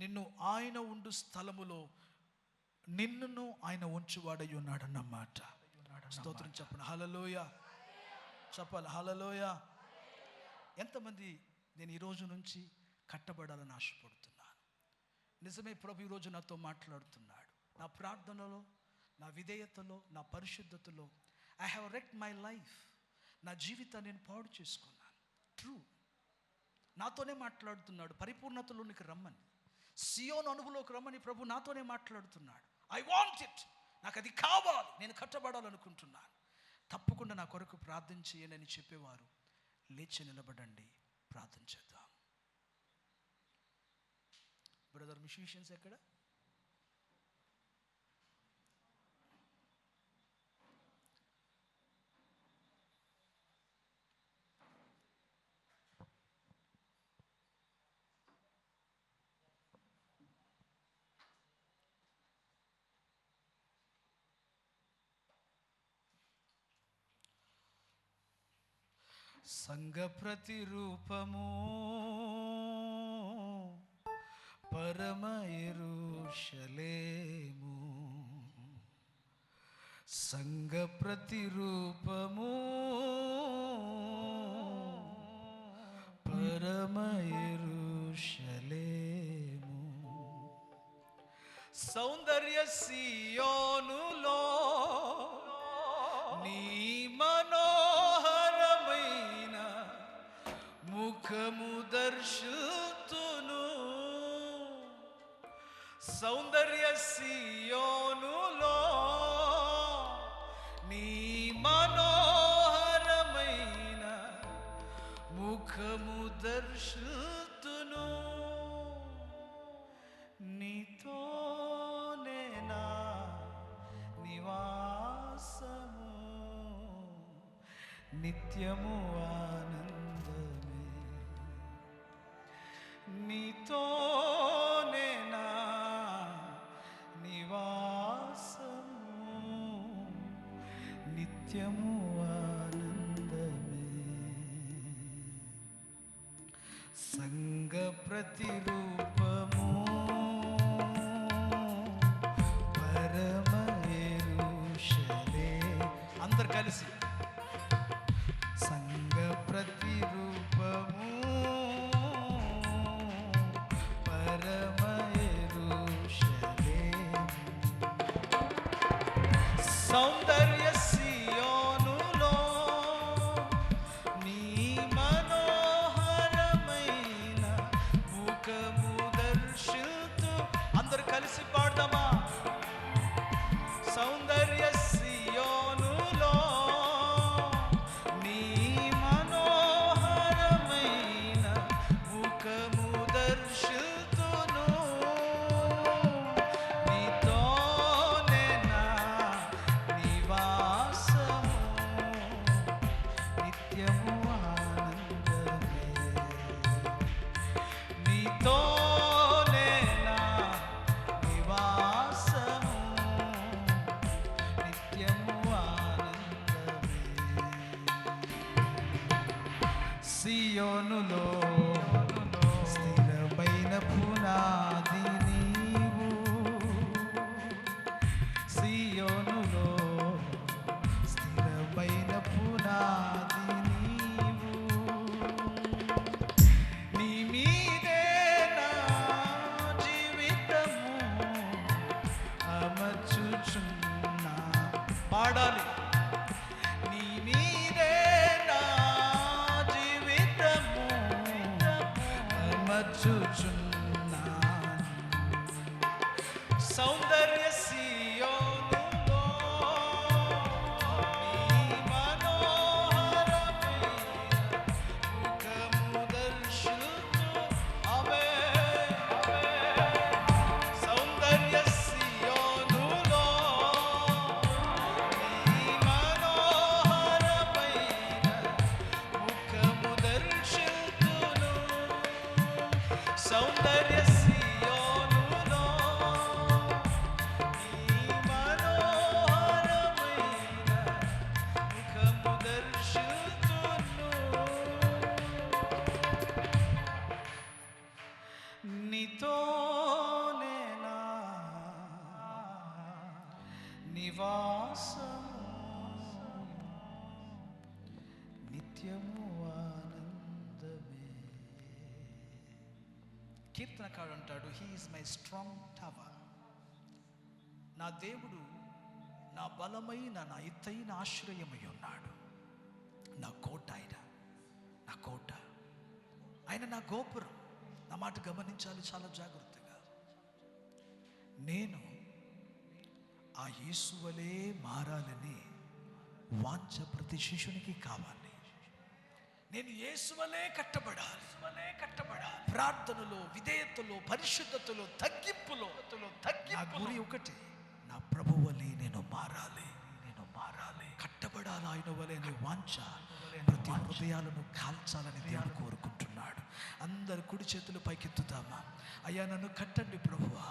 S3: నిన్ను ఆయన ఉండు స్థలములో నిన్నును ఆయన ఉంచువాడై ఉన్నాడన్నమాట. స్తోత్రం చెప్పండి. హల్లెలూయ చెప్పాలి. హల్లెలూయ. ఎంతమంది నేను ఈరోజు నుంచి కట్టబడాలని ఆశపడుతున్నాను? నిజమే, ప్రభు ఈరోజు నాతో మాట్లాడుతున్నాడు. నా ప్రార్థనలో, నా విధేయతలో, నా పరిశుద్ధతలో ఐ హ్యావ్ రెక్ట్ మై లైఫ్. నా జీవితాన్ని నేను పాడు చేసుకున్నాను. ట్రూ, నాతోనే మాట్లాడుతున్నాడు. పరిపూర్ణతలోనికి రమ్మని, సియోను అనుభవంలోకి రమ్మని ప్రభు నాతోనే మాట్లాడుతున్నాడు. I want it. నాకు అది కావాలి. నేను కట్టబడాలనుకుంటున్నాను. తప్పకుండా నా కొరకు ప్రార్థన చేయండి అని చెప్పేవారు లేచి నిలబడండి, ప్రార్థన చేద్దాం. బ్రదర్ మ్యూజిషియన్స్ ఎక్కడ? సంఘ ప్రతిరూపము పరమ యెరూషలేము. సంఘ ప్రతిరూపము పరమ యెరూషలేము. సౌందర్య సియోనులో నీ మనోహరమైన ముఖము దర్శితును. సౌందర్య సియోనులో నీ మనోహరమైన ముఖము దర్శితును. నీతోనే నా నివాసము, నిత్యము ఆనందమే. నీతోనే నా నివాసము, నిత్యము ఆనందమే. సంఘ ప్రతిరూపము పరమ యెరూషలేము. అందరు కలిసి సంఘ ప్రతిరూపము పరమ యెరూషలేము. సౌందర్య సియోనులో నీ మనోహరమైన ముఖము నిత్యము ఆనందమే. నీతోనే నా నివాసము, నిత్యము ఆనందమే. సియోనులో స్థిరమైన పునాది నీవు, సియోనులో స్థిరమైన పునాది నీవు. నీ మీదే నా జీవితము అమర్చుచున్నా. పాడాలి. నీ మీదే నా జీవితము అమర్చుచున్నాను. సౌందర్య సియోనులో నీ మనోహరమైన ముఖము దర్శించు. ఆమేన్, ఆమేన్. సౌందర్య సియోనులో నీ మనోహరమైన ముఖము దర్శించును. సౌందర్య సియోనులో నీ మనోహరమైన ముఖము దర్శించును. నీతోనే నా నివాసము, నిత్యము ఆనందమే. కీర్తనకాడు అంటాడు, he is my strong tower. నా దేవుడు నా బలమైన నా ఎత్తైన ఆశ్రయమై ఉన్నాడు. నా కోట ఆయన, నా కోట ఆయన, నా గోపురం. నా మాట గమనించాలి చాలా జాగ్రత్తగా. నేను ఆ యేసు వలే మారాలని వాంఛ ప్రతి శిష్యునికి కావాలి. నేను యేసు వలే కట్టబడాలి. ప్రార్థనలో, విధేయతలో, పరిశుద్ధతలో, తగ్గింపులో నా గురి ఒకటి, నా ప్రభు వలే నేను మారాలి. కట్టబడాలి ఆయన వలే అనే వాంఛ ప్రతి హృదయాలను కాల్చాలని దేవుడు కోరుకుంటున్నాడు. అందరు కుడి చేతులు పైకెత్తుతామా? అయ్యా నన్ను కట్టండి ప్రభువా,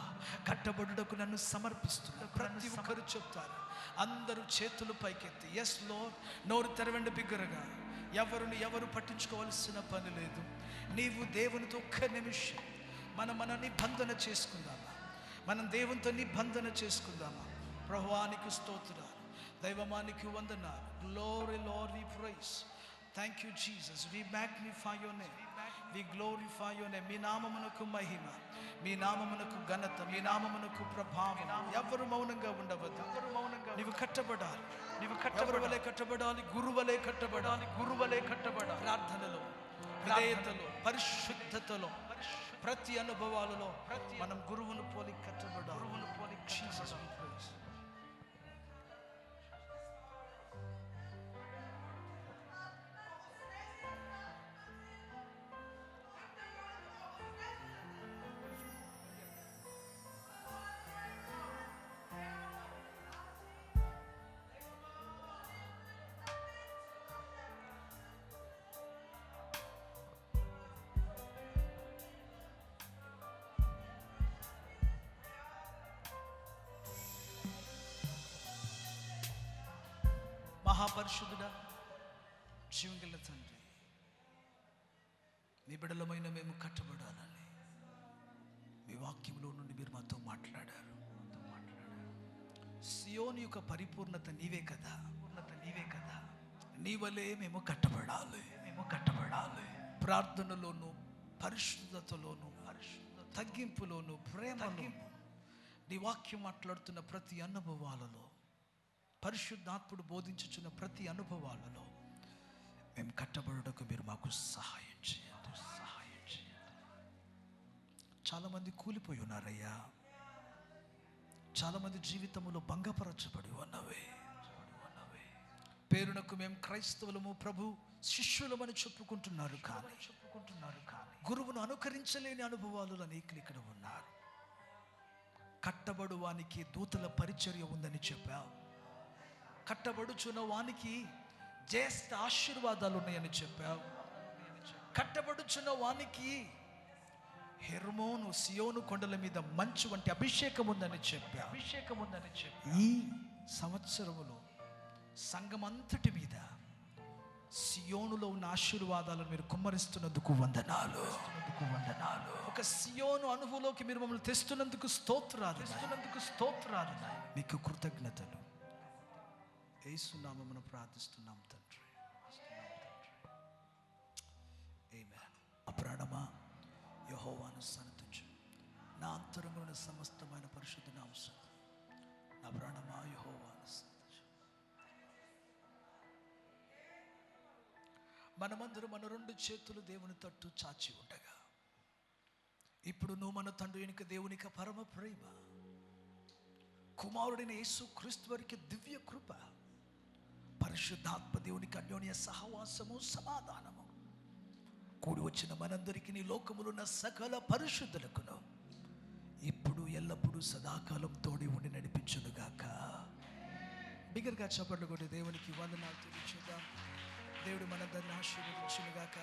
S3: కట్టబడుటకు నన్ను సమర్పిస్తున్నా. ప్రతి ఒక్కరు చెప్తారు. అందరూ చేతులు పైకెత్తి ఎస్ లార్డ్. నోరు తెరవండి బిగ్గరగా. ఎవరు పట్టించుకోవాల్సిన పని లేదు. నీవు దేవునితో ఒక్క నిమిషం మన నిబంధన చేసుకుందామా? మనం దేవునితో నిబంధన చేసుకుందామా? ప్రభువానికి స్తోత్రాలు, దైవమానికి వందనాలు. Glory lord, we praise. Thank you Jesus. We magnify your name, we glorify your name. మీ నామమునకు మహిమ, మీ నామమునకు ఘనత, మీ నామమునకు ప్రభావం. ఎవరు మౌనంగా ఉండవద్దు. నీవు కట్టబడాలి. ఎవరి వలె కట్టబడాలి? గురువలే కట్టబడాలి. ప్రార్థనలో, విధేయతలో, పరిశుద్ధతలో, ప్రతి అనుభవాలలో మనం గురువును పోలి కట్టబడాలి. Jesus we praise. మహాపరిశుద్ధుడా, జీవంగల తండ్రి, మీ బిడ్డలమైన మేము కట్టబడాలని మీ వాక్యంలో నుండి మీరు మాతో మాట్లాడారు. సియోను యొక్క పరిపూర్ణత నీవే కదా. నీ వలే మేము కట్టబడాలి. ప్రార్థనలోను, పరిశుద్ధతలోను, తగ్గింపులోను, ప్రేమలోను, నీ వాక్యం మాట్లాడుతున్న ప్రతి అనుభవాలలో, పరిశుద్ధాత్ముడు బోధించుచున్న ప్రతి అనుభవాలలో మేము కట్టబడుటకు మీరు మాకు సహాయం చేయండి. చాలామంది కూలిపోయి ఉన్నారయ్యా. చాలామంది జీవితంలో భంగపరచబడి ఉన్నవే. పేరునకు మేము క్రైస్తవులము, ప్రభు శిష్యులమని చెప్పుకుంటున్నారు కానీ గురువును అనుకరించలేని అనుభవాలు అనేకులు ఇక్కడ ఉన్నారు. కట్టబడు వానికి దూతల పరిచర్య ఉందని చెప్పావు. కట్టబడుచున్న వానికి జ్యేష్ఠ ఆశీర్వాదాలు ఉన్నాయని చెప్పావు. కట్టబడుచున్న వానికి హెర్మోను సియోను కొండల మీద మంచు వంటి అభిషేకం ఉందని చెప్పావు. ఈ సంవత్సరములో సంఘం అంతటి మీద సియోనులో ఉన్న ఆశీర్వాదాలను మీరు కుమ్మరిస్తున్నందుకు వందనాలు. ఒక సియోను అనుభవంలోకి మీరు మమ్మల్ని తెస్తున్నందుకు స్తోత్రాలు. మీకు కృతజ్ఞతలు. యేసు నామమున ప్రార్థిస్తున్నాం తండ్రి. ఆమేన్. నా ప్రాణమా యెహోవాను సన్నిధించు, నా అంతరంగంలో సమస్తమైన పరిశుద్ధ నామమున నా ప్రాణమా యెహోవాను సన్నిధించు. మనమందరం మన రెండు చేతులు దేవుని తట్టు చాచి ఉండగా, ఇప్పుడు నువ్వు మన తండ్రి వెనుక దేవునికి పరమ ప్రేమ, కుమారుడైన యేసు క్రీస్తు వారికి దివ్య కృప, పరిశుద్ధాత్మ దేవునికి అన్యోన్య సహవాసము, సమాధానము కూడి వచ్చిన మనందరికీ నీ లోకములో ఉన్న సకల పరిశుద్ధులకును ఇప్పుడు ఎల్లప్పుడూ సదాకాలం తోడి ఉండి నడిపించునుగాక. బిగ్గరగా చప్పట్లు కొట్టి దేవునికి వందనాలు తెలియచేద్దాం. దేవుడు మనందరిని ఆశీర్వదించునుగాక.